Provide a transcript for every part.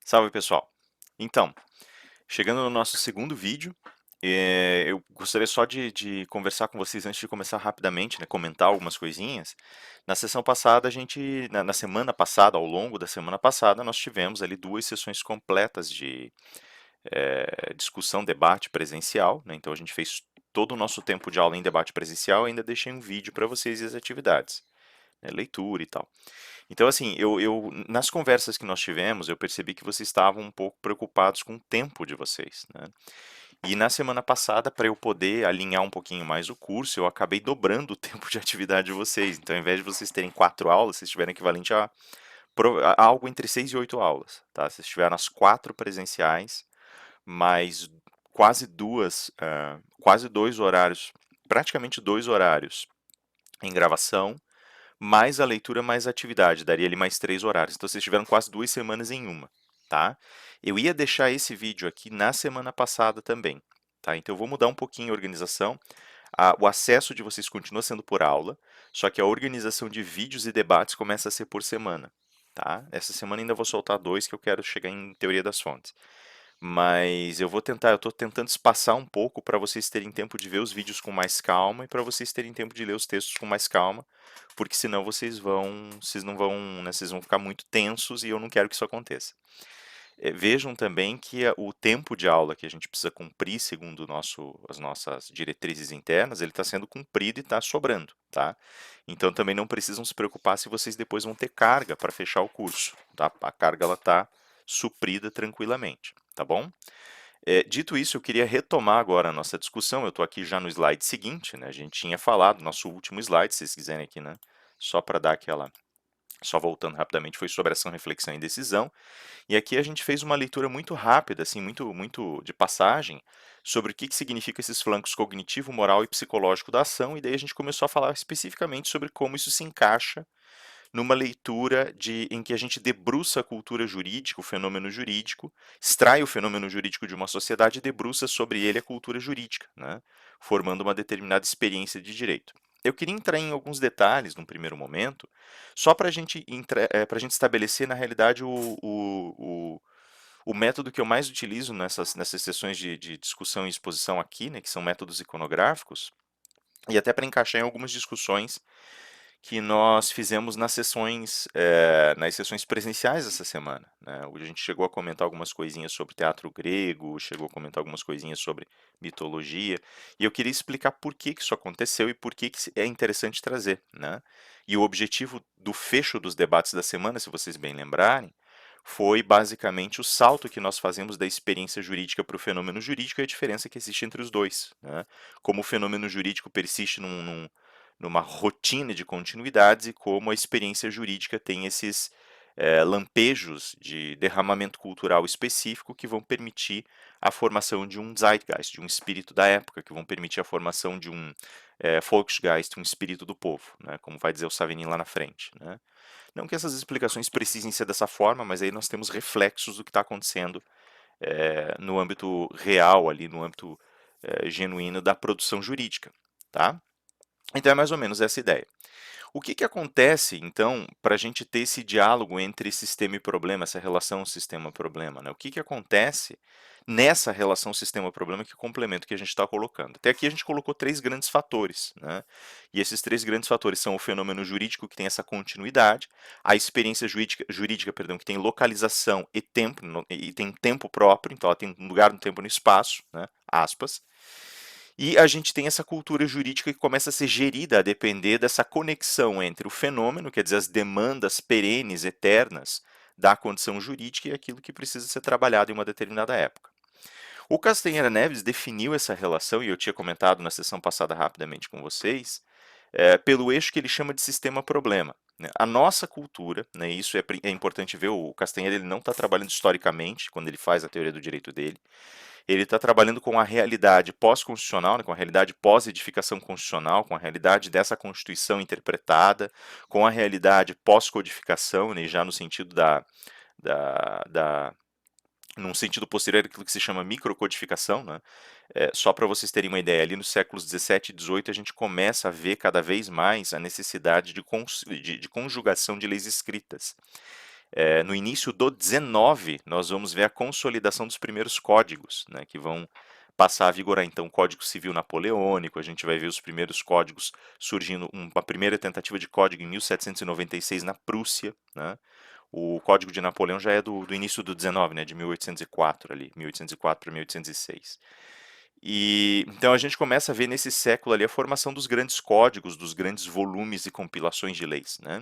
Salve pessoal! Então, chegando no nosso segundo vídeo, eu gostaria só de conversar com vocês antes de começar rapidamente, né, comentar algumas coisinhas. Na sessão passada, na semana passada, ao longo da semana passada, nós tivemos ali duas sessões completas de discussão, debate presencial, né, então a gente fez todo o nosso tempo de aula em debate presencial e ainda deixei um vídeo para vocês e as atividades, né, leitura e tal. Então, assim, nas conversas que nós tivemos, eu percebi que vocês estavam um pouco preocupados com o tempo de vocês, né? E na semana passada, para eu poder alinhar um pouquinho mais o curso, eu acabei dobrando o tempo de atividade de vocês. Então, ao invés de vocês terem 4 aulas, vocês tiveram equivalente a algo entre 6 e 8 aulas, tá? Vocês tiveram as 4 presenciais, mais quase 2 horários, praticamente 2 horários em gravação, mais a leitura, mais a atividade, daria ali mais 3 horários. Então vocês tiveram quase 2 semanas em uma, tá? Eu ia deixar esse vídeo aqui na semana passada também, tá? Então eu vou mudar um pouquinho a organização. O acesso de vocês continua sendo por aula, só que a organização de vídeos e debates começa a ser por semana, tá? Essa semana ainda vou soltar dois que eu quero chegar em teoria das fontes. Mas eu estou tentando espaçar um pouco para vocês terem tempo de ver os vídeos com mais calma e para vocês terem tempo de ler os textos com mais calma, porque senão vocês não vão, né, vocês vão ficar muito tensos e eu não quero que isso aconteça. Vejam também que o tempo de aula que a gente precisa cumprir, segundo as nossas diretrizes internas, ele está sendo cumprido e está sobrando, tá? Então também não precisam se preocupar se vocês depois vão ter carga para fechar o curso, tá? A carga ela está suprida tranquilamente, tá bom? Dito isso, eu queria retomar agora a nossa discussão. Eu estou aqui já no slide seguinte, né? A gente tinha falado, nosso último slide, se vocês quiserem aqui, né? Só para dar aquela. Só voltando rapidamente, foi sobre ação, reflexão e decisão. E aqui a gente fez uma leitura muito rápida, assim, muito de passagem, sobre o que significa esses flancos cognitivo, moral e psicológico da ação, e daí a gente começou a falar especificamente sobre como isso se encaixa numa leitura em que a gente debruça a cultura jurídica, o fenômeno jurídico, extrai o fenômeno jurídico de uma sociedade e debruça sobre ele a cultura jurídica, né, formando uma determinada experiência de direito. Eu queria entrar em alguns detalhes num primeiro momento, só para a gente estabelecer, na realidade, o método que eu mais utilizo nessas sessões de discussão e exposição aqui, né, que são métodos iconográficos, e até para encaixar em algumas discussões que nós fizemos nas sessões presenciais essa semana, né? Onde a gente chegou a comentar algumas coisinhas sobre teatro grego, chegou a comentar algumas coisinhas sobre mitologia, e eu queria explicar por que que isso aconteceu e por que que é interessante trazer, né? E o objetivo do fecho dos debates da semana, se vocês bem lembrarem, foi basicamente o salto que nós fazemos da experiência jurídica para o fenômeno jurídico e a diferença que existe entre os dois, né? Como o fenômeno jurídico persiste numa rotina de continuidades e como a experiência jurídica tem esses lampejos de derramamento cultural específico que vão permitir a formação de um Zeitgeist, de um espírito da época, que vão permitir a formação de um Volksgeist, um espírito do povo, né, como vai dizer o Savigny lá na frente, né. Não que essas explicações precisem ser dessa forma, mas aí nós temos reflexos do que está acontecendo no âmbito real, ali no âmbito genuíno da produção jurídica, tá? Então é mais ou menos essa ideia. O que que acontece, então, para a gente ter esse diálogo entre sistema e problema, essa relação sistema-problema, né? O que que acontece nessa relação sistema-problema que complementa o que a gente está colocando? Até aqui a gente colocou três grandes fatores, né? E esses três grandes fatores são o fenômeno jurídico, que tem essa continuidade, a experiência jurídica, perdão, que tem localização e tempo, e tem tempo próprio, então ela tem um lugar no tempo e no espaço, né? Aspas. E a gente tem essa cultura jurídica que começa a ser gerida a depender dessa conexão entre o fenômeno, quer dizer, as demandas perenes, eternas da condição jurídica e aquilo que precisa ser trabalhado em uma determinada época. O Castanheira Neves definiu essa relação, e eu tinha comentado na sessão passada rapidamente com vocês, pelo eixo que ele chama de sistema-problema. Né? A nossa cultura, né, isso é importante ver, o Castanheira ele não está trabalhando historicamente quando ele faz a teoria do direito dele, ele está trabalhando com a realidade pós-constitucional, né, com a realidade pós-edificação constitucional, com a realidade dessa Constituição interpretada, com a realidade pós-codificação, né, já no sentido da, da num sentido posterior àquilo que se chama microcodificação, né? Só para vocês terem uma ideia, ali nos séculos 17 e 18 a gente começa a ver cada vez mais a necessidade de conjugação de leis escritas. No início do 19, nós vamos ver a consolidação dos primeiros códigos, né, que vão passar a vigorar. Então, o Código Civil Napoleônico, a gente vai ver os primeiros códigos surgindo, uma primeira tentativa de código em 1796 na Prússia, né? O Código de Napoleão já é do início do 19, né, de 1804 ali, 1804 para 1806. E então a gente começa a ver nesse século ali a formação dos grandes códigos, dos grandes volumes e compilações de leis, né?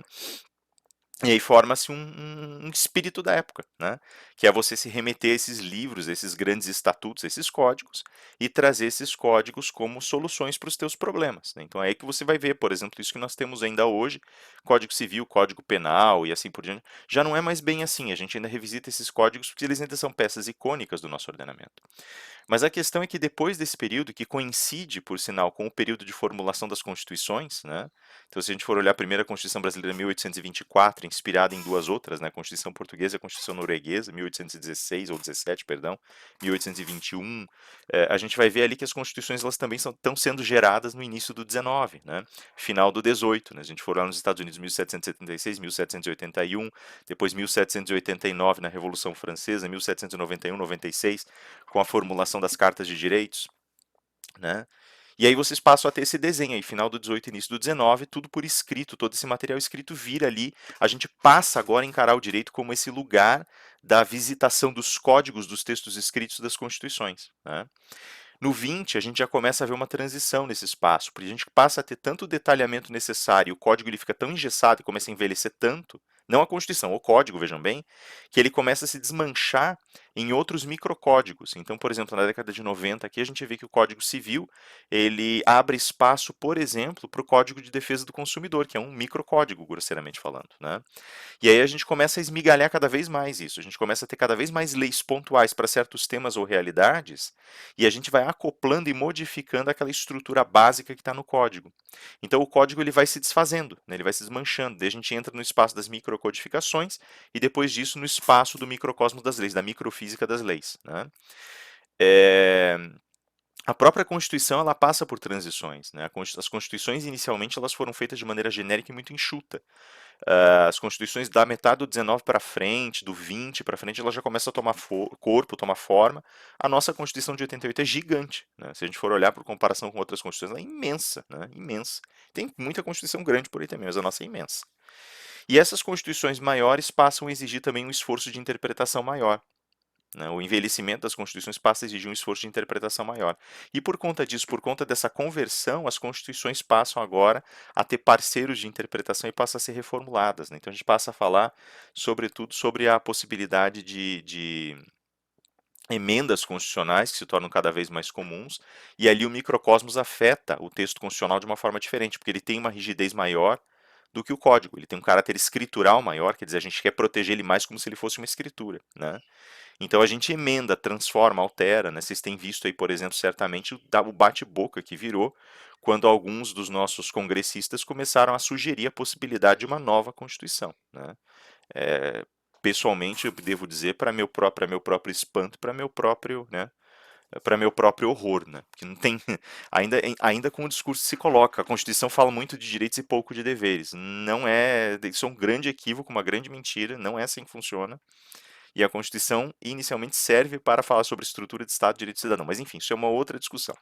E aí forma-se um espírito da época, né? Que é você se remeter a esses livros, a esses grandes estatutos, a esses códigos, e trazer esses códigos como soluções para os teus problemas, né? Então é aí que você vai ver, por exemplo, isso que nós temos ainda hoje, Código Civil, Código Penal e assim por diante. Já não é mais bem assim, a gente ainda revisita esses códigos porque eles ainda são peças icônicas do nosso ordenamento. Mas a questão é que depois desse período, que coincide, por sinal, com o período de formulação das constituições, né? Então, se a gente for olhar a primeira Constituição Brasileira, 1824, inspirada em duas outras, né? A Constituição Portuguesa e a Constituição Norueguesa, 1816 ou 17, perdão, 1821, a gente vai ver ali que as constituições elas também estão sendo geradas no início do 19, né? Final do 18, né? A gente for lá nos Estados Unidos, 1776, 1781, depois 1789 na Revolução Francesa, 1791, 96, com a formulação das cartas de direitos, né? E aí vocês passam a ter esse desenho aí, final do 18, início do 19, tudo por escrito, todo esse material escrito vira ali. A gente passa agora a encarar o direito como esse lugar da visitação dos códigos dos textos escritos das constituições, né? No 20, a gente já começa a ver uma transição nesse espaço, porque a gente passa a ter tanto detalhamento necessário, o código ele fica tão engessado e começa a envelhecer tanto, não a Constituição, o código, vejam bem, que ele começa a se desmanchar em outros microcódigos. Então, por exemplo, na década de 90, aqui a gente vê que o Código Civil, ele abre espaço, por exemplo, para o Código de Defesa do Consumidor, que é um microcódigo, grosseiramente falando, né? E aí a gente começa a esmigalhar cada vez mais isso, a gente começa a ter cada vez mais leis pontuais para certos temas ou realidades, e a gente vai acoplando e modificando aquela estrutura básica que está no código. Então o código ele vai se desfazendo, né, ele vai se desmanchando, daí a gente entra no espaço das microcodificações e depois disso no espaço do microcosmos das leis, da microfísica das leis, né? É, a própria Constituição ela passa por transições, né? As constituições inicialmente elas foram feitas de maneira genérica e muito enxuta. As constituições da metade do 19 para frente, do 20 para frente, ela já começa a tomar corpo, tomar forma. A nossa Constituição de 88 é gigante, né? Se a gente for olhar por comparação com outras constituições, ela é imensa, né? Imensa. Tem muita Constituição grande por aí também, mas a nossa é imensa. E essas constituições maiores passam a exigir também um esforço de interpretação maior, né? O envelhecimento das constituições passa a exigir um esforço de interpretação maior. E por conta disso, por conta dessa conversão, as constituições passam agora a ter parceiros de interpretação e passam a ser reformuladas, né? Então a gente passa a falar, sobretudo, sobre a possibilidade de emendas constitucionais que se tornam cada vez mais comuns, e ali o microcosmos afeta o texto constitucional de uma forma diferente, porque ele tem uma rigidez maior do que o código, ele tem um caráter escritural maior, quer dizer, a gente quer proteger ele mais como se ele fosse uma escritura, né? Então a gente emenda, transforma, altera, né? Vocês têm visto aí, por exemplo, certamente o bate-boca que virou quando alguns dos nossos congressistas começaram a sugerir a possibilidade de uma nova Constituição, né? É, pessoalmente, eu devo dizer, para meu próprio espanto, para meu próprio, né? Para meu próprio horror, né? Que não tem ainda com o discurso que se coloca. A Constituição fala muito de direitos e pouco de deveres. Não é, isso é um grande equívoco, uma grande mentira. Não é assim que funciona. E a Constituição inicialmente serve para falar sobre estrutura de Estado e direito do cidadão. Mas enfim, isso é uma outra discussão.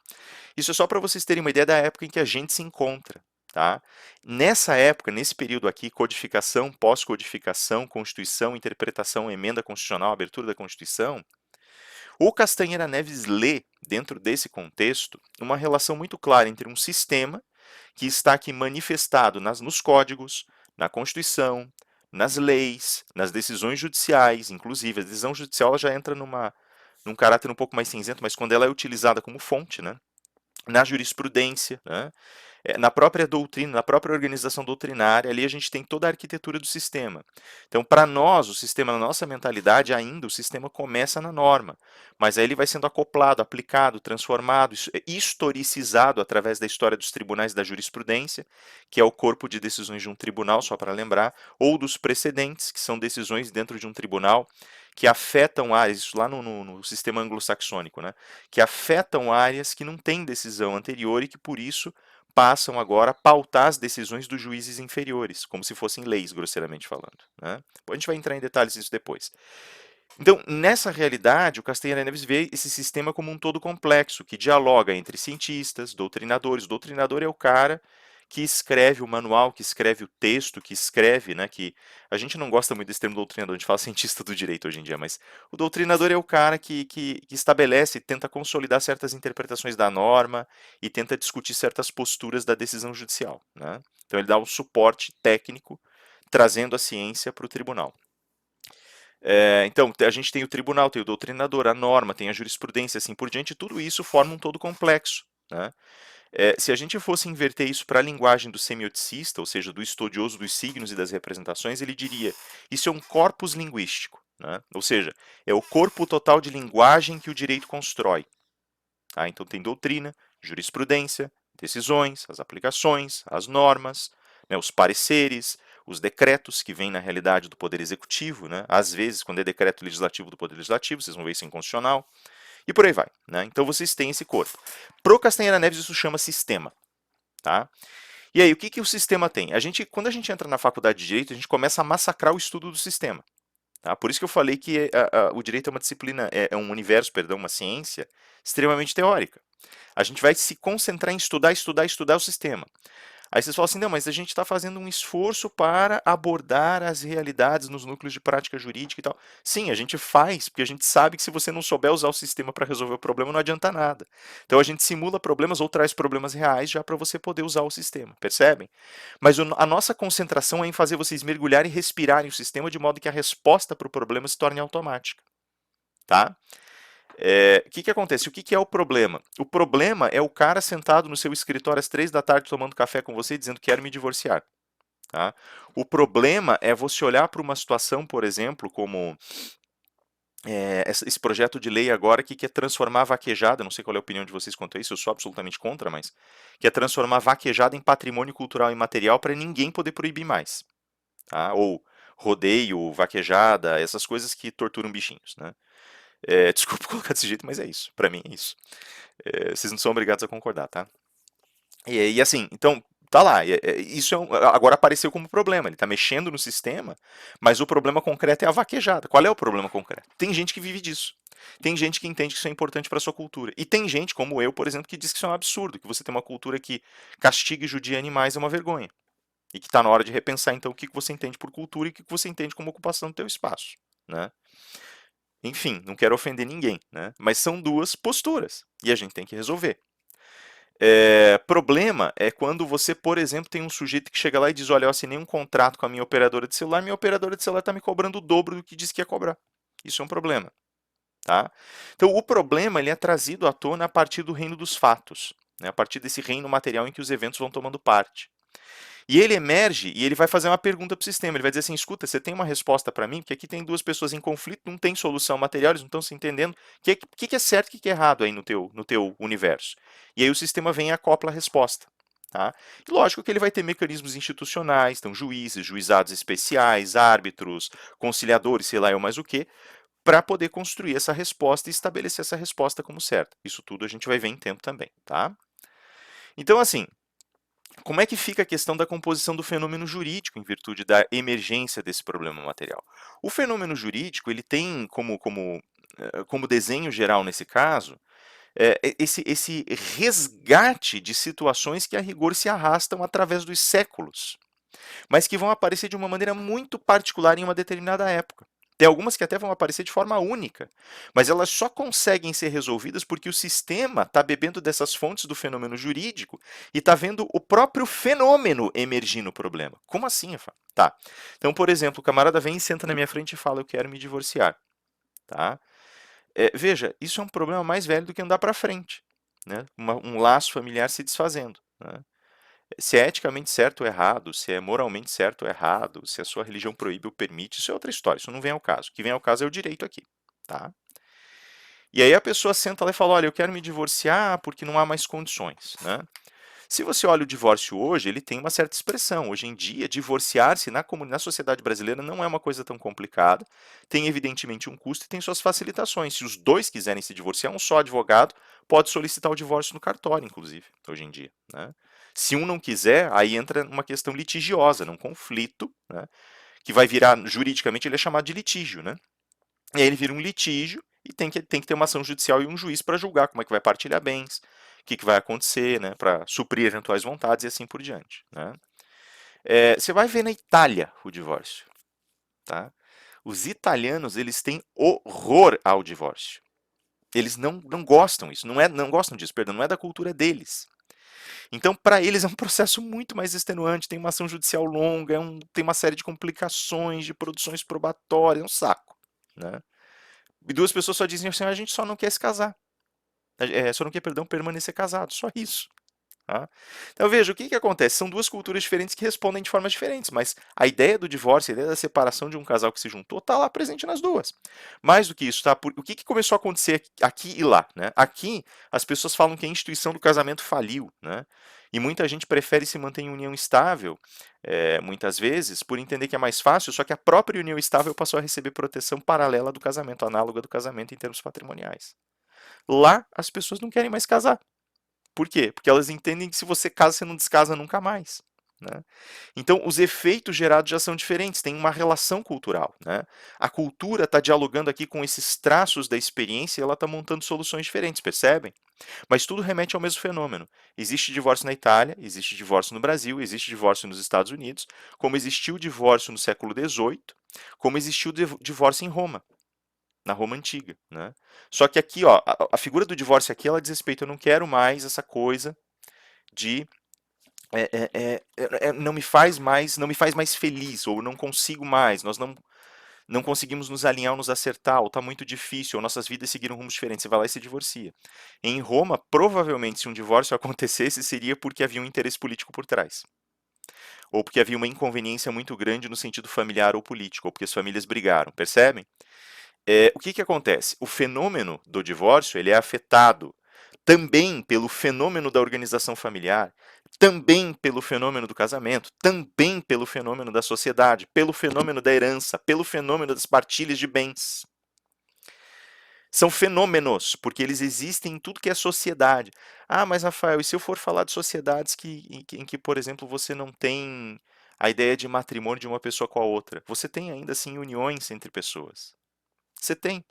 Isso é só para vocês terem uma ideia da época em que a gente se encontra. Tá? Nessa época, nesse período aqui, codificação, pós-codificação, Constituição, interpretação, emenda constitucional, abertura da Constituição, o Castanheira Neves lê, dentro desse contexto, uma relação muito clara entre um sistema que está aqui manifestado nos códigos, na Constituição, nas leis, nas decisões judiciais, inclusive. A decisão judicial ela já entra num caráter um pouco mais cinzento, mas quando ela é utilizada como fonte, né? Na jurisprudência, né? Na própria doutrina, na própria organização doutrinária, ali a gente tem toda a arquitetura do sistema. Então, para nós, o sistema, na nossa mentalidade, ainda o sistema começa na norma, mas aí ele vai sendo acoplado, aplicado, transformado, historicizado através da história dos tribunais da jurisprudência, que é o corpo de decisões de um tribunal, só para lembrar, ou dos precedentes, que são decisões dentro de um tribunal, que afetam áreas, isso lá no sistema anglo-saxônico, né? Que afetam áreas que não têm decisão anterior e que, por isso, passam agora a pautar as decisões dos juízes inferiores, como se fossem leis, grosseiramente falando, né? A gente vai entrar em detalhes disso depois. Então, nessa realidade, o Castanheira Neves vê esse sistema como um todo complexo, que dialoga entre cientistas, doutrinadores. O doutrinador é o cara que escreve o manual, que escreve o texto, que escreve, né, que a gente não gosta muito desse termo doutrinador, a gente fala cientista do direito hoje em dia, mas o doutrinador é o cara que estabelece, tenta consolidar certas interpretações da norma e tenta discutir certas posturas da decisão judicial, né? Então ele dá um suporte técnico, trazendo a ciência para o tribunal. Então, a gente tem o tribunal, tem o doutrinador, a norma, tem a jurisprudência, assim por diante, tudo isso forma um todo complexo, né? Se a gente fosse inverter isso para a linguagem do semioticista, ou seja, do estudioso dos signos e das representações, ele diria: isso é um corpus linguístico, né? Ou seja, é o corpo total de linguagem que o direito constrói. Tá? Então tem doutrina, jurisprudência, decisões, as aplicações, as normas, né, os pareceres, os decretos que vêm na realidade do Poder Executivo, né? Às vezes, quando é decreto legislativo do Poder Legislativo, vocês vão ver isso inconstitucional, e por aí vai, né? Então vocês têm esse corpo. Pro Castanheira Neves isso chama sistema, tá? E aí, o que, que o sistema tem? Quando a gente entra na faculdade de Direito, a gente começa a massacrar o estudo do sistema. Tá? Por isso que eu falei que o direito é uma disciplina, é um universo, perdão, uma ciência extremamente teórica. A gente vai se concentrar em estudar, estudar, estudar o sistema. Aí vocês falam assim, não, mas a gente está fazendo um esforço para abordar as realidades nos núcleos de prática jurídica e tal. Sim, a gente faz, porque a gente sabe que se você não souber usar o sistema para resolver o problema, não adianta nada. Então a gente simula problemas ou traz problemas reais já para você poder usar o sistema, percebem? Mas a nossa concentração é em fazer vocês mergulharem e respirarem o sistema de modo que a resposta para o problema se torne automática. Tá? O que acontece? O que é o problema? O problema é o cara sentado no seu escritório às 3 da tarde tomando café com você dizendo quero me divorciar. Tá? O problema é você olhar para uma situação, por exemplo, como esse projeto de lei agora que quer transformar a vaquejada, não sei qual é a opinião de vocês quanto a isso, eu sou absolutamente contra, mas quer transformar a vaquejada em patrimônio cultural imaterial para ninguém poder proibir mais. Tá? Ou rodeio, vaquejada, essas coisas que torturam bichinhos. Né? Desculpa colocar desse jeito, mas é isso. Para mim é isso. Vocês não são obrigados a concordar, tá? E assim, então, tá lá. Isso agora apareceu como problema. Ele tá mexendo no sistema, mas o problema concreto é a vaquejada. Qual é o problema concreto? Tem gente que vive disso. Tem gente que entende que isso é importante para sua cultura. E tem gente, como eu, por exemplo, que diz que isso é um absurdo, que você tem uma cultura que castiga e judia animais é uma vergonha. E que está na hora de repensar, então, o que você entende por cultura e o que você entende como ocupação do teu espaço. Né? Enfim, não quero ofender ninguém, né? Mas são duas posturas e a gente tem que resolver. Problema é quando você, por exemplo, tem um sujeito que chega lá e diz: olha, eu assinei um contrato com a minha operadora de celular está me cobrando o dobro do que disse que ia cobrar. Isso é um problema. Tá? Então, o problema ele é trazido à tona a partir do reino dos fatos, né? A partir desse reino material em que os eventos vão tomando parte. E ele emerge e ele vai fazer uma pergunta para o sistema. Ele vai dizer assim: escuta, você tem uma resposta para mim? Porque aqui tem duas pessoas em conflito, não tem solução material, eles não estão se entendendo. O que é certo e o que é errado aí no teu universo? E aí o sistema vem e acopla a resposta. Tá? E lógico que ele vai ter mecanismos institucionais, então juízes, juizados especiais, árbitros, conciliadores, sei lá eu mais o que, para poder construir essa resposta e estabelecer essa resposta como certa. Isso tudo a gente vai ver em tempo também. Tá? Então, assim, como é que fica a questão da composição do fenômeno jurídico em virtude da emergência desse problema material? O fenômeno jurídico ele tem como desenho geral nesse caso esse resgate de situações que a rigor se arrastam através dos séculos, mas que vão aparecer de uma maneira muito particular em uma determinada época. Tem algumas que até vão aparecer de forma única, mas elas só conseguem ser resolvidas porque o sistema está bebendo dessas fontes do fenômeno jurídico e está vendo o próprio fenômeno emergir no problema. Como assim, Efá? Tá. Então, por exemplo, o camarada vem e senta na minha frente e fala: eu quero me divorciar. Tá? Veja, isso é um problema mais velho do que andar para frente. Né? Um laço familiar se desfazendo. Né? Se é eticamente certo ou errado, se é moralmente certo ou errado, se a sua religião proíbe ou permite, isso é outra história, isso não vem ao caso. O que vem ao caso é o direito aqui, tá? E aí a pessoa senta lá e fala: olha, eu quero me divorciar porque não há mais condições, né? Se você olha o divórcio hoje, ele tem uma certa expressão. Hoje em dia, divorciar-se na sociedade brasileira não é uma coisa tão complicada. Tem, evidentemente, um custo e tem suas facilitações. Se os dois quiserem se divorciar, um só advogado pode solicitar o divórcio no cartório, inclusive, hoje em dia. Né? Se um não quiser, aí entra numa questão litigiosa, num conflito, né, que vai virar, juridicamente, ele é chamado de litígio, né? E aí ele vira um litígio e tem que ter uma ação judicial e um juiz para julgar como é que vai partilhar bens, o que vai acontecer, né, para suprir eventuais vontades e assim por diante, né? Você vai ver na Itália o divórcio, tá? Os italianos, eles têm horror ao divórcio. Eles não gostam isso, não gostam disso, perdão, não é da cultura deles. Então, para eles é um processo muito mais extenuante, tem uma ação judicial longa, tem uma série de complicações, de produções probatórias, é um saco, né? E duas pessoas só dizem assim, a gente só não quer se casar, só não quer, perdão, permanecer casado, só isso. Tá? Então veja, o que acontece? São duas culturas diferentes que respondem de formas diferentes, mas a ideia do divórcio, a ideia da separação de um casal que se juntou, está lá presente nas duas. Mais do que isso, tá? O que começou a acontecer aqui e lá? Né? Aqui, as pessoas falam que a instituição do casamento faliu, né? E muita gente prefere se manter em união estável, muitas vezes, por entender que é mais fácil, só que a própria união estável passou a receber proteção paralela do casamento, análoga do casamento em termos patrimoniais. Lá, as pessoas não querem mais casar. Por quê? Porque elas entendem que se você casa, você não descasa nunca mais. Né? Então, os efeitos gerados já são diferentes, tem uma relação cultural. Né? A cultura está dialogando aqui com esses traços da experiência e ela está montando soluções diferentes, percebem? Mas tudo remete ao mesmo fenômeno. Existe divórcio na Itália, existe divórcio no Brasil, existe divórcio nos Estados Unidos, como existiu o divórcio no século XVIII, como existiu o divórcio em Roma, na Roma antiga, né? Só que aqui, ó, a figura do divórcio aqui, ela diz respeito, eu não quero mais essa coisa de não me faz mais feliz, ou não consigo mais, nós não conseguimos nos alinhar ou nos acertar, ou está muito difícil, ou nossas vidas seguiram rumos diferentes, você vai lá e se divorcia. Em Roma, provavelmente, se um divórcio acontecesse, seria porque havia um interesse político por trás. Ou porque havia uma inconveniência muito grande no sentido familiar ou político, ou porque as famílias brigaram, percebem? O que acontece? O fenômeno do divórcio ele é afetado também pelo fenômeno da organização familiar, também pelo fenômeno do casamento, também pelo fenômeno da sociedade, pelo fenômeno da herança, pelo fenômeno das partilhas de bens. São fenômenos, porque eles existem em tudo que é sociedade. Ah, mas Rafael, e se eu for falar de sociedades em que, por exemplo, você não tem a ideia de matrimônio de uma pessoa com a outra? Você tem ainda assim uniões entre pessoas. Você tem.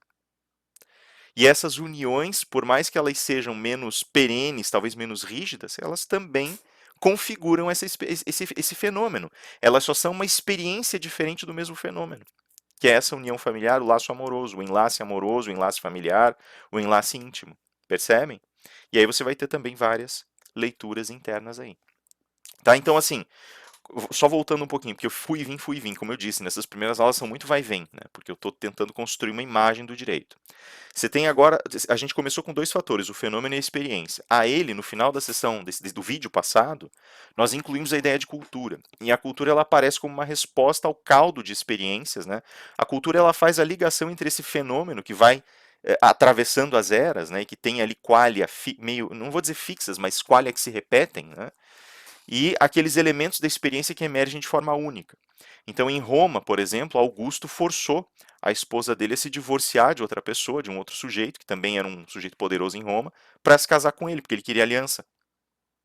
E essas uniões, por mais que elas sejam menos perenes, talvez menos rígidas, elas também configuram esse fenômeno. Elas só são uma experiência diferente do mesmo fenômeno, que é essa união familiar, o laço amoroso, o enlace familiar, o enlace íntimo. Percebem? E aí você vai ter também várias leituras internas aí. Tá? Então, assim, só voltando um pouquinho, porque eu fui e vim, como eu disse, nessas primeiras aulas são muito vai e vem, né? Porque eu estou tentando construir uma imagem do direito. Você tem agora, a gente começou com dois fatores, o fenômeno e a experiência. A ele, no final da sessão do vídeo passado, nós incluímos a ideia de cultura. E a cultura ela aparece como uma resposta ao caldo de experiências, né? A cultura ela faz a ligação entre esse fenômeno que vai atravessando as eras, né? E que tem ali qualia meio, não vou dizer fixas, mas qualia que se repetem, né? E aqueles elementos da experiência que emergem de forma única. Então, em Roma, por exemplo, Augusto forçou a esposa dele a se divorciar de outra pessoa, de um outro sujeito, que também era um sujeito poderoso em Roma, para se casar com ele, porque ele queria aliança.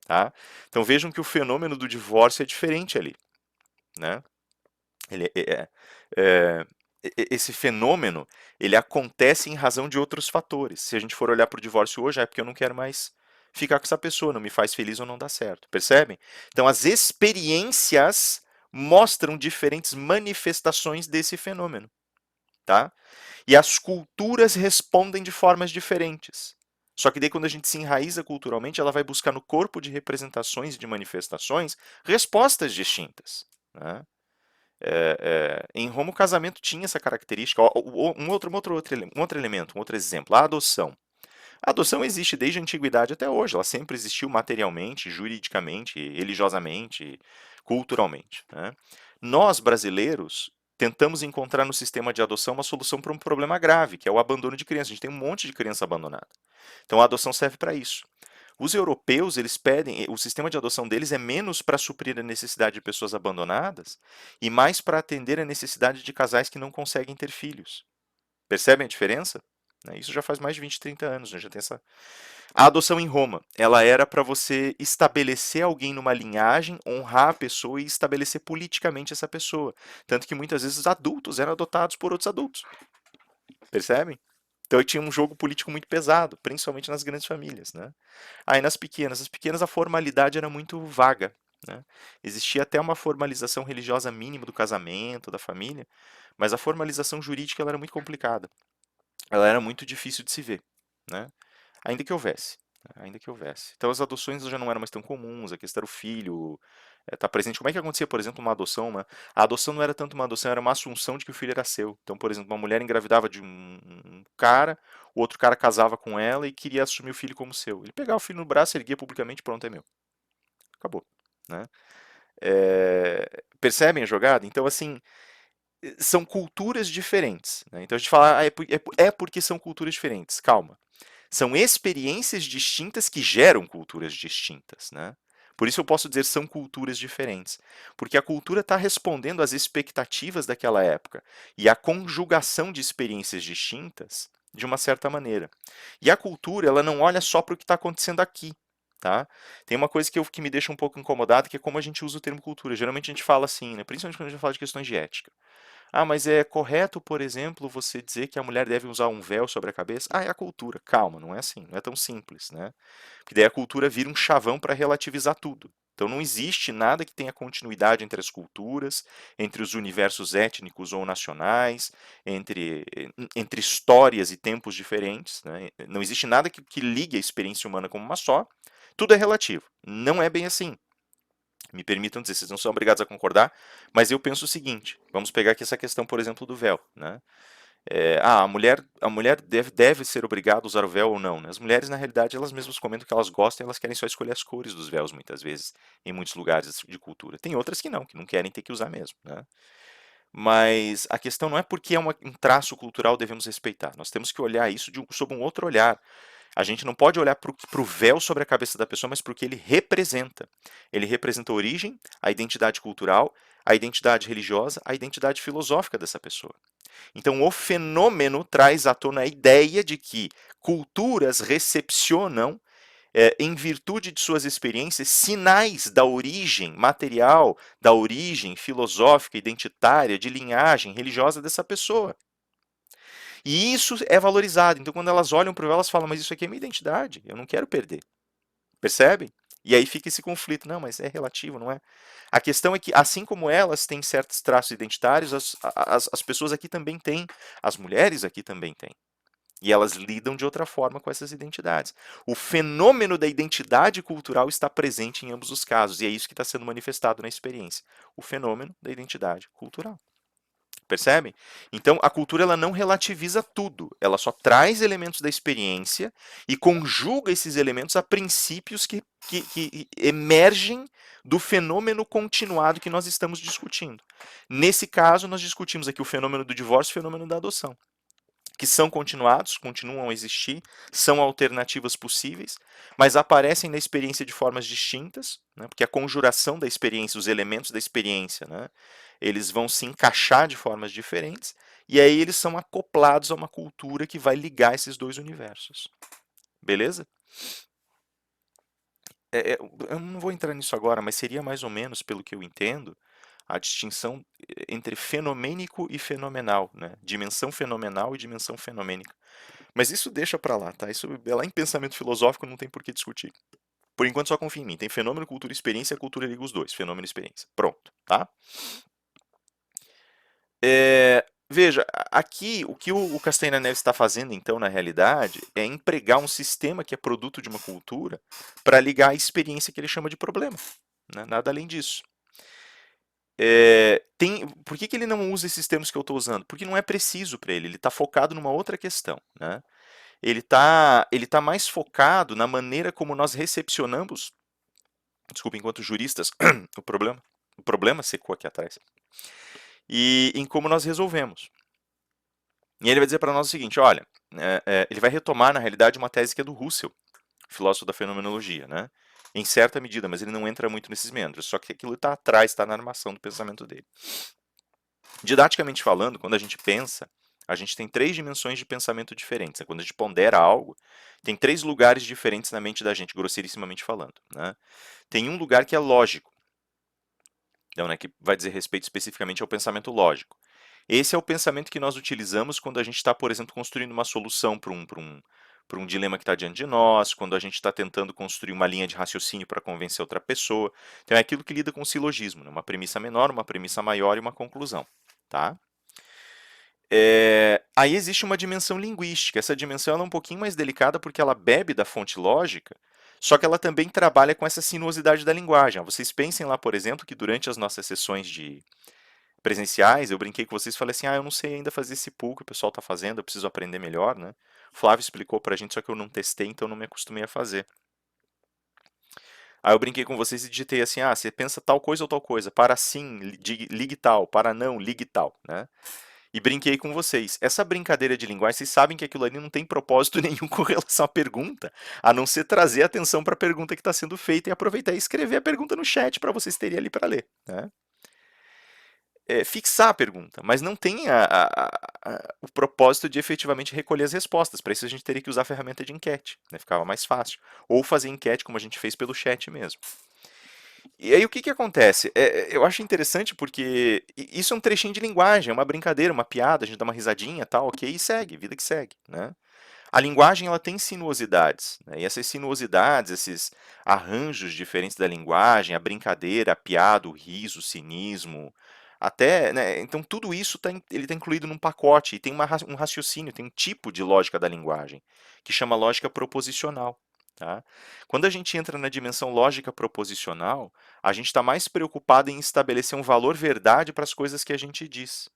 Tá? Então vejam que o fenômeno do divórcio é diferente ali. Né? Ele é, esse fenômeno ele acontece em razão de outros fatores. Se a gente for olhar para o divórcio hoje, é porque eu não quero mais ficar com essa pessoa, não me faz feliz ou não dá certo. Percebem? Então as experiências mostram diferentes manifestações desse fenômeno. Tá? E as culturas respondem de formas diferentes. Só que daí quando a gente se enraiza culturalmente, ela vai buscar no corpo de representações e de manifestações respostas distintas. Né? Em Roma o casamento tinha essa característica. Um outro elemento, um outro exemplo, a adoção. A adoção existe desde a antiguidade até hoje, ela sempre existiu materialmente, juridicamente, religiosamente, culturalmente. Né? Nós, brasileiros, tentamos encontrar no sistema de adoção uma solução para um problema grave, que é o abandono de crianças. A gente tem um monte de criança abandonada. Então a adoção serve para isso. Os europeus, eles pedem, o sistema de adoção deles é menos para suprir a necessidade de pessoas abandonadas e mais para atender a necessidade de casais que não conseguem ter filhos. Percebem a diferença? né? Isso já faz mais de 20, 30 anos, né? Já tem essa... A adoção em Roma, ela era para você estabelecer alguém numa linhagem, honrar a pessoa e estabelecer politicamente essa pessoa. Tanto que muitas vezes os adultos eram adotados por outros adultos, percebem? Então tinha um jogo político muito pesado, principalmente nas grandes famílias, né? Aí nas pequenas a formalidade era muito vaga, né? Existia até uma formalização religiosa mínima do casamento, da família, mas a formalização jurídica ela era muito complicada. Ela era muito difícil de se ver, né? Ainda que houvesse, né? Ainda que houvesse. Então as adoções já não eram mais tão comuns, a questão era o filho estar presente. Como é que acontecia, por exemplo, uma adoção? A adoção não era tanto uma adoção, era uma assunção de que o filho era seu. Então, por exemplo, uma mulher engravidava de um cara, o outro cara casava com ela e queria assumir o filho como seu. Ele pegava o filho no braço, erguia publicamente, pronto, é meu. Acabou, né? Percebem a jogada? Então, assim, são culturas diferentes, né? Então a gente fala, é porque são culturas diferentes. Calma. São experiências distintas que geram culturas distintas, né? Por isso eu posso dizer são culturas diferentes, porque a cultura está respondendo às expectativas daquela época e à conjugação de experiências distintas de uma certa maneira. E a cultura ela não olha só para o que está acontecendo aqui, tá? Tem uma coisa que me deixa um pouco incomodado, que é como a gente usa o termo cultura. Geralmente a gente fala assim, né? Principalmente quando a gente fala de questões de ética. Ah, mas é correto, por exemplo, você dizer que a mulher deve usar um véu sobre a cabeça? Ah, é a cultura. Calma, não é assim, não é tão simples, né? Porque daí a cultura vira um chavão para relativizar tudo. Então não existe nada que tenha continuidade entre as culturas, entre os universos étnicos ou nacionais, entre histórias e tempos diferentes, né? Não existe nada que ligue a experiência humana como uma só. Tudo é relativo. Não é bem assim. Me permitam dizer, vocês não são obrigados a concordar, mas eu penso o seguinte: vamos pegar aqui essa questão, por exemplo, do véu, né? A mulher deve ser obrigada a usar o véu ou não, né? As mulheres, na realidade, elas mesmas comentam que elas gostam, elas querem só escolher as cores dos véus, muitas vezes, em muitos lugares de cultura. Tem outras que não querem ter que usar mesmo, né? Mas a questão não é porque é um traço cultural devemos respeitar. Nós temos que olhar isso sob um outro olhar. A gente não pode olhar para o véu sobre a cabeça da pessoa, mas para o que ele representa. Ele representa a origem, a identidade cultural, a identidade religiosa, a identidade filosófica dessa pessoa. Então, o fenômeno traz à tona a ideia de que culturas recepcionam, em virtude de suas experiências, sinais da origem material, da origem filosófica, identitária, de linhagem religiosa dessa pessoa. E isso é valorizado. Então, quando elas olham para o elas falam, mas isso aqui é minha identidade, eu não quero perder. Percebem? E aí fica esse conflito. Não, mas é relativo, não é? A questão é que, assim como elas têm certos traços identitários, as pessoas aqui também têm, as mulheres aqui também têm. E elas lidam de outra forma com essas identidades. O fenômeno da identidade cultural está presente em ambos os casos, e é isso que está sendo manifestado na experiência. O fenômeno da identidade cultural. Percebem? Então, a cultura ela não relativiza tudo, ela só traz elementos da experiência e conjuga esses elementos a princípios que emergem do fenômeno continuado que nós estamos discutindo. Nesse caso, nós discutimos aqui o fenômeno do divórcio e o fenômeno da adoção, que são continuados, continuam a existir, são alternativas possíveis, mas aparecem na experiência de formas distintas, né, porque a conjuração da experiência, os elementos da experiência, né, eles vão se encaixar de formas diferentes, e aí eles são acoplados a uma cultura que vai ligar esses dois universos. Beleza? Eu não vou entrar nisso agora, mas seria mais ou menos, pelo que eu entendo, a distinção entre fenomênico e fenomenal, né? Dimensão fenomenal e dimensão fenomênica. Mas isso deixa pra lá, tá? Isso é lá em pensamento filosófico, não tem por que discutir. Por enquanto só confia em mim. Tem fenômeno, cultura e experiência, a cultura liga os dois. Fenômeno e experiência. Pronto, tá? Veja, aqui o que o Castanha Neves está fazendo, então, na realidade, é empregar um sistema que é produto de uma cultura para ligar a experiência que ele chama de problema, né? Nada além disso. Por que ele não usa esses termos que eu estou usando? Porque não é preciso para ele está focado numa outra questão, né? Ele tá mais focado na maneira como nós recepcionamos, desculpa, enquanto juristas, o problema secou aqui atrás, e em como nós resolvemos. E ele vai dizer para nós o seguinte, olha, ele vai retomar, na realidade, uma tese que é do Russell, filósofo da fenomenologia, né? Em certa medida, mas ele não entra muito nesses meandros, só que aquilo está atrás, está na armação do pensamento dele. Didaticamente falando, quando a gente pensa a gente tem 3 dimensões de pensamento diferentes. Quando a gente pondera algo, tem 3 lugares diferentes na mente da gente, grosseirissimamente falando, né? Tem um lugar que é lógico, então, né, que vai dizer respeito especificamente ao pensamento lógico. Esse é o pensamento que nós utilizamos quando a gente está, por exemplo, construindo uma solução para um dilema que está diante de nós, quando a gente está tentando construir uma linha de raciocínio para convencer outra pessoa. Então, é aquilo que lida com o silogismo, né? Uma premissa menor, uma premissa maior e uma conclusão. Tá? Aí existe uma dimensão linguística. Essa dimensão ela é um pouquinho mais delicada porque ela bebe da fonte lógica, só que ela também trabalha com essa sinuosidade da linguagem. Vocês pensem lá, por exemplo, que durante as nossas sessões de presenciais, eu brinquei com vocês e falei assim: eu não sei ainda fazer esse pool que o pessoal está fazendo, eu preciso aprender melhor, né? O Flávio explicou pra gente, só que eu não testei, então não me acostumei a fazer. Aí eu brinquei com vocês e digitei assim: você pensa tal coisa ou tal coisa, para sim, ligue tal, para não, ligue tal, né? E brinquei com vocês. Essa brincadeira de linguagem, vocês sabem que aquilo ali não tem propósito nenhum com relação à pergunta, a não ser trazer atenção para a pergunta que está sendo feita e aproveitar e escrever a pergunta no chat para vocês terem ali para ler, né? Fixar a pergunta, mas não tem o propósito de efetivamente recolher as respostas. Para isso a gente teria que usar a ferramenta de enquete, né? Ficava mais fácil. Ou fazer enquete como a gente fez pelo chat mesmo. E aí o que que acontece? Eu acho interessante porque isso é um trechinho de linguagem, é uma brincadeira, uma piada, a gente dá uma risadinha, tal, ok, e segue, vida que segue, né? A linguagem ela tem sinuosidades, né? E essas sinuosidades, esses arranjos diferentes da linguagem, a brincadeira, a piada, o riso, o cinismo, até, né? Então tudo isso ele está incluído num pacote e tem um raciocínio, tem um tipo de lógica da linguagem que chama lógica proposicional. Tá? Quando a gente entra na dimensão lógica proposicional, a gente está mais preocupado em estabelecer um valor verdade para as coisas que a gente diz,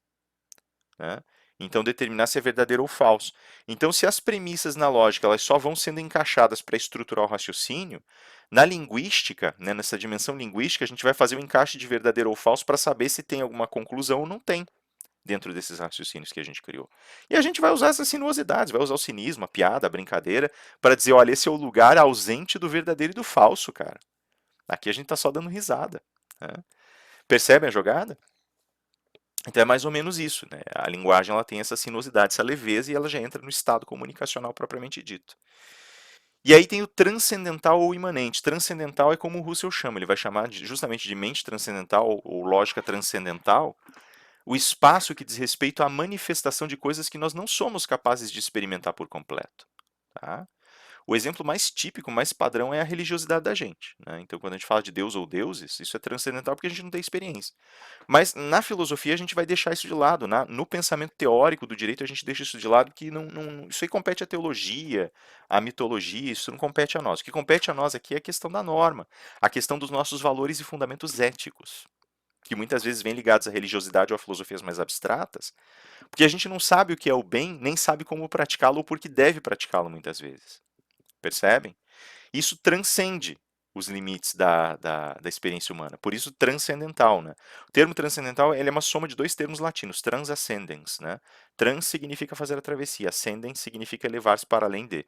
né? Então determinar se é verdadeiro ou falso. Então, se as premissas na lógica elas só vão sendo encaixadas para estruturar o raciocínio, na linguística, né, nessa dimensão linguística, a gente vai fazer o encaixe de verdadeiro ou falso para saber se tem alguma conclusão ou não tem dentro desses raciocínios que a gente criou. E a gente vai usar essas sinuosidades, vai usar o cinismo, a piada, a brincadeira, para dizer, olha, esse é o lugar ausente do verdadeiro e do falso, cara. Aqui a gente está só dando risada, né? Percebem a jogada? Então é mais ou menos isso, né? A linguagem ela tem essa sinuosidade, essa leveza e ela já entra no estado comunicacional propriamente dito. E aí tem o transcendental ou imanente. Transcendental é como o Russell chama, ele vai chamar justamente de mente transcendental ou lógica transcendental, o espaço que diz respeito à manifestação de coisas que nós não somos capazes de experimentar por completo. Tá? O exemplo mais típico, mais padrão é a religiosidade da gente, né? Então, quando a gente fala de Deus ou deuses, isso é transcendental porque a gente não tem experiência. Mas na filosofia a gente vai deixar isso de lado, no pensamento teórico do direito a gente deixa isso de lado, que isso aí compete à teologia, à mitologia, isso não compete a nós. O que compete a nós aqui é a questão da norma, a questão dos nossos valores e fundamentos éticos, que muitas vezes vêm ligados à religiosidade ou a filosofias mais abstratas, porque a gente não sabe o que é o bem, nem sabe como praticá-lo ou por que deve praticá-lo muitas vezes. Percebem? Isso transcende os limites da experiência humana. Por isso, transcendental. Né? O termo transcendental ele é uma soma de dois termos latinos, transascendens. Né? Trans significa fazer a travessia, ascendens significa elevar-se para além de.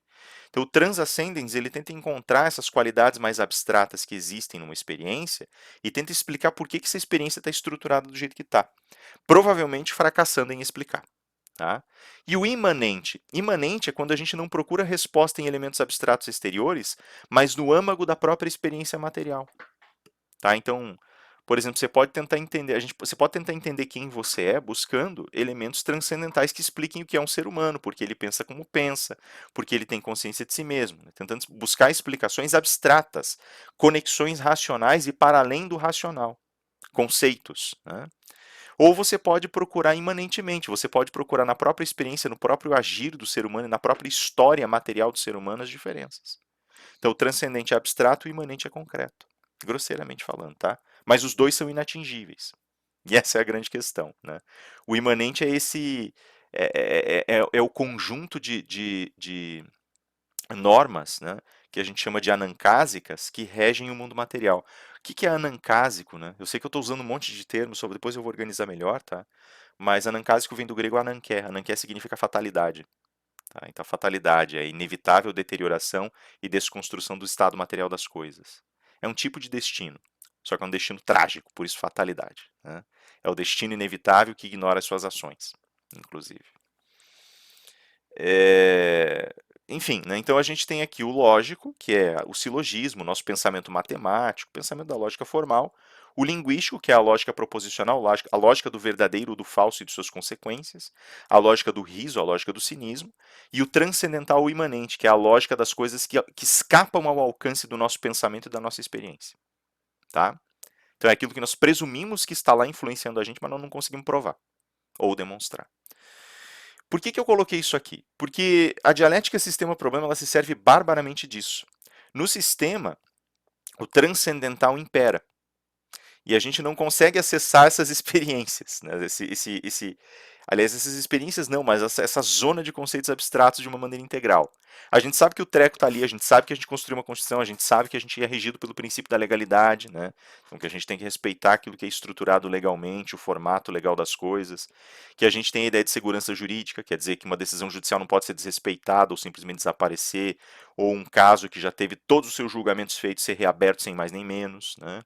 Então, o transascendens ele tenta encontrar essas qualidades mais abstratas que existem numa experiência e tenta explicar por que essa experiência está estruturada do jeito que está, provavelmente fracassando em explicar. Tá? E o imanente? Imanente é quando a gente não procura resposta em elementos abstratos exteriores, mas no âmago da própria experiência material. Tá? Então, por exemplo, você pode tentar entender, você pode tentar entender quem você é buscando elementos transcendentais que expliquem o que é um ser humano, porque ele pensa como pensa, porque ele tem consciência de si mesmo, né? Tentando buscar explicações abstratas, conexões racionais e para além do racional, conceitos. Né? Ou você pode procurar imanentemente, você pode procurar na própria experiência, no próprio agir do ser humano, na própria história material do ser humano as diferenças. Então o transcendente é abstrato e o imanente é concreto, grosseiramente falando, tá? Mas os dois são inatingíveis. E essa é a grande questão, né? O imanente é esse é o conjunto de normas, né, que a gente chama de anancásicas, que regem o mundo material. O que é anancásico, né? Eu sei que eu estou usando um monte de termos, sobre depois eu vou organizar melhor, tá? Mas anancásico vem do grego ananké. Ananké significa fatalidade. Tá? Então, fatalidade é a inevitável deterioração e desconstrução do estado material das coisas. É um tipo de destino, só que é um destino trágico, por isso fatalidade. Né? É o destino inevitável que ignora as suas ações, inclusive. É, enfim, né, então a gente tem aqui o lógico, que é o silogismo, nosso pensamento matemático, pensamento da lógica formal, o linguístico, que é a lógica proposicional, a lógica do verdadeiro, do falso e de suas consequências, a lógica do riso, a lógica do cinismo, e o transcendental ou imanente, que é a lógica das coisas que escapam ao alcance do nosso pensamento e da nossa experiência. Tá? Então é aquilo que nós presumimos que está lá influenciando a gente, mas nós não conseguimos provar ou demonstrar. Por que eu coloquei isso aqui? Porque a dialética sistema-problema ela se serve barbaramente disso. No sistema, o transcendental impera. E a gente não consegue acessar essas experiências. Né? Aliás, essas experiências não, mas essa zona de conceitos abstratos de uma maneira integral. A gente sabe que o treco está ali, a gente sabe que a gente construiu uma Constituição, a gente sabe que a gente é regido pelo princípio da legalidade, né? Então que a gente tem que respeitar aquilo que é estruturado legalmente, o formato legal das coisas, que a gente tem a ideia de segurança jurídica, quer dizer que uma decisão judicial não pode ser desrespeitada ou simplesmente desaparecer, ou um caso que já teve todos os seus julgamentos feitos ser reaberto sem mais nem menos, né?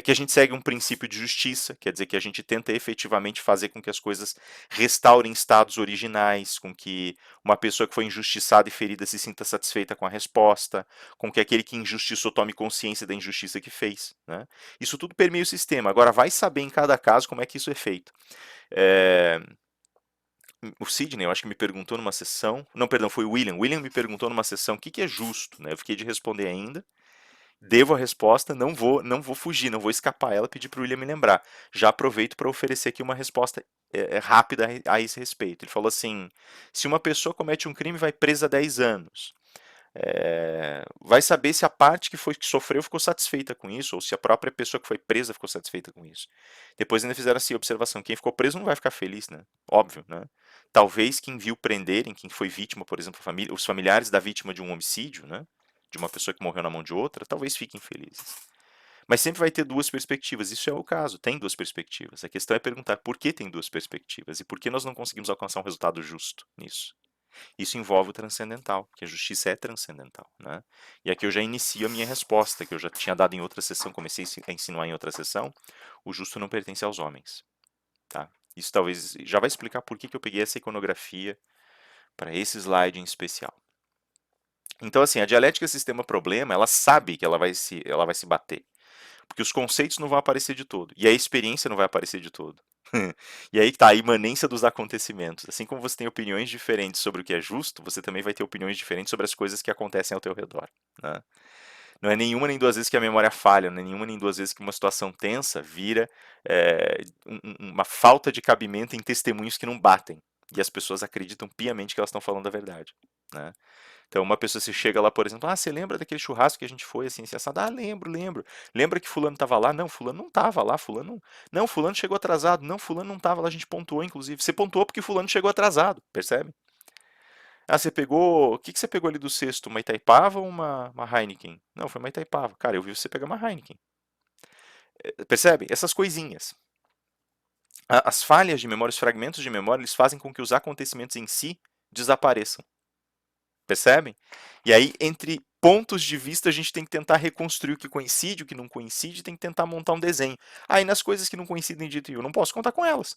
Que a gente segue um princípio de justiça, quer dizer que a gente tenta efetivamente fazer com que as coisas restaurem estados originais, com que uma pessoa que foi injustiçada e ferida se sinta satisfeita com a resposta, com que aquele que injustiçou tome consciência da injustiça que fez. Né? Isso tudo permeia o sistema. Agora, vai saber em cada caso como é que isso é feito. É... O Sidney, eu acho que me perguntou numa sessão. Não, perdão, foi o William. O William me perguntou numa sessão o que é justo. Né? Eu fiquei de responder ainda. Devo a resposta, não vou fugir, não vou escapar ela, pedir para o William me lembrar. Já aproveito para oferecer aqui uma resposta rápida a esse respeito. Ele falou assim: se uma pessoa comete um crime e vai presa 10 anos, vai saber se a parte que sofreu ficou satisfeita com isso, ou se a própria pessoa que foi presa ficou satisfeita com isso. Depois ainda fizeram assim, observação, quem ficou preso não vai ficar feliz, né? Óbvio, né? Talvez quem viu prenderem, quem foi vítima, por exemplo, os familiares da vítima de um homicídio, né? De uma pessoa que morreu na mão de outra, talvez fiquem felizes. Mas sempre vai ter duas perspectivas. Isso é o caso, tem duas perspectivas. A questão é perguntar por que tem duas perspectivas e por que nós não conseguimos alcançar um resultado justo nisso. Isso envolve o transcendental, porque a justiça é transcendental. Né? E aqui eu já inicio a minha resposta, que eu já tinha dado em outra sessão, comecei a insinuar em outra sessão. O justo não pertence aos homens. Tá? Isso talvez já vai explicar por que eu peguei essa iconografia para esse slide em especial. Então, assim, a dialética sistema-problema, ela sabe que ela vai se bater. Porque os conceitos não vão aparecer de todo. E a experiência não vai aparecer de todo. E aí está a imanência dos acontecimentos. Assim como você tem opiniões diferentes sobre o que é justo, você também vai ter opiniões diferentes sobre as coisas que acontecem ao teu redor. Né? Não é nenhuma nem duas vezes que a memória falha, não é nenhuma nem duas vezes que uma situação tensa vira uma falta de cabimento em testemunhos que não batem. E as pessoas acreditam piamente que elas estão falando a verdade. Né? Então, uma pessoa se chega lá, por exemplo, você lembra daquele churrasco que a gente foi assim, assado? Lembro, lembro. Lembra que fulano estava lá? Não, fulano não estava lá, fulano não, fulano chegou atrasado. Não, fulano não estava lá, a gente pontuou, inclusive. Você pontuou porque fulano chegou atrasado, percebe? Você pegou, o que você pegou ali do cesto? Uma Itaipava ou uma Heineken? Não, foi uma Itaipava. Cara, eu vi você pegar uma Heineken. Percebe? Essas coisinhas. As falhas de memória, os fragmentos de memória, eles fazem com que os acontecimentos em si desapareçam. Percebem? E aí, entre pontos de vista, a gente tem que tentar reconstruir o que coincide, o que não coincide, tem que tentar montar um desenho. Aí, nas coisas que não coincidem de eu não posso contar com elas.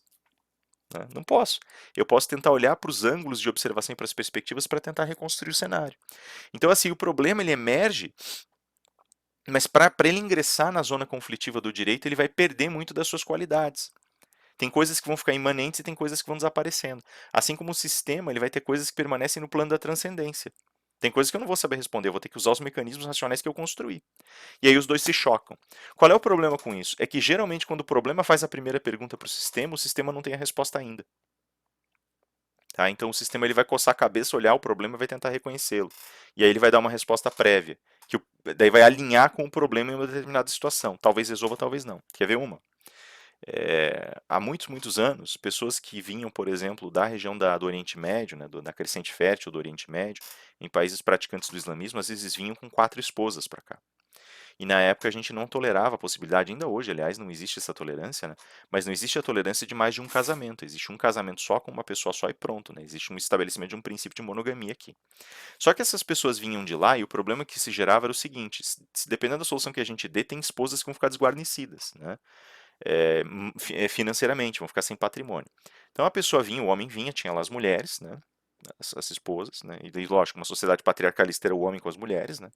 Né? Não posso. Eu posso tentar olhar para os ângulos de observação e para as perspectivas para tentar reconstruir o cenário. Então, assim, o problema ele emerge, mas para ele ingressar na zona conflitiva do direito, ele vai perder muito das suas qualidades. Tem coisas que vão ficar imanentes e tem coisas que vão desaparecendo. Assim como o sistema, ele vai ter coisas que permanecem no plano da transcendência. Tem coisas que eu não vou saber responder, eu vou ter que usar os mecanismos racionais que eu construí. E aí os dois se chocam. Qual é o problema com isso? É que geralmente quando o problema faz a primeira pergunta para o sistema não tem a resposta ainda. Tá? Então o sistema ele vai coçar a cabeça, olhar o problema e vai tentar reconhecê-lo. E aí ele vai dar uma resposta prévia, que daí vai alinhar com o problema em uma determinada situação. Talvez resolva, talvez não. Quer ver uma? Há muitos, muitos anos, pessoas que vinham, por exemplo, da região do Oriente Médio, né, da crescente fértil do Oriente Médio, em países praticantes do islamismo, às vezes vinham com 4 esposas para cá. E na época a gente não tolerava a possibilidade, ainda hoje, aliás, não existe essa tolerância, né? Mas não existe a tolerância de mais de um casamento. Existe um casamento só com uma pessoa só e pronto, né? Existe um estabelecimento de um princípio de monogamia aqui. Só que essas pessoas vinham de lá e o problema que se gerava era o seguinte: dependendo da solução que a gente dê, tem esposas que vão ficar desguarnecidas, né? Financeiramente, vão ficar sem patrimônio. Então a pessoa vinha, o homem vinha, tinha lá as mulheres, né? as esposas, né? E lógico, uma sociedade patriarcalista era o homem com as mulheres, né?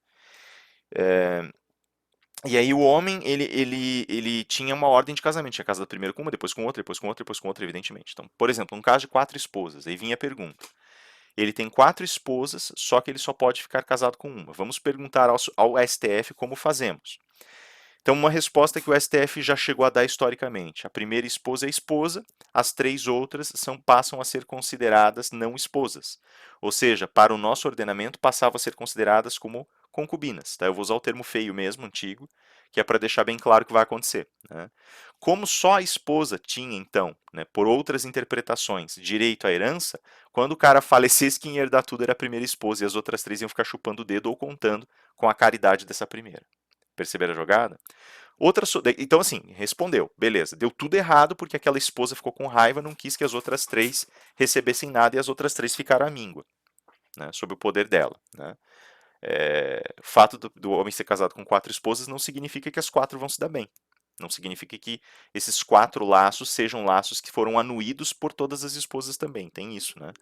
E aí o homem, ele tinha uma ordem de casamento, tinha casado primeiro com uma, depois com outra, depois com outra, depois com outra, evidentemente. Então, por exemplo, um caso de 4 esposas, aí vinha a pergunta. Ele tem 4 esposas, só que ele só pode ficar casado com uma. Vamos perguntar ao STF como fazemos. Então, uma resposta que o STF já chegou a dar historicamente. A primeira esposa é esposa, as 3 outras passam a ser consideradas não esposas. Ou seja, para o nosso ordenamento, passavam a ser consideradas como concubinas. Tá? Eu vou usar o termo feio mesmo, antigo, que é para deixar bem claro o que vai acontecer. Né? Como só a esposa tinha, então, né, por outras interpretações, direito à herança, quando o cara falecesse, quem ia herdar tudo era a primeira esposa e as outras 3 iam ficar chupando o dedo ou contando com a caridade dessa primeira. Perceberam a jogada? Então, assim, respondeu, beleza, deu tudo errado porque aquela esposa ficou com raiva, não quis que as outras 3 recebessem nada e as outras 3 ficaram à míngua, né, sob o poder dela. Né. O fato do homem ser casado com 4 esposas não significa que as 4 vão se dar bem. Não significa que esses 4 laços sejam laços que foram anuídos por todas as esposas também. Tem isso, né?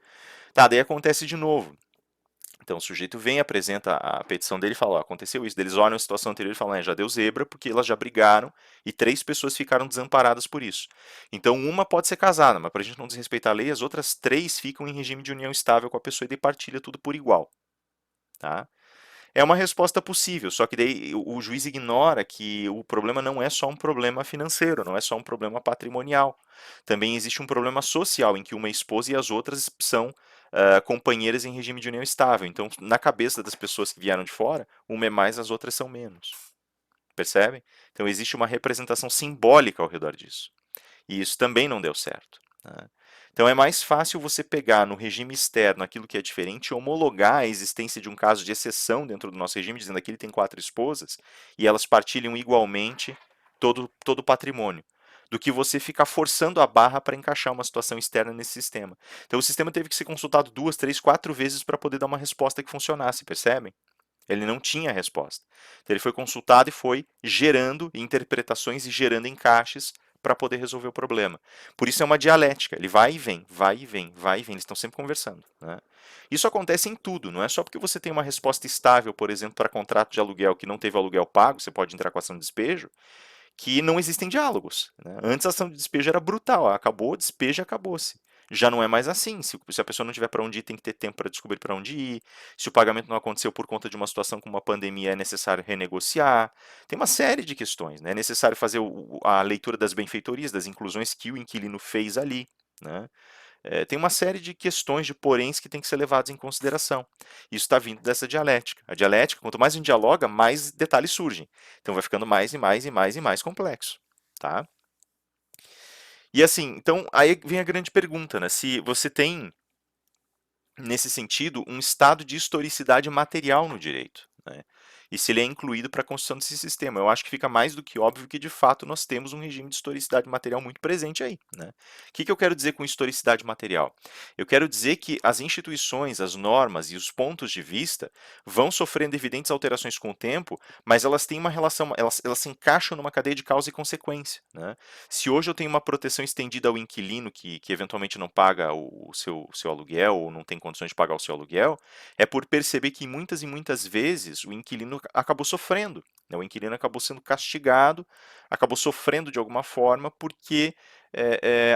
Tá, daí acontece de novo. Então o sujeito vem, apresenta a petição dele e fala: ó, aconteceu isso. Eles olham a situação anterior e falam: já deu zebra porque elas já brigaram e 3 pessoas ficaram desamparadas por isso. Então uma pode ser casada, mas para a gente não desrespeitar a lei, as outras 3 ficam em regime de união estável com a pessoa e partilha tudo por igual. Tá? É uma resposta possível, só que daí o juiz ignora que o problema não é só um problema financeiro, não é só um problema patrimonial. Também existe um problema social em que uma esposa e as outras são companheiras em regime de união estável. Então, na cabeça das pessoas que vieram de fora, uma é mais, as outras são menos. Percebem? Então, existe uma representação simbólica ao redor disso. E isso também não deu certo. Né? Então é mais fácil você pegar no regime externo aquilo que é diferente e homologar a existência de um caso de exceção dentro do nosso regime, dizendo que ele tem 4 esposas e elas partilham igualmente todo o patrimônio, do que você ficar forçando a barra para encaixar uma situação externa nesse sistema. Então o sistema teve que ser consultado 2, 3, 4 vezes para poder dar uma resposta que funcionasse, percebem? Ele não tinha resposta. Então ele foi consultado e foi gerando interpretações e gerando encaixes para poder resolver o problema. Por isso é uma dialética. Ele vai e vem, vai e vem, vai e vem. Eles estão sempre conversando. Né? Isso acontece em tudo. Não é só porque você tem uma resposta estável, por exemplo, para contrato de aluguel que não teve aluguel pago, você pode entrar com ação de despejo, que não existem diálogos. Né? Antes a ação de despejo era brutal, acabou, despejo e acabou-se. Já não é mais assim. Se a pessoa não tiver para onde ir, tem que ter tempo para descobrir para onde ir. Se o pagamento não aconteceu por conta de uma situação como uma pandemia, é necessário renegociar. Tem uma série de questões. Né? É necessário fazer a leitura das benfeitorias, das inclusões que o inquilino fez ali. Né? Tem uma série de questões, de poréns que tem que ser levados em consideração. Isso está vindo dessa dialética. A dialética, quanto mais a gente dialoga, mais detalhes surgem. Então vai ficando mais e mais e mais e mais complexo. Tá? E assim, então aí vem a grande pergunta, né? Se você tem, nesse sentido, um estado de historicidade material no direito. Né? E se ele é incluído para a construção desse sistema. Eu acho que fica mais do que óbvio que, de fato, nós temos um regime de historicidade material muito presente aí. Né? O que eu quero dizer com historicidade material? Eu quero dizer que as instituições, as normas e os pontos de vista vão sofrendo evidentes alterações com o tempo, mas elas têm uma relação, elas se encaixam numa cadeia de causa e consequência. Né? Se hoje eu tenho uma proteção estendida ao inquilino que eventualmente não paga o seu aluguel ou não tem condições de pagar o seu aluguel, é por perceber que muitas e muitas vezes o inquilino acabou sofrendo. Né? O inquilino acabou sendo castigado, acabou sofrendo de alguma forma porque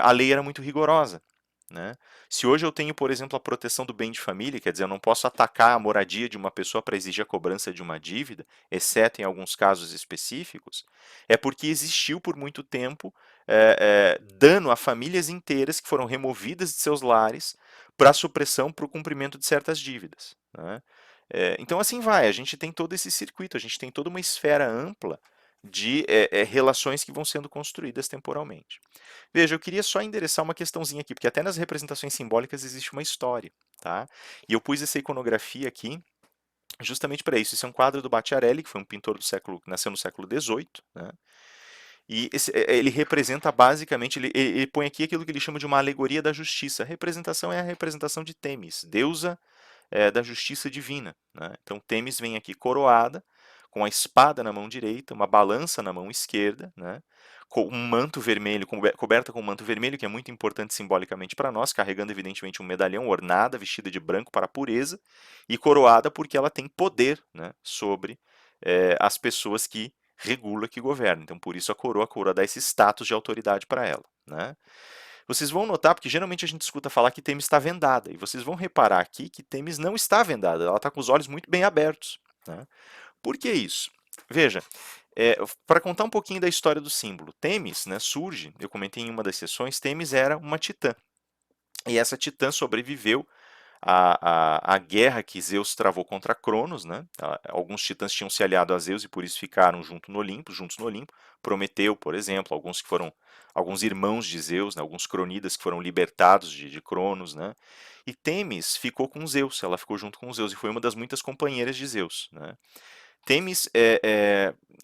a lei era muito rigorosa. Né? Se hoje eu tenho, por exemplo, a proteção do bem de família, quer dizer, eu não posso atacar a moradia de uma pessoa para exigir a cobrança de uma dívida, exceto em alguns casos específicos, é porque existiu por muito tempo dano a famílias inteiras que foram removidas de seus lares para supressão para o cumprimento de certas dívidas. Né? Então, assim vai, a gente tem todo esse circuito, a gente tem toda uma esfera ampla de relações que vão sendo construídas temporalmente. Veja, eu queria só endereçar uma questãozinha aqui, porque até nas representações simbólicas existe uma história, tá? E eu pus essa iconografia aqui justamente para isso. Esse é um quadro do Bacciarelli, que foi um pintor do século, que nasceu no século XVIII, né? E ele representa basicamente, ele põe aqui aquilo que ele chama de uma alegoria da justiça. A representação é a representação de Temis, deusa da justiça divina. Né? Então Temis vem aqui coroada com a espada na mão direita, uma balança na mão esquerda, né? Com um manto vermelho, coberta com um manto vermelho, que é muito importante simbolicamente para nós, carregando evidentemente um medalhão, ornada, vestida de branco para a pureza, e coroada porque ela tem poder, né, sobre as pessoas que regula, que governa. Então, por isso a coroa dá esse status de autoridade para ela, né? Vocês vão notar, porque geralmente a gente escuta falar que Temis está vendada, e vocês vão reparar aqui que Temis não está vendada, ela está com os olhos muito bem abertos, né? Por que isso? Veja, para contar um pouquinho da história do símbolo, Temis, né, surge, eu comentei em uma das sessões, Temis era uma titã, e essa titã sobreviveu a guerra que Zeus travou contra Cronos, né? Alguns titãs tinham se aliado a Zeus e por isso ficaram juntos no Olimpo. Prometeu, por exemplo, alguns que foram alguns irmãos de Zeus, né? Alguns cronidas que foram libertados de Cronos, né? E Temis ficou com Zeus, ela ficou junto com Zeus e foi uma das muitas companheiras de Zeus, né? Temis,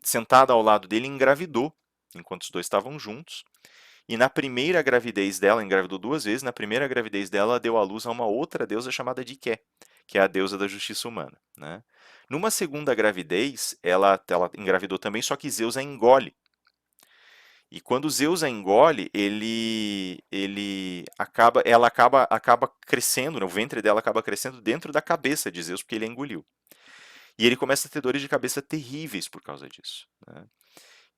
sentada ao lado dele, engravidou enquanto os dois estavam juntos. E na primeira gravidez dela, engravidou duas vezes, na primeira gravidez dela, deu à luz a uma outra deusa chamada Diké, que é a deusa da justiça humana, né? Numa segunda gravidez, ela engravidou também, só que Zeus a engole. E quando Zeus a engole, ela acaba crescendo, né? O ventre dela acaba crescendo dentro da cabeça de Zeus, porque ele a engoliu. E ele começa a ter dores de cabeça terríveis por causa disso, né?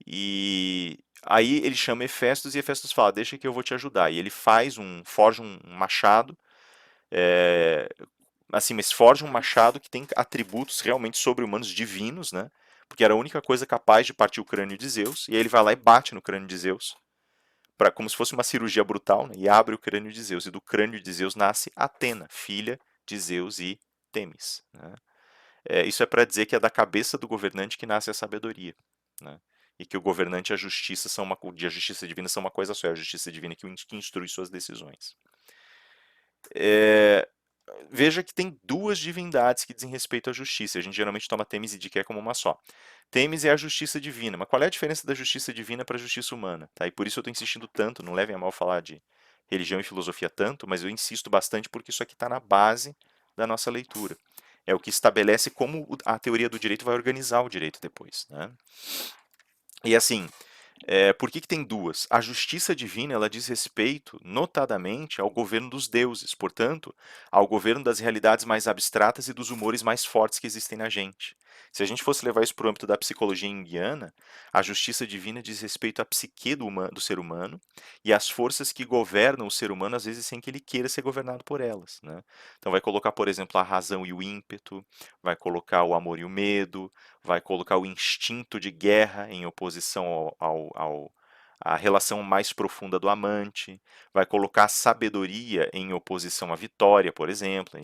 E aí ele chama Hefestos e Hefestos fala: Deixa que eu vou te ajudar. E ele forja um machado, é, assim, mas forja um machado que tem atributos realmente sobre-humanos divinos, né? Porque era a única coisa capaz de partir o crânio de Zeus. E aí ele vai lá e bate no crânio de Zeus, como se fosse uma cirurgia brutal, né? E abre o crânio de Zeus. E do crânio de Zeus nasce Atena, filha de Zeus e Temis, né? Isso é para dizer que é da cabeça do governante que nasce a sabedoria, né? E que o governante e a justiça e a justiça divina são uma coisa só, é a justiça divina que instrui suas decisões. É, Veja que tem duas divindades que dizem respeito à justiça. A gente geralmente toma Temis e Diké como uma só. Temis é a justiça divina, mas qual é a diferença da justiça divina para a justiça humana? Tá? E por isso eu estou insistindo tanto, não levem a mal falar de religião e filosofia tanto, mas eu insisto bastante porque isso aqui está na base da nossa leitura. É o que estabelece como a teoria do direito vai organizar o direito depois, né? E assim, por que tem duas? A justiça divina ela diz respeito, notadamente, ao governo dos deuses, portanto, ao governo das realidades mais abstratas e dos humores mais fortes que existem na gente. Se a gente fosse levar isso para o âmbito da psicologia junguiana, a justiça divina diz respeito à psique do ser humano e às forças que governam o ser humano, às vezes sem que ele queira ser governado por elas, né? Então vai colocar, por exemplo, a razão e o ímpeto, vai colocar o amor e o medo, vai colocar o instinto de guerra em oposição à relação mais profunda do amante, vai colocar a sabedoria em oposição à vitória, por exemplo,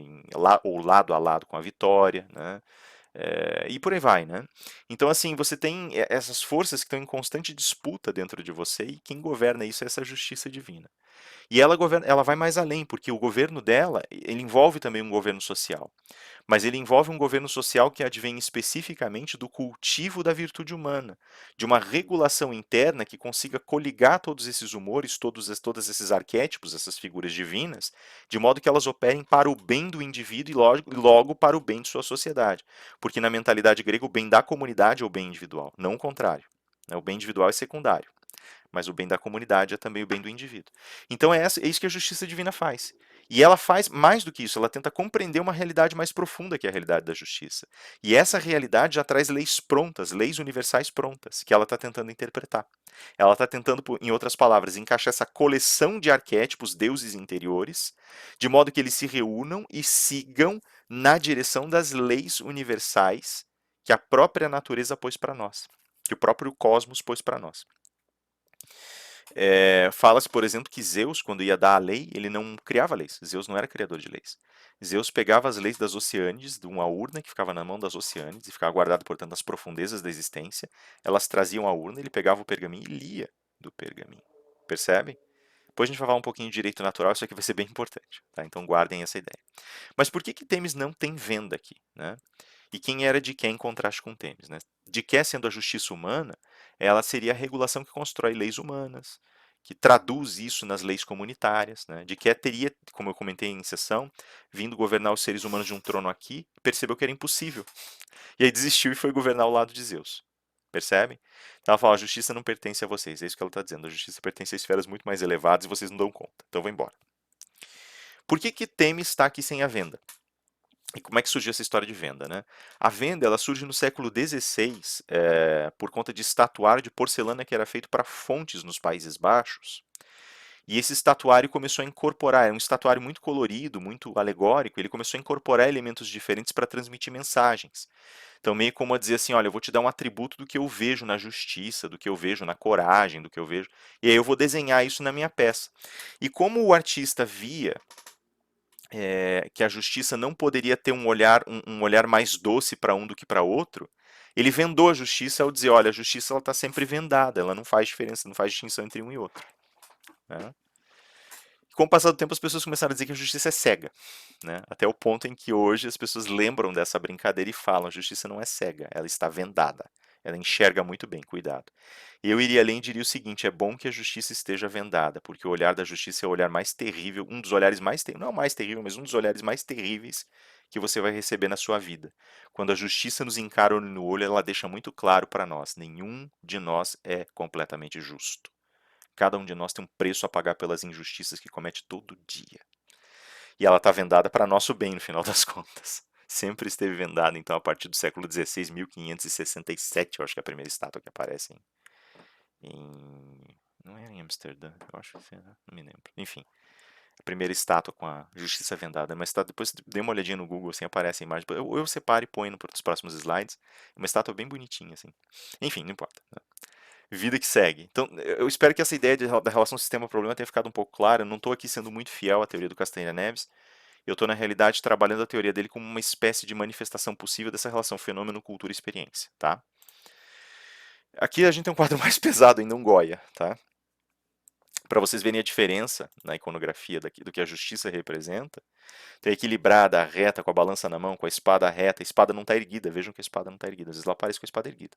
ou lado a lado com a vitória, né? E por aí vai, né? Então, assim, você tem essas forças que estão em constante disputa dentro de você e quem governa isso é essa justiça divina. E ela vai mais além, porque o governo dela, ele envolve também um governo social. Mas ele envolve um governo social que advém especificamente do cultivo da virtude humana, de uma regulação interna que consiga coligar todos esses humores, todos esses arquétipos, essas figuras divinas, de modo que elas operem para o bem do indivíduo e logo para o bem de sua sociedade. Porque na mentalidade grega, o bem da comunidade é o bem individual, não o contrário. O bem individual é secundário, mas o bem da comunidade é também o bem do indivíduo. Então é isso que a justiça divina faz. E ela faz mais do que isso, ela tenta compreender uma realidade mais profunda que é a realidade da justiça. E essa realidade já traz leis prontas, leis universais prontas, que ela está tentando interpretar. Ela está tentando, em outras palavras, encaixar essa coleção de arquétipos, deuses interiores, de modo que eles se reúnam e sigam na direção das leis universais que a própria natureza pôs para nós, que o próprio cosmos pôs para nós. Fala-se, por exemplo, que Zeus, quando ia dar a lei, ele não criava leis. Zeus não era criador de leis. Zeus pegava as leis das Oceânides, de uma urna que ficava na mão das Oceânides e ficava guardada, portanto, nas profundezas da existência. Elas traziam a urna, ele pegava o pergaminho e lia do pergaminho. Percebem? Depois a gente vai falar um pouquinho de direito natural, isso aqui vai ser bem importante, tá? Então guardem essa ideia. Mas por que Temis não tem venda aqui, né? E quem era de quem em contraste com Temis, né? De que sendo a justiça humana, ela seria a regulação que constrói leis humanas, que traduz isso nas leis comunitárias, né, de que teria, como eu comentei em sessão, vindo governar os seres humanos de um trono aqui, percebeu que era impossível. E aí desistiu e foi governar ao lado de Zeus. Percebe? Então ela fala, a justiça não pertence a vocês, é isso que ela está dizendo, a justiça pertence a esferas muito mais elevadas e vocês não dão conta, então vou embora. Por que que Temis está aqui sem a venda? E como é que surgiu essa história de venda, né? A venda ela surge no século XVI por conta de estatuário de porcelana que era feito para fontes nos Países Baixos. E esse estatuário começou a incorporar, é um estatuário muito colorido, muito alegórico, ele começou a incorporar elementos diferentes para transmitir mensagens. Então, meio como a dizer assim, olha, eu vou te dar um atributo do que eu vejo na justiça, do que eu vejo na coragem, do que eu vejo, e aí eu vou desenhar isso na minha peça. E como o artista via que a justiça não poderia ter um olhar mais doce para um do que para outro, ele vendou a justiça ao dizer, olha, a justiça está sempre vendada, ela não faz diferença, não faz distinção entre um e outro. Né? Com o passar do tempo, as pessoas começaram a dizer que a justiça é cega, né? Até o ponto em que hoje as pessoas lembram dessa brincadeira e falam: a justiça não é cega, ela está vendada. Ela enxerga muito bem, cuidado. E eu iria além e diria o seguinte: é bom que a justiça esteja vendada, porque o olhar da justiça é o olhar mais terrível, um dos olhares mais terríveis, não é o mais terrível, mas um dos olhares mais terríveis que você vai receber na sua vida. Quando a justiça nos encara no olho, ela deixa muito claro para nós: nenhum de nós é completamente justo. Cada um de nós tem um preço a pagar pelas injustiças que comete todo dia. E ela está vendada para nosso bem, no final das contas. Sempre esteve vendada, então, a partir do século XVI, 1567, eu acho que é a primeira estátua que aparece não é em Amsterdã, eu acho que não me lembro. Enfim, a primeira estátua com a justiça vendada. Uma estátua, depois dê uma olhadinha no Google, assim, aparece a imagem. Eu separo e ponho nos próximos slides. Uma estátua bem bonitinha, assim. Enfim, não importa. Né? Vida que segue. Então, eu espero que essa ideia da relação sistema-problema tenha ficado um pouco clara. Eu não estou aqui sendo muito fiel à teoria do Castanheira Neves. Eu estou, na realidade, trabalhando a teoria dele como uma espécie de manifestação possível dessa relação fenômeno, cultura e experiência. Tá? Aqui a gente tem um quadro mais pesado ainda, um Goya. Tá? Para vocês verem a diferença na iconografia do que a justiça representa. Então, é equilibrada, reta, com a balança na mão, com a espada reta. A espada não está erguida. Vejam que a espada não está erguida. Às vezes ela aparece com a espada erguida.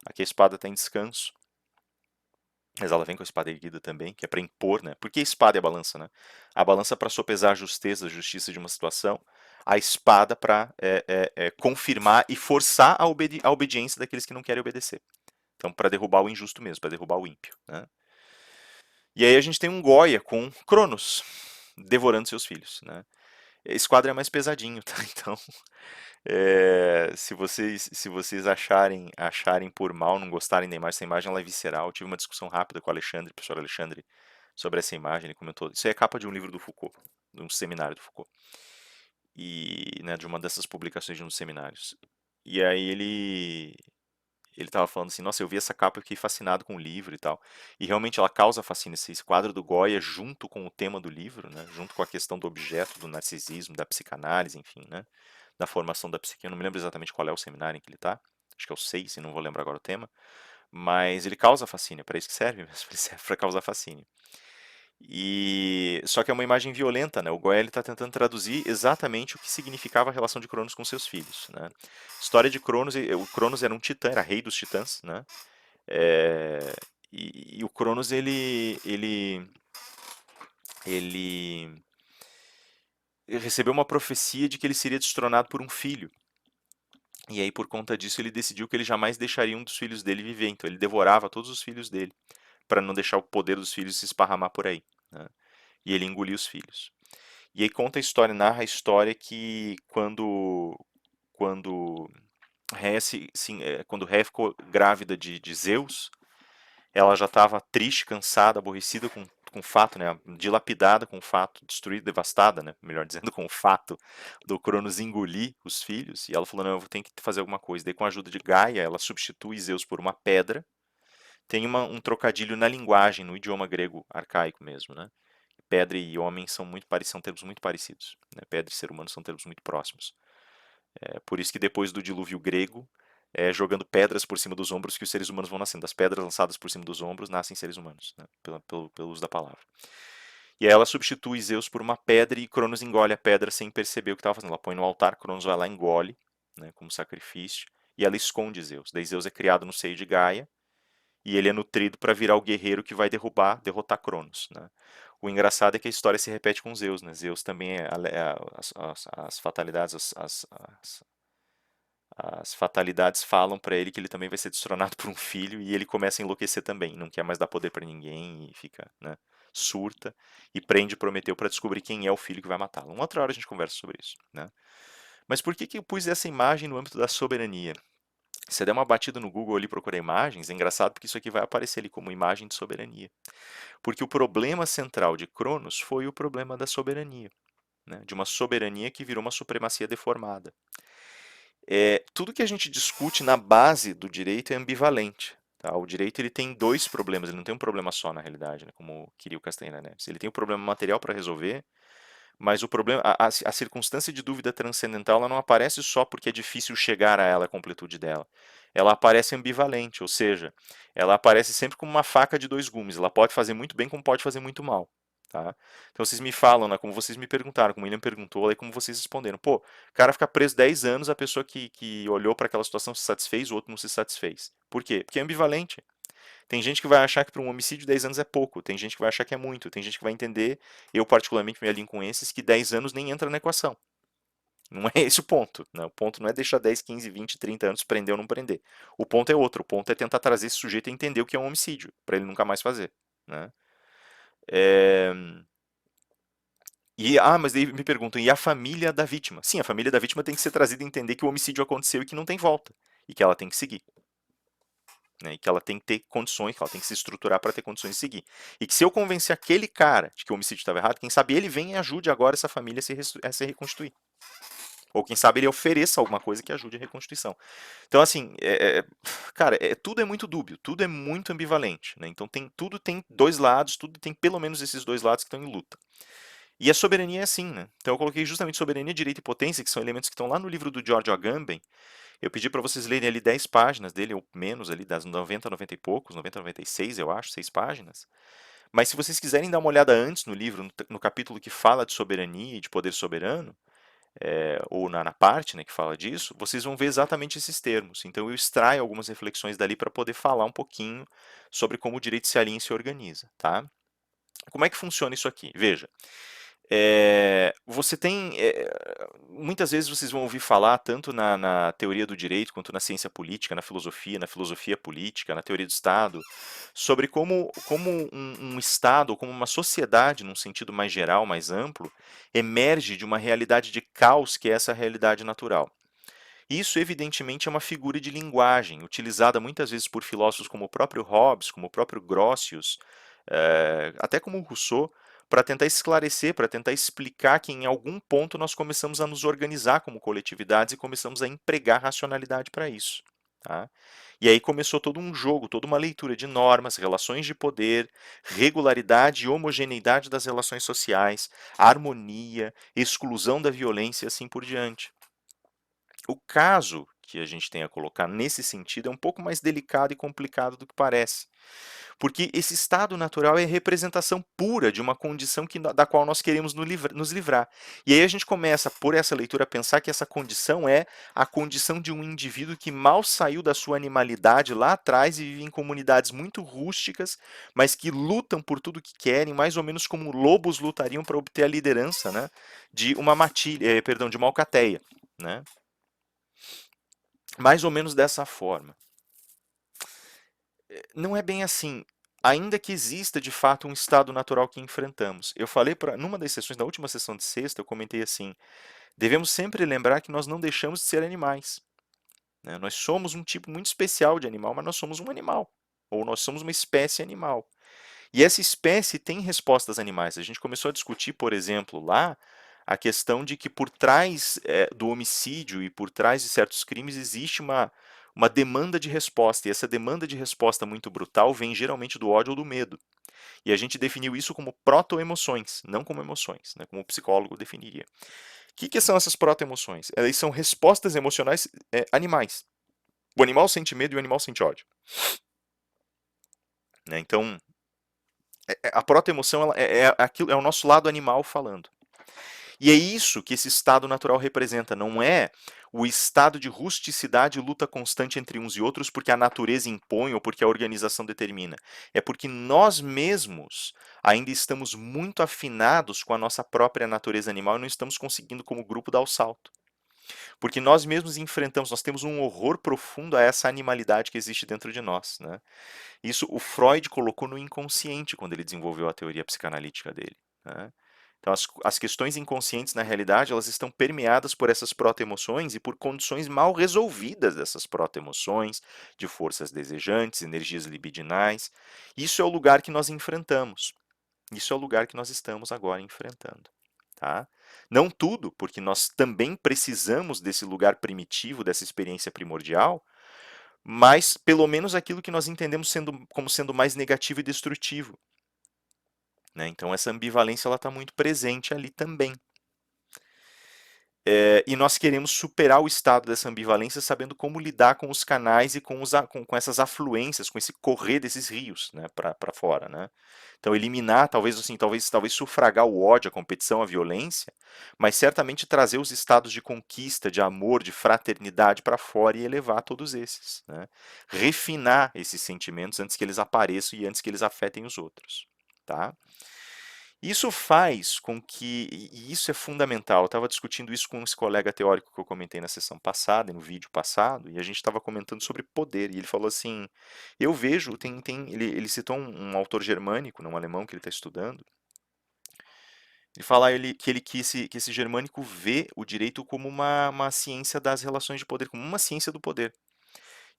Aqui a espada está em descanso. Mas ela vem com a espada erguida também, que é para impor, né? Por que a espada e a balança, né? A balança para sopesar a justeza, a justiça de uma situação, a espada para confirmar e forçar a obediência daqueles que não querem obedecer. Então, para derrubar o injusto mesmo, para derrubar o ímpio. Né? E aí a gente tem um Goya com Cronos devorando seus filhos. Né? Esse quadro é mais pesadinho, tá? Então, se vocês acharem por mal, não gostarem da imagem, essa imagem ela é visceral. Eu tive uma discussão rápida com o Alexandre, o professor Alexandre, sobre essa imagem. Ele comentou: isso aí é capa de um livro do Foucault, de um seminário do Foucault, e né, de uma dessas publicações de um dos seminários. E aí ele estava falando assim: nossa, eu vi essa capa e fiquei fascinado com o livro e tal. E realmente ela causa fascínio. Esse quadro do Goya, junto com o tema do livro, né, junto com a questão do objeto, do narcisismo, da psicanálise, enfim, né, da formação da psique. Eu não me lembro exatamente qual é o seminário em que ele está. Acho que é o 6, e não vou lembrar agora o tema. Mas ele causa fascínio, é para isso que serve mesmo, ele serve para causar fascínio. E só que é uma imagem violenta, né? O Goelli está tentando traduzir exatamente o que significava a relação de Cronos com seus filhos, né? História de Cronos, o Cronos era um titã, era rei dos titãs, né? É, e o Cronos ele recebeu uma profecia de que ele seria destronado por um filho. E aí por conta disso ele decidiu que ele jamais deixaria um dos filhos dele viver. Então ele devorava todos os filhos dele para não deixar o poder dos filhos se esparramar por aí. Né? E ele engoliu os filhos. E aí conta a história, narra a história que quando quando Rhea ficou grávida de Zeus, ela já estava triste, cansada, aborrecida com o fato, né, dilapidada com o fato, destruída, devastada, né, melhor dizendo, com o fato do Cronos engolir os filhos. E ela falou: não, eu tenho que fazer alguma coisa. Daí, com a ajuda de Gaia, ela substitui Zeus por uma pedra. Tem um trocadilho na linguagem, no idioma grego arcaico mesmo, né? Pedra e homem são termos muito parecidos. Né? Pedra e ser humano são termos muito próximos. Por isso que depois do dilúvio grego, jogando pedras por cima dos ombros que os seres humanos vão nascendo. Das pedras lançadas por cima dos ombros nascem seres humanos, né? Pelo uso da palavra. E aí ela substitui Zeus por uma pedra e Cronos engole a pedra sem perceber o que estava fazendo. Ela põe no altar, Cronos vai lá e engole, né, como sacrifício, e ela esconde Zeus. Daí Zeus é criado no seio de Gaia, e ele é nutrido para virar o guerreiro que vai derrotar Cronos, né? O engraçado é que a história se repete com Zeus, né? Zeus também as fatalidades, as fatalidades falam para ele que ele também vai ser destronado por um filho e ele começa a enlouquecer também, não quer mais dar poder para ninguém e fica, né, surta e prende Prometeu para descobrir quem é o filho que vai matá-lo. Uma outra hora a gente conversa sobre isso, né? Mas por que que eu pus essa imagem no âmbito da soberania? Se você der uma batida no Google ali e procurar imagens, é engraçado porque isso aqui vai aparecer ali como imagem de soberania. Porque o problema central de Cronos foi o problema da soberania, né? De uma soberania que virou uma supremacia deformada. Tudo que a gente discute na base do direito é ambivalente. Tá? O direito ele tem dois problemas, ele não tem um problema só na realidade, né? Como queria o Castanheira Neves. Ele tem um problema material para resolver, mas o problema, a circunstância de dúvida transcendental ela não aparece só porque é difícil chegar a ela, a completude dela. Ela aparece ambivalente, ou seja, ela aparece sempre como uma faca de dois gumes. Ela pode fazer muito bem, como pode fazer muito mal. Tá? Então vocês me falam, né, como vocês me perguntaram, como o William perguntou, e como vocês responderam. Pô, o cara fica preso 10 anos, a pessoa que olhou para aquela situação se satisfez, o outro não se satisfez. Por quê? Porque é ambivalente. Tem gente que vai achar que para um homicídio 10 anos é pouco, tem gente que vai achar que é muito, tem gente que vai entender, eu particularmente me alinho com esses, que 10 anos nem entra na equação. Não é esse o ponto. Né? O ponto não é deixar 10, 15, 20, 30 anos prender ou não prender. O ponto é outro. O ponto é tentar trazer esse sujeito a entender o que é um homicídio, para ele nunca mais fazer. Né? É... mas daí me perguntam, e a família da vítima? Sim, a família da vítima tem que ser trazida a entender que o homicídio aconteceu e que não tem volta. E que ela tem que seguir. Né, e que ela tem que ter condições, que ela tem que se estruturar para ter condições de seguir. E que se eu convencer aquele cara de que o homicídio estava errado, quem sabe ele venha e ajude agora essa família a se reconstituir. Ou quem sabe ele ofereça alguma coisa que ajude a reconstituição. Então, assim, cara, tudo é muito dúbio, tudo é muito ambivalente. Né? Então, tudo tem dois lados, tudo tem pelo menos esses dois lados que estão em luta. E a soberania é assim, né? Então eu coloquei justamente soberania, direito e potência, que são elementos que estão lá no livro do George Agamben. Eu pedi para vocês lerem ali 10 páginas dele, ou menos ali, das 90, 90 e poucos, 90, 96, eu acho, 6 páginas. Mas se vocês quiserem dar uma olhada antes no livro, no capítulo que fala de soberania e de poder soberano, ou na parte, né, que fala disso, vocês vão ver exatamente esses termos. Então eu extraio algumas reflexões dali para poder falar um pouquinho sobre como o direito se alinha e se organiza, tá? Como é que funciona isso aqui? Veja, você tem. Muitas vezes vocês vão ouvir falar, tanto na teoria do direito, quanto na ciência política, na filosofia política, na teoria do Estado, sobre como um Estado, ou como uma sociedade, num sentido mais geral, mais amplo, emerge de uma realidade de caos que é essa realidade natural. Isso, evidentemente, é uma figura de linguagem, utilizada muitas vezes por filósofos como o próprio Hobbes, como o próprio Grotius, até como Rousseau, para tentar esclarecer, para tentar explicar que em algum ponto nós começamos a nos organizar como coletividades e começamos a empregar racionalidade para isso. Tá? E aí começou todo um jogo, toda uma leitura de normas, relações de poder, regularidade e homogeneidade das relações sociais, harmonia, exclusão da violência e assim por diante. O caso que a gente tem a colocar nesse sentido é um pouco mais delicado e complicado do que parece. Porque esse estado natural é a representação pura de uma condição da qual nós queremos nos livrar. E aí a gente começa, por essa leitura, a pensar que essa condição é a condição de um indivíduo que mal saiu da sua animalidade lá atrás e vive em comunidades muito rústicas, mas que lutam por tudo que querem, mais ou menos como lobos lutariam para obter a liderança, né, de uma matilha, perdão, de uma alcateia, né? Mais ou menos dessa forma. Não é bem assim. Ainda que exista de fato um estado natural que enfrentamos. Eu falei numa das sessões, na última sessão de sexta, eu comentei assim: devemos sempre lembrar que nós não deixamos de ser animais. Né? Nós somos um tipo muito especial de animal, mas nós somos um animal. Ou nós somos uma espécie animal. E essa espécie tem respostas animais. A gente começou a discutir, por exemplo, lá, a questão de que por trás do homicídio e por trás de certos crimes existe uma demanda de resposta. E essa demanda de resposta muito brutal vem geralmente do ódio ou do medo. E a gente definiu isso como proto-emoções, não como emoções, né, como o psicólogo definiria. O que são essas proto-emoções? Elas são respostas emocionais animais. O animal sente medo e o animal sente ódio. Né? Então, a proto-emoção é o nosso lado animal falando. E é isso que esse estado natural representa, não é o estado de rusticidade e luta constante entre uns e outros porque a natureza impõe ou porque a organização determina. É porque nós mesmos ainda estamos muito afinados com a nossa própria natureza animal e não estamos conseguindo, como grupo, dar o salto. Porque nós mesmos enfrentamos, nós temos um horror profundo a essa animalidade que existe dentro de nós, né? Isso o Freud colocou no inconsciente quando ele desenvolveu a teoria psicanalítica dele, né? Então, as questões inconscientes, na realidade, elas estão permeadas por essas proto-emoções e por condições mal resolvidas dessas proto-emoções, de forças desejantes, energias libidinais. Isso é o lugar que nós enfrentamos. Isso é o lugar que nós estamos agora enfrentando. Tá? Não tudo, porque nós também precisamos desse lugar primitivo, dessa experiência primordial, mas pelo menos aquilo que nós entendemos como sendo mais negativo e destrutivo. Né? Então essa ambivalência está muito presente ali também. E nós queremos superar o estado dessa ambivalência sabendo como lidar com os canais e com essas afluências, com esse correr desses rios, né, para fora. Né? Então eliminar, talvez assim, talvez sufragar o ódio, a competição, a violência, mas certamente trazer os estados de conquista, de amor, de fraternidade para fora e elevar todos esses. Né? Refinar esses sentimentos antes que eles apareçam e antes que eles afetem os outros. Tá? Isso faz com que, e isso é fundamental, eu estava discutindo isso com esse colega teórico que eu comentei na sessão passada, no vídeo passado, e a gente estava comentando sobre poder, e ele falou assim, eu vejo, ele citou um autor germânico, um alemão que ele está estudando, ele fala que esse germânico vê o direito como uma ciência das relações de poder, como uma ciência do poder.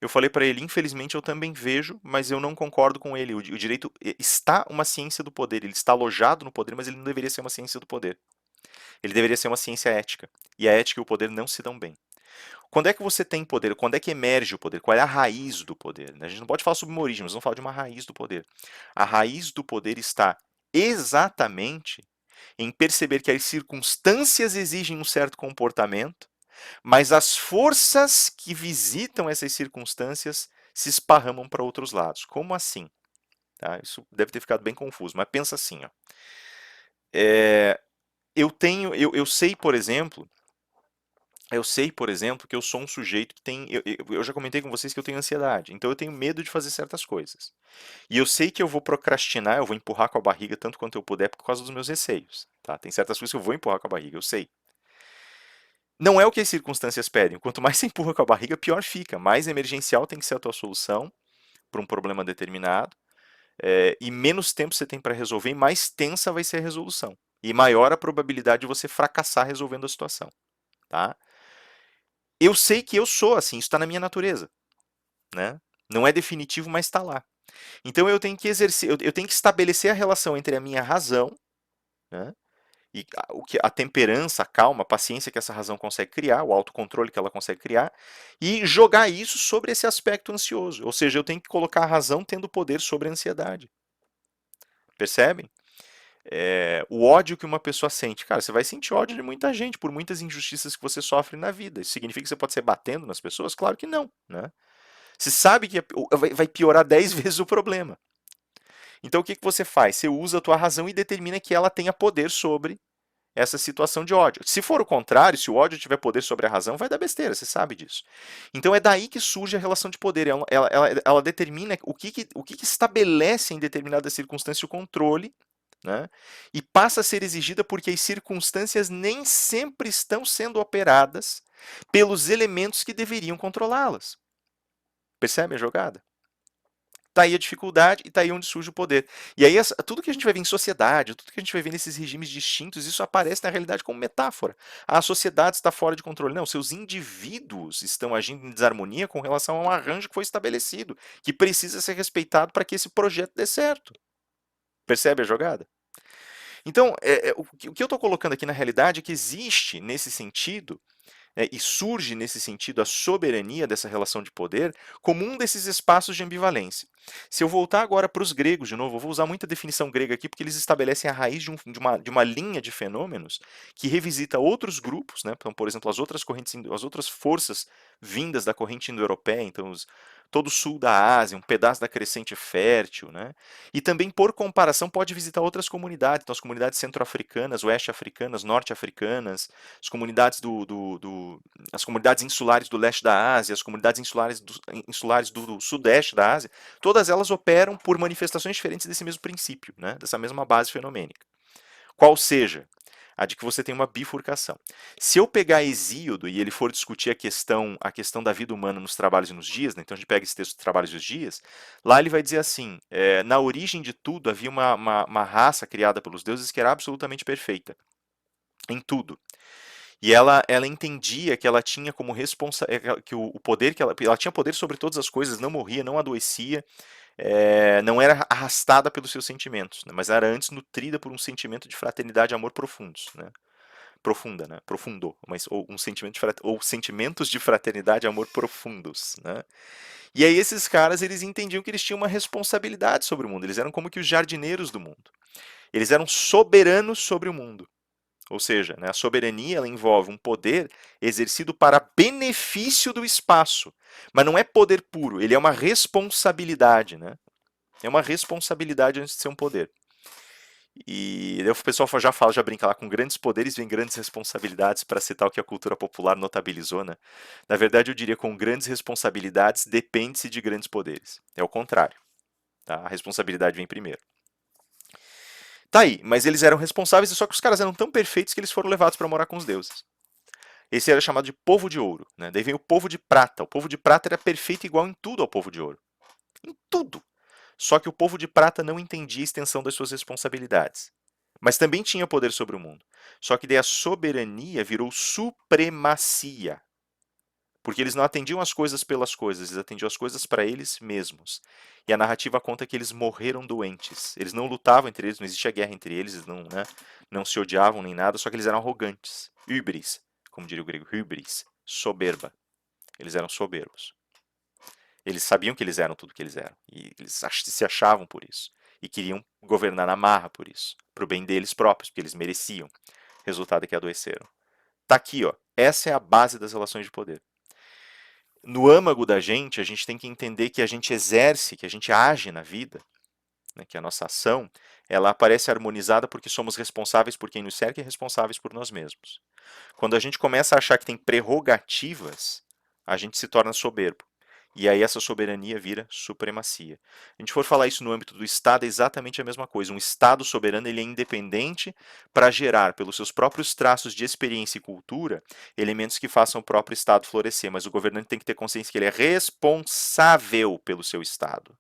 Eu falei para ele, infelizmente eu também vejo, mas eu não concordo com ele. O direito está uma ciência do poder, ele está alojado no poder, mas ele não deveria ser uma ciência do poder. Ele deveria ser uma ciência ética. E a ética e o poder não se dão bem. Quando é que você tem poder? Quando é que emerge o poder? Qual é a raiz do poder? A gente não pode falar sobre uma origem, mas vamos falar de uma raiz do poder. A raiz do poder está exatamente em perceber que as circunstâncias exigem um certo comportamento, mas as forças que visitam essas circunstâncias se esparramam para outros lados. Como assim? Tá? Isso deve ter ficado bem confuso, mas pensa assim. Ó. Eu sei, por exemplo, que eu sou um sujeito que tem. Eu já comentei com vocês que eu tenho ansiedade, então eu tenho medo de fazer certas coisas. E eu sei que eu vou procrastinar, eu vou empurrar com a barriga tanto quanto eu puder por causa dos meus receios. Tá? Tem certas coisas que eu vou empurrar com a barriga, eu sei. Não é o que as circunstâncias pedem. Quanto mais você empurra com a barriga, pior fica. Mais emergencial tem que ser a tua solução para um problema determinado. E menos tempo você tem para resolver, e mais tensa vai ser a resolução. E maior a probabilidade de você fracassar resolvendo a situação. Tá? Eu sei que eu sou assim, isso está na minha natureza. Né? Não é definitivo, mas está lá. Então eu tenho que exercer, eu tenho que estabelecer a relação entre a minha razão, né? E a temperança, a calma, a paciência que essa razão consegue criar, o autocontrole que ela consegue criar, e jogar isso sobre esse aspecto ansioso. Ou seja, eu tenho que colocar a razão tendo poder sobre a ansiedade. Percebem? O ódio que uma pessoa sente. Cara, você vai sentir ódio de muita gente por muitas injustiças que você sofre na vida. Isso significa que você pode ser batendo nas pessoas? Claro que não. Né? Você sabe que vai piorar 10 vezes o problema. Então o que você faz? Você usa a tua razão e determina que ela tenha poder sobre essa situação de ódio. Se for o contrário, se o ódio tiver poder sobre a razão, vai dar besteira, você sabe disso. Então é daí que surge a relação de poder. Ela determina o que estabelece em determinada circunstância o controle, né? E passa a ser exigida porque as circunstâncias nem sempre estão sendo operadas pelos elementos que deveriam controlá-las. Percebe a jogada? Tá aí a dificuldade e tá aí onde surge o poder. E aí tudo que a gente vai ver em sociedade, tudo que a gente vai ver nesses regimes distintos, isso aparece na realidade como metáfora. A sociedade está fora de controle. Não, seus indivíduos estão agindo em desarmonia com relação a um arranjo que foi estabelecido, que precisa ser respeitado para que esse projeto dê certo. Percebe a jogada? Então, o que eu estou colocando aqui na realidade é que existe, nesse sentido, e surge nesse sentido a soberania dessa relação de poder como um desses espaços de ambivalência. Se eu voltar agora para os gregos de novo, eu vou usar muita definição grega aqui porque eles estabelecem a raiz de uma linha de fenômenos que revisita outros grupos, né? Então, por exemplo, as outras correntes, as outras forças vindas da corrente indo-europeia, então todo o sul da Ásia, um pedaço da crescente fértil, né? E também, por comparação, pode visitar outras comunidades, então as comunidades centro-africanas, oeste-africanas, norte-africanas, as comunidades as comunidades insulares do leste da Ásia, as comunidades insulares do sudeste da Ásia, todas elas operam por manifestações diferentes desse mesmo princípio, né? Dessa mesma base fenomênica. Qual seja? A de que você tem uma bifurcação. Se eu pegar Hesíodo e ele for discutir a questão da vida humana nos trabalhos e nos dias, né? Então a gente pega esse texto de Trabalhos e os Dias, lá ele vai dizer assim: na origem de tudo havia uma raça criada pelos deuses que era absolutamente perfeita em tudo. E ela entendia que ela tinha como que o poder que ela tinha poder sobre todas as coisas, não morria, não adoecia, não era arrastada pelos seus sentimentos, né, mas era antes nutrida por um sentimento de fraternidade e amor profundos, né? Profunda, né? Profundo, mas ou um sentimento ou sentimentos de fraternidade e amor profundos, né? E aí esses caras eles entendiam que eles tinham uma responsabilidade sobre o mundo, eles eram como que os jardineiros do mundo. Eles eram soberanos sobre o mundo. Ou seja, né, a soberania ela envolve um poder exercido para benefício do espaço. Mas não é poder puro, ele é uma responsabilidade. Né? É uma responsabilidade antes de ser um poder. E o pessoal já fala, já brinca lá, com grandes poderes vem grandes responsabilidades, para citar o que a cultura popular notabilizou. Né? Na verdade, eu diria com grandes responsabilidades depende-se de grandes poderes. É o contrário. Tá? A responsabilidade vem primeiro. Tá aí, mas eles eram responsáveis, só que os caras eram tão perfeitos que eles foram levados para morar com os deuses. Esse era chamado de povo de ouro. Né? Daí vem o povo de prata. O povo de prata era perfeito igual em tudo ao povo de ouro. Em tudo. Só que o povo de prata não entendia a extensão das suas responsabilidades. Mas também tinha poder sobre o mundo. Só que daí a soberania virou supremacia. Porque eles não atendiam as coisas pelas coisas, eles atendiam as coisas para eles mesmos. E a narrativa conta que eles morreram doentes. Eles não lutavam entre eles, não existia guerra entre eles, eles não, né, não se odiavam nem nada, só que eles eram arrogantes. Hybris, como diria o grego, hybris, soberba. Eles eram soberbos. Eles sabiam que eles eram tudo que eles eram. E eles se achavam por isso. E queriam governar na marra por isso. Para o bem deles próprios, porque eles mereciam. Resultado é que adoeceram. Tá aqui, ó. Essa é a base das relações de poder. No âmago da gente, a gente tem que entender que a gente exerce, que a gente age na vida, né, que a nossa ação, ela aparece harmonizada porque somos responsáveis por quem nos cerca e responsáveis por nós mesmos. Quando a gente começa a achar que tem prerrogativas, a gente se torna soberbo. E aí essa soberania vira supremacia. A gente for falar isso no âmbito do Estado, é exatamente a mesma coisa. Um Estado soberano ele é independente para gerar, pelos seus próprios traços de experiência e cultura, elementos que façam o próprio Estado florescer. Mas o governante tem que ter consciência que ele é responsável pelo seu Estado.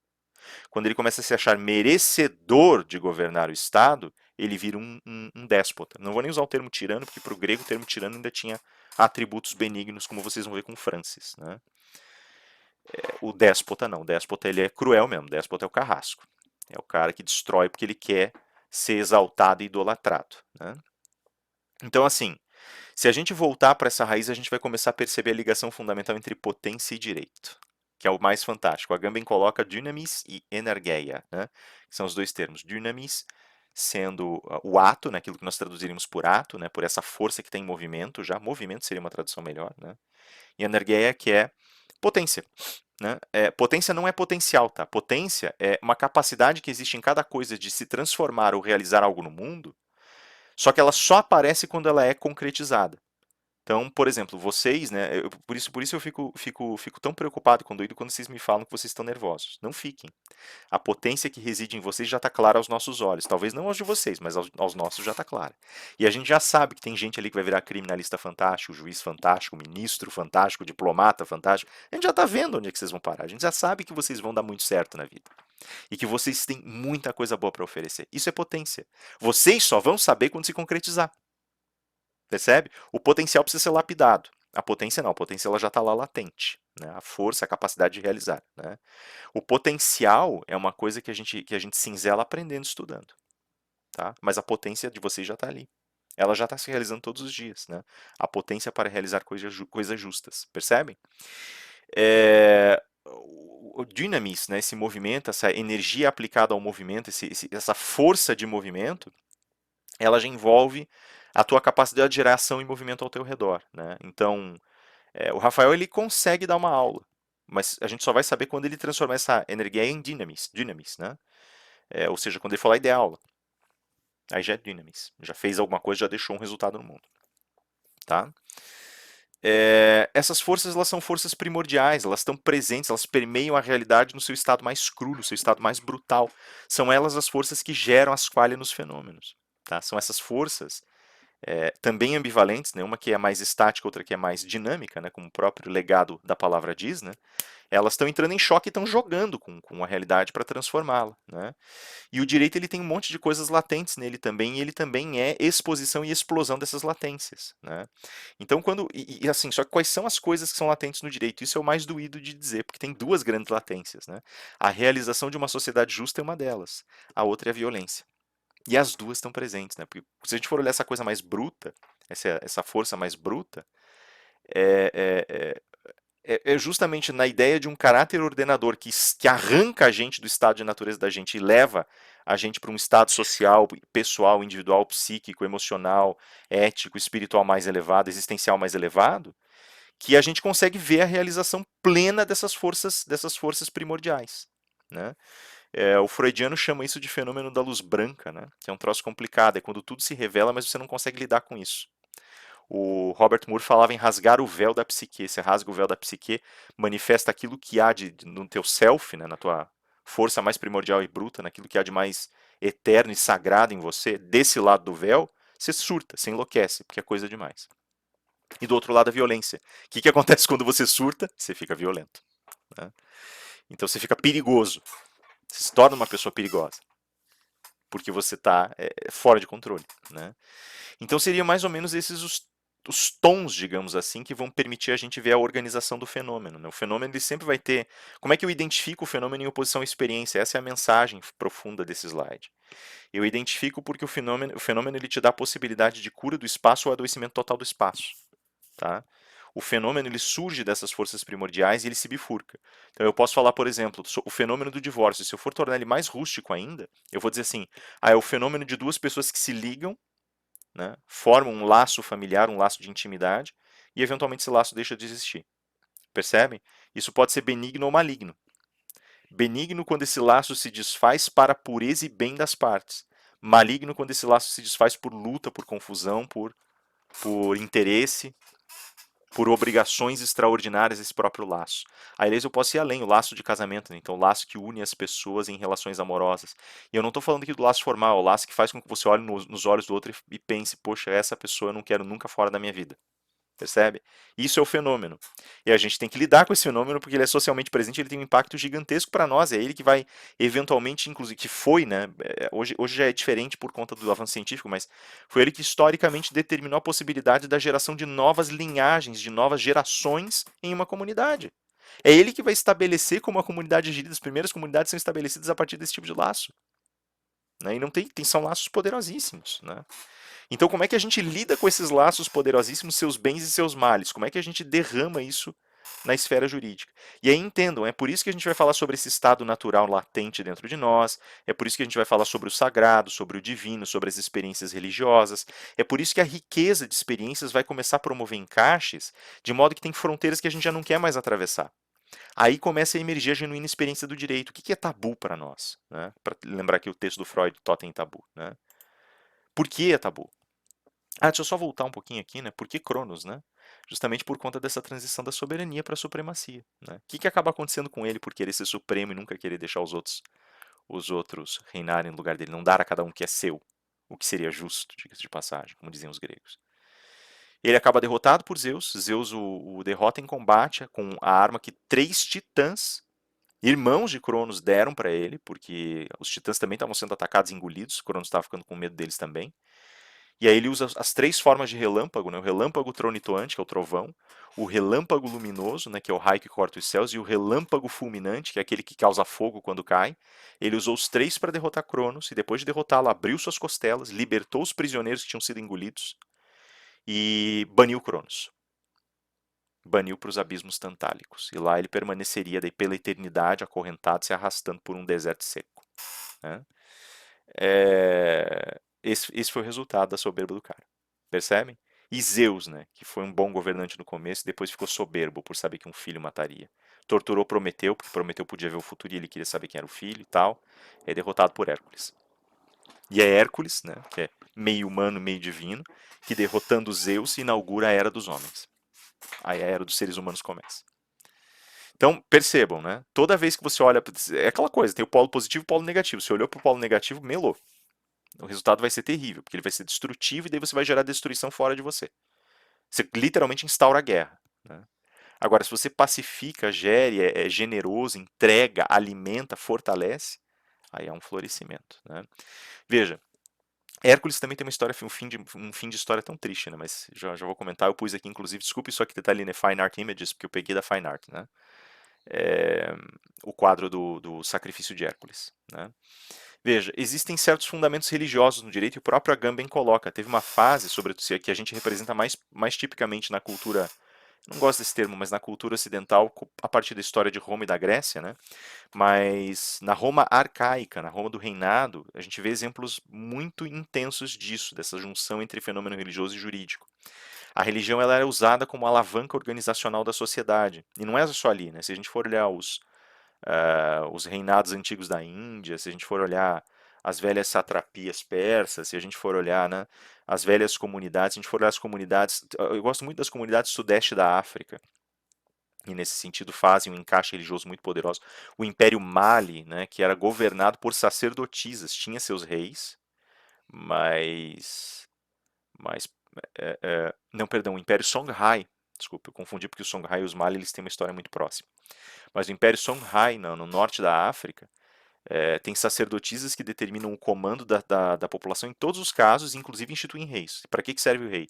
Quando ele começa a se achar merecedor de governar o Estado, ele vira um déspota. Não vou nem usar o termo tirano, porque para o grego o termo tirano ainda tinha atributos benignos, como vocês vão ver com Francis. Né? O déspota não, o déspota ele é cruel mesmo, o déspota é o carrasco. É o cara que destrói porque ele quer ser exaltado e idolatrado. Né? Então, assim, se a gente voltar para essa raiz, a gente vai começar a perceber a ligação fundamental entre potência e direito, que é o mais fantástico. A Agamben coloca dynamis e energeia, né? Que são os dois termos. Dynamis sendo o ato, né? Aquilo que nós traduziríamos por ato, né? Por essa força que tem em movimento, já movimento seria uma tradução melhor, né? E energeia que é potência. Né? Potência não é potencial, tá? Potência é uma capacidade que existe em cada coisa de se transformar ou realizar algo no mundo, só que ela só aparece quando ela é concretizada. Então, por exemplo, vocês, né? Por isso eu fico tão preocupado com doido quando vocês me falam que vocês estão nervosos. Não fiquem. A potência que reside em vocês já está clara aos nossos olhos. Talvez não aos de vocês, mas aos nossos já está clara. E a gente já sabe que tem gente ali que vai virar criminalista fantástico, juiz fantástico, ministro fantástico, diplomata fantástico. A gente já está vendo onde é que vocês vão parar. A gente já sabe que vocês vão dar muito certo na vida. E que vocês têm muita coisa boa para oferecer. Isso é potência. Vocês só vão saber quando se concretizar. Percebe? O potencial precisa ser lapidado. A potência não, a potência ela já está lá latente. Né? A força, a capacidade de realizar. Né? O potencial é uma coisa que a gente cinzela aprendendo, estudando. Tá? Mas a potência de vocês já está ali. Ela já está se realizando todos os dias. Né? A potência para realizar coisas justas. Percebem? O dynamis, né, esse movimento, essa energia aplicada ao movimento, essa força de movimento, ela já envolve a tua capacidade de gerar ação e movimento ao teu redor. Né? Então, o Rafael ele consegue dar uma aula, mas a gente só vai saber quando ele transformar essa energia em dynamis, né? Ou seja, quando ele falar ideia aula. Aí já é dynamis. Já fez alguma coisa, já deixou um resultado no mundo. Tá? essas forças elas são forças primordiais, elas estão presentes, elas permeiam a realidade no seu estado mais cru, no seu estado mais brutal. São elas as forças que geram as falhas nos fenômenos. Tá? São essas forças também ambivalentes, né? Uma que é mais estática, outra que é mais dinâmica, né? Como o próprio legado da palavra diz, né? Elas estão entrando em choque e estão jogando com a realidade para transformá-la. Né? E o direito ele tem um monte de coisas latentes nele também, e ele também é exposição e explosão dessas latências. Né? Então, assim, só que quais são as coisas que são latentes no direito? Isso é o mais doído de dizer, porque tem duas grandes latências. Né? A realização de uma sociedade justa é uma delas, a outra é a violência. E as duas estão presentes, né? Porque se a gente for olhar essa coisa mais bruta, essa força mais bruta, é, é, é justamente na ideia de um caráter ordenador que arranca a gente do estado de natureza da gente e leva a gente para um estado social, pessoal, individual, psíquico, emocional, ético, espiritual mais elevado, existencial mais elevado, que a gente consegue ver a realização plena dessas forças primordiais. Né? O freudiano chama isso de fenômeno da luz branca, né? Que é um troço complicado, é quando tudo se revela, mas você não consegue lidar com isso. O Robert Moore falava em rasgar o véu da psique. Você rasga o véu da psique, manifesta aquilo que há no teu self, né, na tua força mais primordial e bruta, naquilo que há de mais eterno e sagrado em você, desse lado do véu, você surta, você enlouquece, porque é coisa demais. E do outro lado a violência. O que acontece quando você surta? Você fica violento. Né? Então você fica perigoso. Você se torna uma pessoa perigosa. Porque você está fora de controle. Né? Então seria mais ou menos esses os tons, digamos assim, que vão permitir a gente ver a organização do fenômeno. Né? O fenômeno ele sempre vai ter. Como é que eu identifico o fenômeno em oposição à experiência? Essa é a mensagem profunda desse slide. Eu identifico porque o fenômeno ele te dá a possibilidade de cura do espaço ou adoecimento total do espaço. Tá? O fenômeno ele surge dessas forças primordiais e ele se bifurca. Então eu posso falar, por exemplo, o fenômeno do divórcio. Se eu for tornar ele mais rústico ainda, eu vou dizer assim: é o fenômeno de duas pessoas que se ligam, né, formam um laço familiar, um laço de intimidade, e eventualmente esse laço deixa de existir. Percebem? Isso pode ser benigno ou maligno. Benigno quando esse laço se desfaz para a pureza e bem das partes. Maligno quando esse laço se desfaz por luta, por confusão, por interesse, por obrigações extraordinárias esse próprio laço. Aliás, eu posso ir além, o laço de casamento, né? Então o laço que une as pessoas em relações amorosas. E eu não estou falando aqui do laço formal, é o laço que faz com que você olhe nos olhos do outro e pense, poxa, essa pessoa eu não quero nunca fora da minha vida. Percebe? Isso é o fenômeno. E a gente tem que lidar com esse fenômeno porque ele é socialmente presente, ele tem um impacto gigantesco para nós. É ele que vai, eventualmente, inclusive, que foi, né? Hoje já é diferente por conta do avanço científico, mas foi ele que historicamente determinou a possibilidade da geração de novas linhagens, de novas gerações em uma comunidade. É ele que vai estabelecer como a comunidade é gerida. As primeiras comunidades são estabelecidas a partir desse tipo de laço. Né? E não são laços poderosíssimos. Né? Então, como é que a gente lida com esses laços poderosíssimos, seus bens e seus males? Como é que a gente derrama isso na esfera jurídica? E aí entendam, é por isso que a gente vai falar sobre esse estado natural latente dentro de nós, é por isso que a gente vai falar sobre o sagrado, sobre o divino, sobre as experiências religiosas, é por isso que a riqueza de experiências vai começar a promover encaixes, de modo que tem fronteiras que a gente já não quer mais atravessar. Aí começa a emergir a genuína experiência do direito. O que é tabu para nós? Né? Para lembrar aqui o texto do Freud, Totem e Tabu. Né? Por que é tabu? Deixa eu só voltar um pouquinho aqui, né? Por que Cronos, né? Justamente por conta dessa transição da soberania para a supremacia. Né? O que acaba acontecendo com ele por querer ser supremo e nunca querer deixar os outros reinarem no lugar dele, não dar a cada um que é seu, o que seria justo, diga-se de passagem, como diziam os gregos. Ele acaba derrotado por Zeus, Zeus o derrota em combate com a arma que três titãs, irmãos de Cronos, deram para ele, porque os titãs também estavam sendo atacados e engolidos, Cronos estava ficando com medo deles também. E aí ele usa as três formas de relâmpago, né? O relâmpago tronitoante, que é o trovão, o relâmpago luminoso, né? Que é o raio que corta os céus, e o relâmpago fulminante, que é aquele que causa fogo quando cai. Ele usou os três para derrotar Cronos, e depois de derrotá-lo, abriu suas costelas, libertou os prisioneiros que tinham sido engolidos, e baniu Cronos. Baniu para os abismos tantálicos. E lá ele permaneceria daí pela eternidade, acorrentado, se arrastando por um deserto seco. Né? Esse foi o resultado da soberba do cara. Percebem? E Zeus, né, que foi um bom governante no começo, depois ficou soberbo por saber que um filho mataria. Torturou Prometeu, porque Prometeu podia ver o futuro e ele queria saber quem era o filho e tal. É derrotado por Hércules. E é Hércules, né, que é meio humano, meio divino, que derrotando Zeus inaugura a Era dos Homens. Aí a era dos seres humanos começa. Então, percebam, né? Toda vez que você olha, é aquela coisa, tem o polo positivo e o polo negativo. Se olhou para o polo negativo, melou. O resultado vai ser terrível, porque ele vai ser destrutivo e daí você vai gerar destruição fora de você. Você literalmente instaura a guerra, né? Agora, se você pacifica, gere, é generoso, entrega, alimenta, fortalece, aí é um florescimento, né? Veja, Hércules também tem uma história, um fim de história tão triste, né? Mas já vou comentar. Eu pus aqui, inclusive, desculpe só que tá ali, né? Fine Art Images, porque eu peguei da Fine Art, né? É, o quadro do sacrifício de Hércules, né? Veja, existem certos fundamentos religiosos no direito e o próprio Agamben coloca. Teve uma fase, sobretudo, que a gente representa mais tipicamente na cultura, não gosto desse termo, mas na cultura ocidental, a partir da história de Roma e da Grécia, né? Mas na Roma arcaica, na Roma do reinado, a gente vê exemplos muito intensos disso, dessa junção entre fenômeno religioso e jurídico. A religião ela era usada como alavanca organizacional da sociedade. E não é só ali, né? Se a gente for olhar os reinados antigos da Índia, se a gente for olhar as velhas satrapias persas, se a gente for olhar, né, as velhas comunidades, se a gente for olhar as comunidades, eu gosto muito das comunidades sudeste da África, e nesse sentido fazem um encaixe religioso muito poderoso. O Império Mali, né, que era governado por sacerdotisas, tinha seus reis, mas, mas não, perdão, o Império Songhai, desculpa, eu confundi porque o Songhai e os Mali eles têm uma história muito próxima. Mas o Império Songhai, no norte da África, tem sacerdotisas que determinam o comando da população em todos os casos, inclusive instituem reis. Para que serve o rei?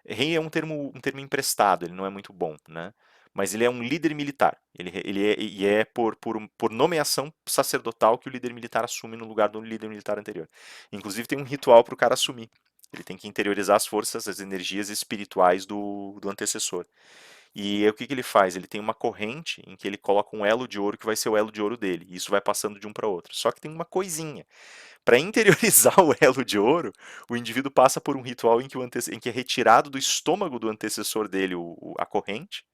Rei é um termo emprestado, ele não é muito bom, né? Mas ele é um líder militar. Ele é por nomeação sacerdotal que o líder militar assume no lugar do líder militar anterior. Inclusive tem um ritual para o cara assumir. Ele tem que interiorizar as forças, as energias espirituais do antecessor. E aí, o que que ele faz? Ele tem uma corrente em que ele coloca um elo de ouro que vai ser o elo de ouro dele. E isso vai passando de um para outro. Só que tem uma coisinha. Para interiorizar o elo de ouro, o indivíduo passa por um ritual em que é retirado do estômago do antecessor dele a corrente.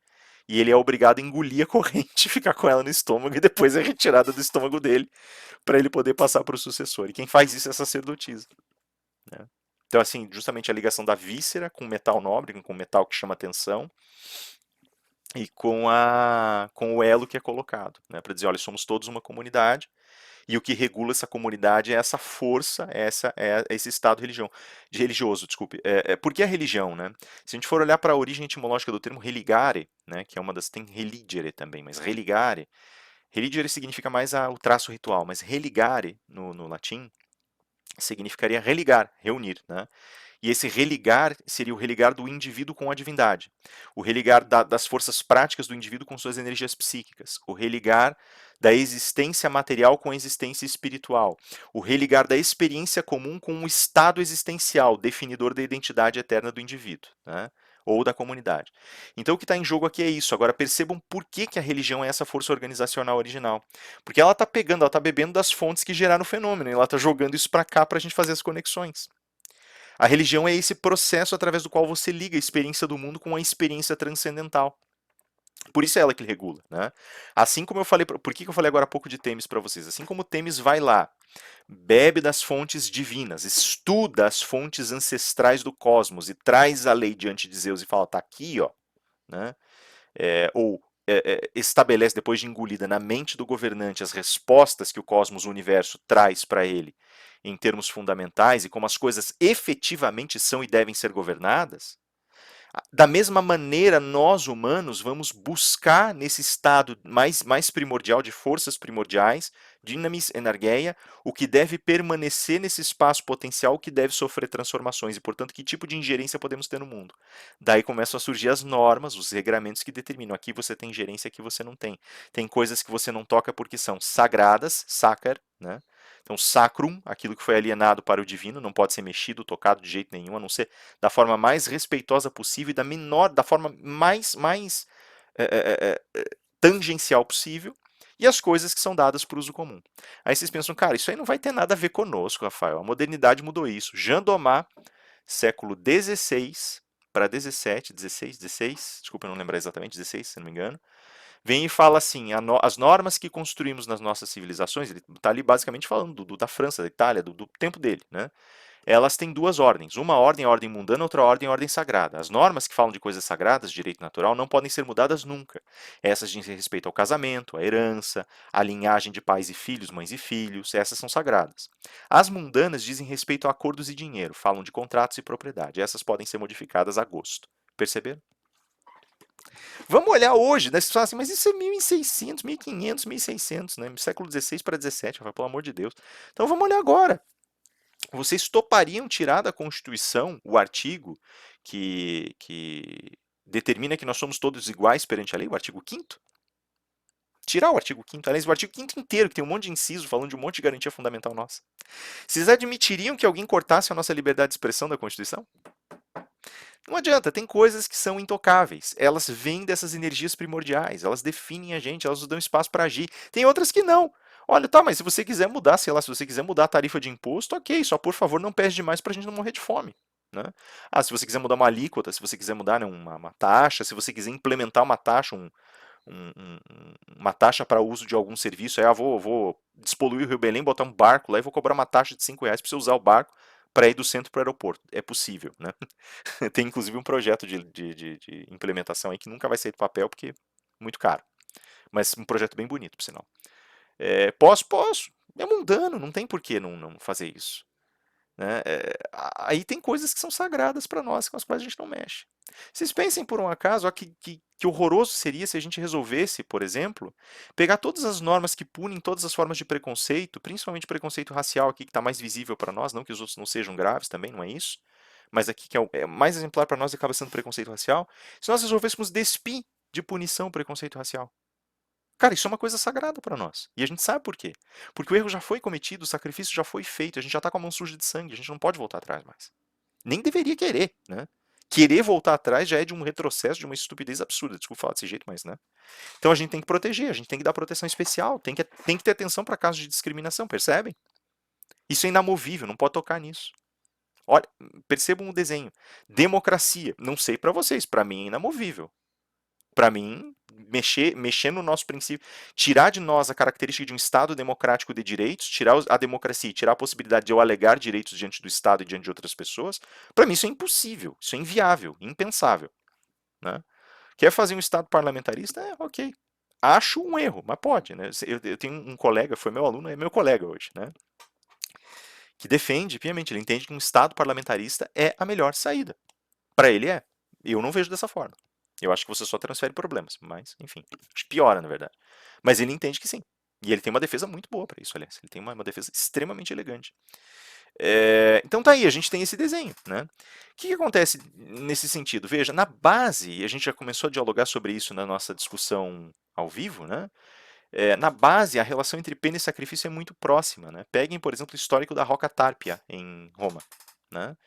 E ele é obrigado a engolir a corrente, ficar com ela no estômago e depois é retirada do estômago dele para ele poder passar para o sucessor. E quem faz isso é a sacerdotisa, né? Então, assim, justamente a ligação da víscera com metal nobre, com metal que chama atenção, e com o elo que é colocado, né, para dizer, olha, somos todos uma comunidade e o que regula essa comunidade é essa força, esse estado religioso, desculpe. Por que a religião, né? Se a gente for olhar para a origem etimológica do termo religare, né, que é uma das tem religere também, mas religere significa mais o traço ritual, mas religare no latim significaria religar, reunir, né? E esse religar seria o religar do indivíduo com a divindade, o religar das forças práticas do indivíduo com suas energias psíquicas, o religar da existência material com a existência espiritual, o religar da experiência comum com o estado existencial, definidor da identidade eterna do indivíduo, né? Ou da comunidade. Então o que está em jogo aqui é isso. Agora percebam por que a religião é essa força organizacional original. Porque ela está pegando, ela está bebendo das fontes que geraram o fenômeno, e ela está jogando isso para cá para a gente fazer as conexões. A religião é esse processo através do qual você liga a experiência do mundo com a experiência transcendental. Por isso é ela que regula, né? Assim como eu falei, por que eu falei agora há pouco de Temis para vocês? Assim como Temis vai lá, bebe das fontes divinas, estuda as fontes ancestrais do cosmos e traz a lei diante de Zeus e fala, tá aqui, ó, né? Ou estabelece, depois de engolida na mente do governante, as respostas que o cosmos, o universo, traz para ele em termos fundamentais e como as coisas efetivamente são e devem ser governadas, da mesma maneira, nós humanos vamos buscar nesse estado mais primordial de forças primordiais, dinamis energeia, o que deve permanecer nesse espaço potencial, o que deve sofrer transformações e, portanto, que tipo de ingerência podemos ter no mundo. Daí começam a surgir as normas, os regramentos que determinam. Aqui você tem ingerência, aqui você não tem. Tem coisas que você não toca porque são sagradas, sacra, né? Então, sacrum, aquilo que foi alienado para o divino, não pode ser mexido, tocado de jeito nenhum, a não ser da forma mais respeitosa possível e da forma mais tangencial possível, e as coisas que são dadas para o uso comum. Aí vocês pensam, cara, isso aí não vai ter nada a ver conosco, Rafael. A modernidade mudou isso. Jean Domat, século XVI para XVII, 16, 16, desculpa, eu não lembrar exatamente, 16, se não me engano, vem e fala assim, as normas que construímos nas nossas civilizações, ele está ali basicamente falando da França, da Itália, do tempo dele, né? elas têm duas ordens. Uma ordem é a ordem mundana, outra ordem é a ordem sagrada. As normas que falam de coisas sagradas, direito natural, não podem ser mudadas nunca. Essas dizem respeito ao casamento, à herança, à linhagem de pais e filhos, mães e filhos, essas são sagradas. As mundanas dizem respeito a acordos e dinheiro, falam de contratos e propriedade. Essas podem ser modificadas a gosto. Perceberam? Vamos olhar hoje, né? Você fala assim, mas isso é 1600, 1500, 1600, né? Século XVI para XVII, pelo amor de Deus. Então vamos olhar agora. Vocês topariam tirar da Constituição o artigo que determina que nós somos todos iguais perante a lei, o artigo 5º? Tirar o artigo 5º, aliás, o artigo 5º inteiro, que tem um monte de inciso falando de um monte de garantia fundamental nossa. Vocês admitiriam que alguém cortasse a nossa liberdade de expressão da Constituição? Não adianta, tem coisas que são intocáveis. Elas vêm dessas energias primordiais, elas definem a gente, elas nos dão espaço para agir. Tem outras que não. Olha, tá, mas se você quiser mudar, sei lá, se você quiser mudar a tarifa de imposto, ok, só por favor não pese demais para a gente não morrer de fome. Né? Ah, se você quiser mudar uma alíquota, se você quiser mudar, né, uma taxa, se você quiser implementar uma taxa, uma taxa para uso de algum serviço, aí vou despoluir o Rio Belém, botar um barco lá e vou cobrar uma taxa de R$ 5 para você usar o barco para ir do centro para o aeroporto. É possível, né? Tem inclusive um projeto de implementação aí que nunca vai sair do papel porque é muito caro. Mas um projeto bem bonito, por sinal. Posso. É mundano, não tem por que não fazer isso. Né? Aí tem coisas que são sagradas para nós, com as quais a gente não mexe. Vocês pensem por um acaso, ó, que horroroso seria se a gente resolvesse, por exemplo, pegar todas as normas que punem todas as formas de preconceito, principalmente preconceito racial aqui que está mais visível para nós, não que os outros não sejam graves também, não é isso, mas aqui que é mais exemplar para nós acaba sendo preconceito racial, se nós resolvêssemos despir de punição o preconceito racial. Cara, isso é uma coisa sagrada para nós. E a gente sabe por quê. Porque o erro já foi cometido, o sacrifício já foi feito, a gente já está com a mão suja de sangue, a gente não pode voltar atrás mais. Nem deveria querer, né? Querer voltar atrás já é de um retrocesso, de uma estupidez absurda. Desculpa falar desse jeito, mas, né? Então a gente tem que proteger, a gente tem que dar proteção especial, tem que ter atenção para casos de discriminação, percebem? Isso é inamovível, não pode tocar nisso. Olha, percebam o desenho. Democracia, não sei para vocês, para mim é inamovível. Para mim, mexer no nosso princípio, tirar de nós a característica de um Estado democrático de direitos, tirar a democracia, tirar a possibilidade de eu alegar direitos diante do Estado e diante de outras pessoas, para mim isso é impossível, isso é inviável, impensável. Né? Quer fazer um Estado parlamentarista? Ok. Acho um erro, mas pode. Né? Eu tenho um colega, foi meu aluno, é meu colega hoje, né? Que defende piamente, ele entende que um Estado parlamentarista é a melhor saída. Para ele é. Eu não vejo dessa forma. Eu acho que você só transfere problemas, mas, enfim, acho que piora, na verdade. Mas ele entende que sim. E ele tem uma defesa muito boa para isso, aliás. Ele tem uma defesa extremamente elegante. Então tá aí, a gente tem esse desenho. Né? O que acontece nesse sentido? Veja, na base, e a gente já começou a dialogar sobre isso na nossa discussão ao vivo, né? Na base, a relação entre pena e sacrifício é muito próxima. Né? Peguem, por exemplo, o histórico da Roca Tárpia, em Roma. Né?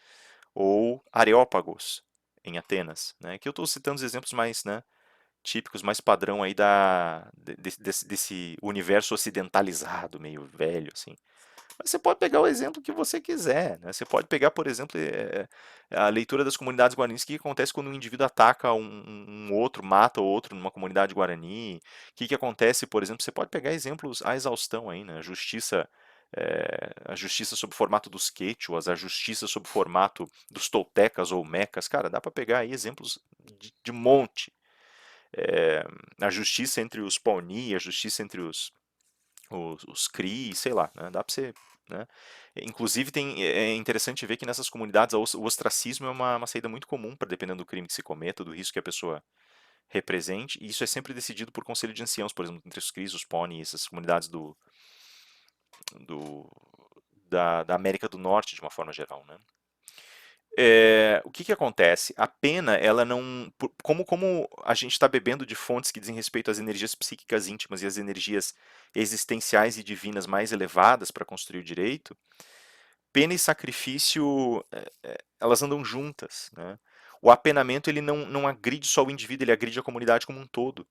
Ou Areópagos, em Atenas, né? Que eu estou citando os exemplos mais, né, típicos, mais padrão aí desse universo ocidentalizado, meio velho, assim. Mas você pode pegar o exemplo que você quiser, né? Você pode pegar, por exemplo, a leitura das comunidades guaranis, o que acontece quando um indivíduo ataca um outro, mata o outro numa comunidade guarani, o que acontece, por exemplo, você pode pegar exemplos à exaustão aí, né? A justiça sob o formato dos quechuas, a justiça sob o formato dos toltecas ou mecas, cara, dá para pegar aí exemplos de monte. É, a justiça entre os Pauni, a justiça entre os Cri, sei lá, né? Dá para você. Né? Inclusive, é interessante ver que nessas comunidades o ostracismo é uma saída muito comum, para dependendo do crime que se cometa, do risco que a pessoa represente, e isso é sempre decidido por conselho de anciãos, por exemplo, entre os Cris, os Pauni, essas comunidades do, da América do Norte, de uma forma geral. Né? O que acontece? A pena, ela não. Como a gente está bebendo de fontes que dizem respeito às energias psíquicas íntimas e às energias existenciais e divinas mais elevadas para construir o direito, pena e sacrifício, elas andam juntas. Né? O apenamento ele não agride só o indivíduo, ele agride a comunidade como um todo.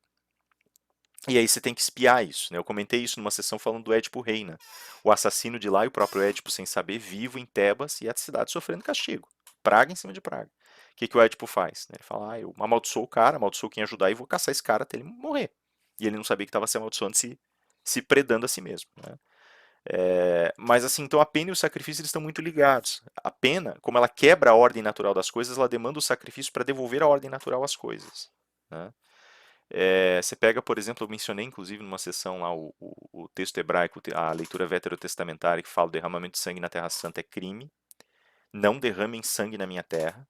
E aí você tem que espiar isso. Né? Eu comentei isso numa sessão falando do Édipo Rei, né? O assassino de lá e o próprio Édipo, sem saber, vivo em Tebas e a cidade sofrendo castigo. Praga em cima de praga. O que o Édipo faz? Ele fala, eu amaldiçoo o cara, amaldiçoo quem ajudar e vou caçar esse cara até ele morrer. E ele não sabia que estava se amaldiçoando, se predando a si mesmo. Né? Mas assim, então a pena e o sacrifício eles estão muito ligados. A pena, como ela quebra a ordem natural das coisas, ela demanda o sacrifício para devolver a ordem natural às coisas, né? Você pega, por exemplo, eu mencionei inclusive numa sessão lá o texto hebraico, a leitura veterotestamentária que fala o derramamento de sangue na Terra Santa é crime, não derramem sangue na minha terra,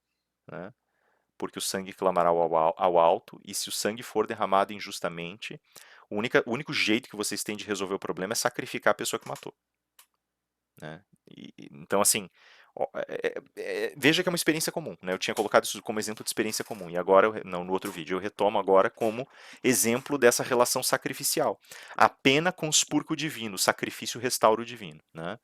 né? Porque o sangue clamará ao alto, e se o sangue for derramado injustamente, o único jeito que vocês têm de resolver o problema é sacrificar a pessoa que matou, né? Então, assim, veja que é uma experiência comum, né? Eu tinha colocado isso como exemplo de experiência comum, e agora, não, no outro vídeo, eu retomo agora como exemplo dessa relação sacrificial. A pena conspurca o divino, o sacrifício restaura o divino, né?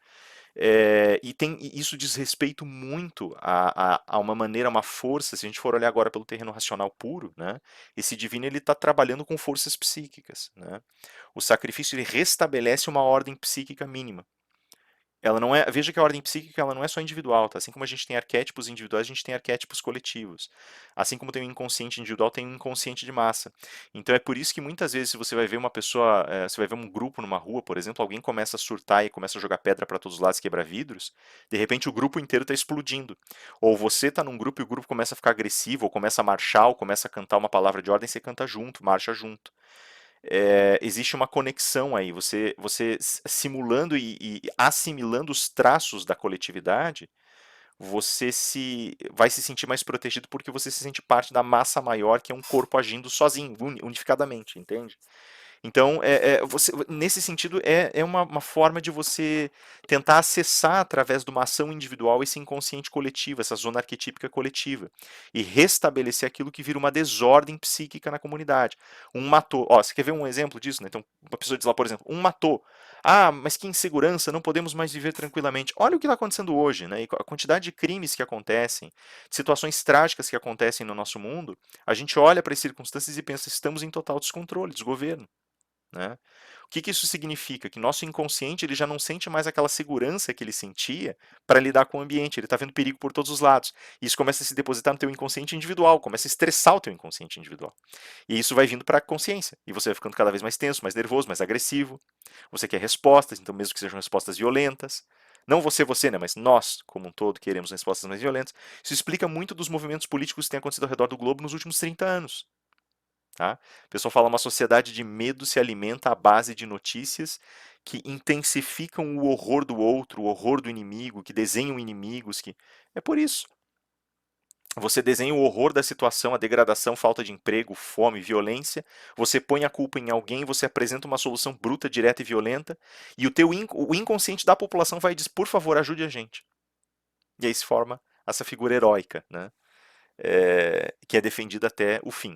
E isso diz respeito muito a uma maneira, a uma força, se a gente for olhar agora pelo terreno racional puro, né? Esse divino ele está trabalhando com forças psíquicas, né? O sacrifício ele restabelece uma ordem psíquica mínima. Ela não é, veja que a ordem psíquica ela não é só individual, tá? Assim como a gente tem arquétipos individuais, a gente tem arquétipos coletivos. Assim como tem um inconsciente individual, tem um inconsciente de massa. Então é por isso que muitas vezes se você vai ver uma pessoa, você vai ver um grupo numa rua, por exemplo, alguém começa a surtar e começa a jogar pedra para todos os lados, quebrar vidros, de repente o grupo inteiro está explodindo. Ou você está num grupo e o grupo começa a ficar agressivo, ou começa a marchar, ou começa a cantar uma palavra de ordem, você canta junto, marcha junto. Existe uma conexão aí, você simulando e assimilando os traços da coletividade, você vai se sentir mais protegido porque você se sente parte da massa maior que é um corpo agindo sozinho, unificadamente, entende? Então, nesse sentido, é uma forma de você tentar acessar, através de uma ação individual, esse inconsciente coletivo, essa zona arquetípica coletiva, e restabelecer aquilo que vira uma desordem psíquica na comunidade. Um matou. Ó, você quer ver um exemplo disso? Né? Então, uma pessoa diz lá, por exemplo, um matou. Ah, mas que insegurança, não podemos mais viver tranquilamente. Olha o que está acontecendo hoje, né? E a quantidade de crimes que acontecem, situações trágicas que acontecem no nosso mundo, a gente olha para as circunstâncias e pensa, estamos em total descontrole, desgoverno. Né? O que isso significa? Que nosso inconsciente ele já não sente mais aquela segurança que ele sentia para lidar com o ambiente, ele está vendo perigo por todos os lados. E isso começa a se depositar no teu inconsciente individual, começa a estressar o teu inconsciente individual. E isso vai vindo para a consciência, e você vai ficando cada vez mais tenso, mais nervoso, mais agressivo. Você quer respostas, então mesmo que sejam respostas violentas. Não você, né, mas nós, como um todo, queremos respostas mais violentas. Isso explica muito dos movimentos políticos que têm acontecido ao redor do globo nos últimos 30 anos. Tá? O pessoal fala uma sociedade de medo se alimenta à base de notícias que intensificam o horror do outro, o horror do inimigo, que desenham inimigos, que é por isso. Você desenha o horror da situação, a degradação, falta de emprego, fome, violência. Você põe a culpa em alguém, você apresenta uma solução bruta, direta e violenta, e o inconsciente da população vai dizer, por favor, ajude a gente. E aí se forma essa figura heróica, né? Que é defendida até o fim.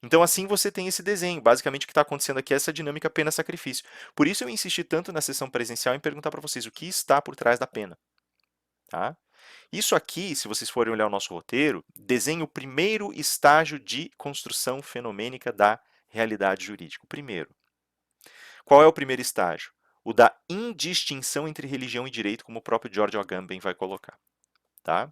Então, assim você tem esse desenho. Basicamente, o que está acontecendo aqui é essa dinâmica pena-sacrifício. Por isso, eu insisti tanto na sessão presencial em perguntar para vocês o que está por trás da pena. Tá? Isso aqui, se vocês forem olhar o nosso roteiro, desenha o primeiro estágio de construção fenomênica da realidade jurídica. O primeiro. Qual é o primeiro estágio? O da indistinção entre religião e direito, como o próprio George Agamben vai colocar. Tá?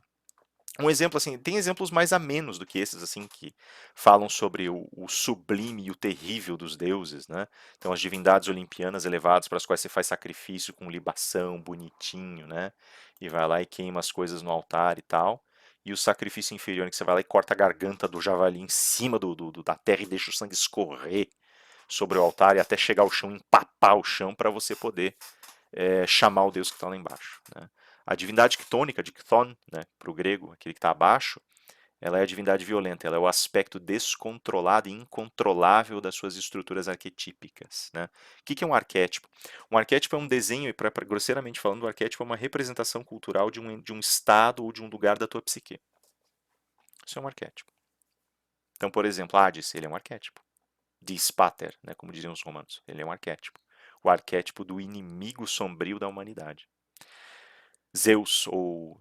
Um exemplo assim, tem exemplos mais amenos do que esses assim que falam sobre o sublime e o terrível dos deuses, né? Então as divindades olimpianas elevadas para as quais você faz sacrifício com libação, bonitinho, né? E vai lá e queima as coisas no altar e tal. E o sacrifício inferior, em que você vai lá e corta a garganta do javali em cima da terra e deixa o sangue escorrer sobre o altar e até chegar ao chão, empapar o chão para você poder chamar o deus que está lá embaixo. Né? A divindade quitônica, de Chthon, né, para o grego, aquele que está abaixo, ela é a divindade violenta, ela é o aspecto descontrolado e incontrolável das suas estruturas arquetípicas. Né? O que é um arquétipo? Um arquétipo é um desenho, e grosseiramente falando, o arquétipo é uma representação cultural de um estado ou de um lugar da tua psique. Isso é um arquétipo. Então, por exemplo, Hades, ele é um arquétipo. Dies Pater, né, como diziam os romanos, ele é um arquétipo. O arquétipo do inimigo sombrio da humanidade. Zeus ou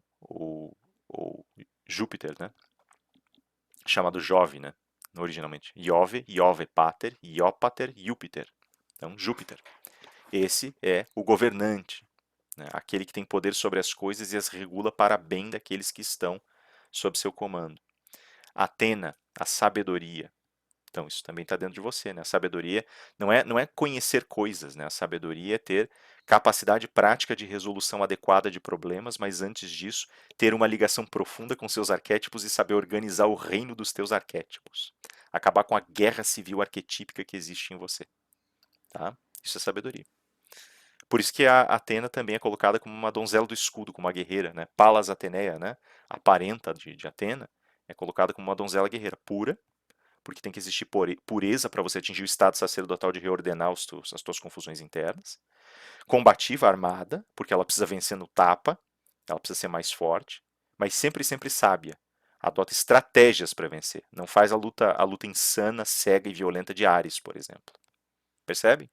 Júpiter, né? Chamado Jove, né? Originalmente. Jove, Jove Pater, Iopater, Júpiter. Então, Júpiter. Esse é o governante, né? Aquele que tem poder sobre as coisas e as regula para bem daqueles que estão sob seu comando. Atena, a sabedoria. Então isso também está dentro de você, né? A sabedoria não é conhecer coisas, né? A sabedoria é ter capacidade prática de resolução adequada de problemas, mas antes disso, ter uma ligação profunda com seus arquétipos e saber organizar o reino dos teus arquétipos. Acabar com a guerra civil arquetípica que existe em você, tá? Isso é sabedoria. Por isso que a Atena também é colocada como uma donzela do escudo, como uma guerreira, né? Palas Ateneia, né? A parenta de Atena, é colocada como uma donzela guerreira pura, porque tem que existir pureza para você atingir o estado sacerdotal de reordenar as tuas confusões internas. Combativa, armada, porque ela precisa vencer no tapa, ela precisa ser mais forte, mas sempre, sempre sábia. Adota estratégias para vencer. Não faz a luta insana, cega e violenta de Ares, por exemplo. Percebe?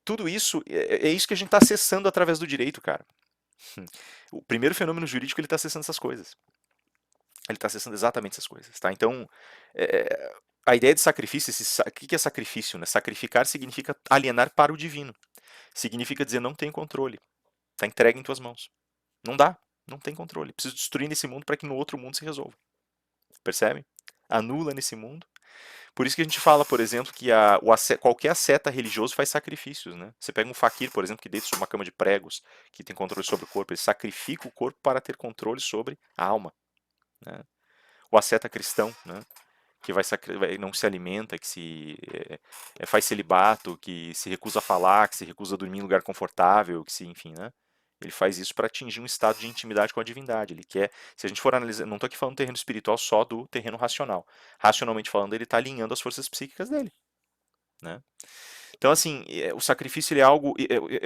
Tudo isso é isso que a gente está acessando através do direito, cara. O primeiro fenômeno jurídico ele está acessando essas coisas. Ele está acessando exatamente essas coisas, tá? Então, é, a ideia de sacrifício, o que é sacrifício? Né? Sacrificar significa alienar para o divino. Significa dizer não tem controle. Está entregue em tuas mãos. Não dá. Não tem controle. Preciso destruir nesse mundo para que no outro mundo se resolva. Percebe? Anula nesse mundo. Por isso que a gente fala, por exemplo, que qualquer asceta religioso faz sacrifícios, né? Você pega um faquir, por exemplo, que deita sobre uma cama de pregos, que tem controle sobre o corpo, ele sacrifica o corpo para ter controle sobre a alma. Né? O asceta cristão, né? Que não se alimenta, que faz celibato, que se recusa a falar, que se recusa a dormir em lugar confortável, que se, enfim, né? Ele faz isso para atingir um estado de intimidade com a divindade. Ele quer, se a gente for analisar, não estou aqui falando do terreno espiritual só do terreno racional. Racionalmente falando, ele está alinhando as forças psíquicas dele, né? Então, assim, o sacrifício ele é algo.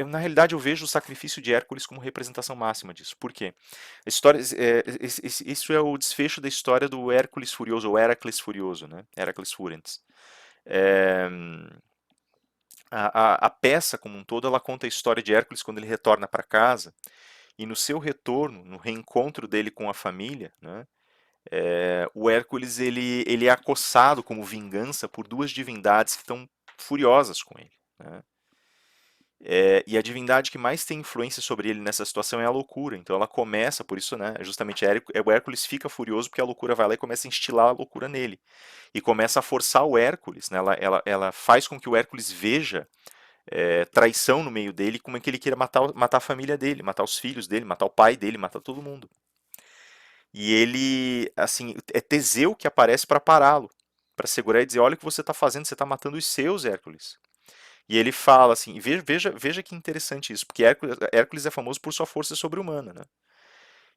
Na realidade, eu vejo o sacrifício de Hércules como representação máxima disso. Por quê? A história, isso é o desfecho da história do Hércules Furioso, ou Heracles Furioso, né? Heracles Furens. É, a peça como um todo ela conta a história de Hércules quando ele retorna para casa e no seu retorno, no reencontro dele com a família, né, o Hércules ele é acossado como vingança por duas divindades que estão furiosas com ele. Né? E a divindade que mais tem influência sobre ele nessa situação é a loucura. Então ela começa, por isso, né, justamente o Hércules fica furioso porque a loucura vai lá e começa a instilar a loucura nele. E começa a forçar o Hércules. Né, ela faz com que o Hércules veja traição no meio dele, como é que ele queira matar a família dele, matar os filhos dele, matar o pai dele, matar todo mundo. E ele, assim, é Teseu que aparece para pará-lo, para segurar e dizer: olha o que você está fazendo, você está matando os seus, Hércules. E ele fala assim, veja que interessante isso, porque Hércules é famoso por sua força sobre-humana, né?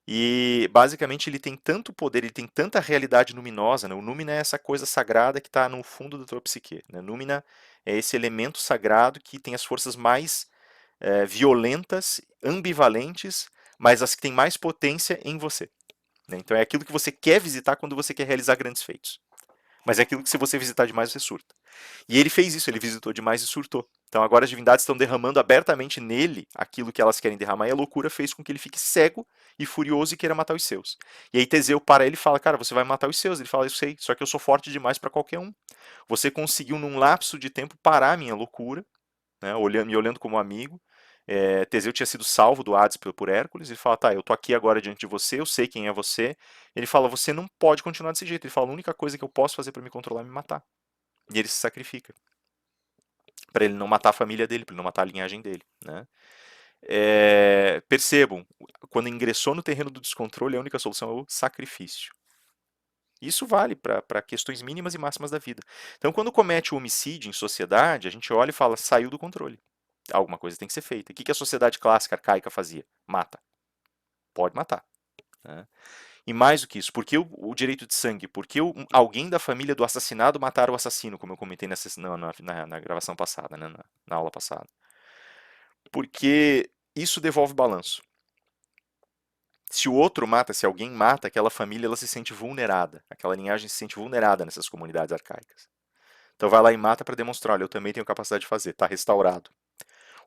E basicamente ele tem tanto poder, ele tem tanta realidade luminosa, né? O Númina é essa coisa sagrada que está no fundo da tua psique. Né? Númina é esse elemento sagrado que tem as forças mais violentas, ambivalentes, mas as que têm mais potência em você. Né? Então é aquilo que você quer visitar quando você quer realizar grandes feitos. Mas é aquilo que se você visitar demais você surta. E ele fez isso, ele visitou demais e surtou. Então agora as divindades estão derramando abertamente nele aquilo que elas querem derramar, e a loucura fez com que ele fique cego e furioso e queira matar os seus. E aí Teseu para ele e fala: cara, você vai matar os seus. Ele fala: eu sei, só que eu sou forte demais para qualquer um. Você conseguiu num lapso de tempo parar a minha loucura, né, me olhando como amigo. Teseu tinha sido salvo do Hades por Hércules. Ele fala: tá, eu tô aqui agora diante de você, eu sei quem é você. Ele fala: você não pode continuar desse jeito. Ele fala: a única coisa que eu posso fazer para me controlar é me matar. E ele se sacrifica para ele não matar a família dele, para ele não matar a linhagem dele. Né? Percebam, quando ingressou no terreno do descontrole, a única solução é o sacrifício. Isso vale para questões mínimas e máximas da vida. Então, quando comete o homicídio em sociedade, a gente olha e fala: saiu do controle. Alguma coisa tem que ser feita. O que a sociedade clássica arcaica fazia? Mata. Pode matar. Né? E mais do que isso, por que o direito de sangue? Por que alguém da família do assassinado matar o assassino, como eu comentei na gravação passada, né, na aula passada? Porque isso devolve balanço. Se o outro mata, se alguém mata, aquela família ela se sente vulnerada. Aquela linhagem se sente vulnerada nessas comunidades arcaicas. Então vai lá e mata para demonstrar: olha, eu também tenho capacidade de fazer, está restaurado.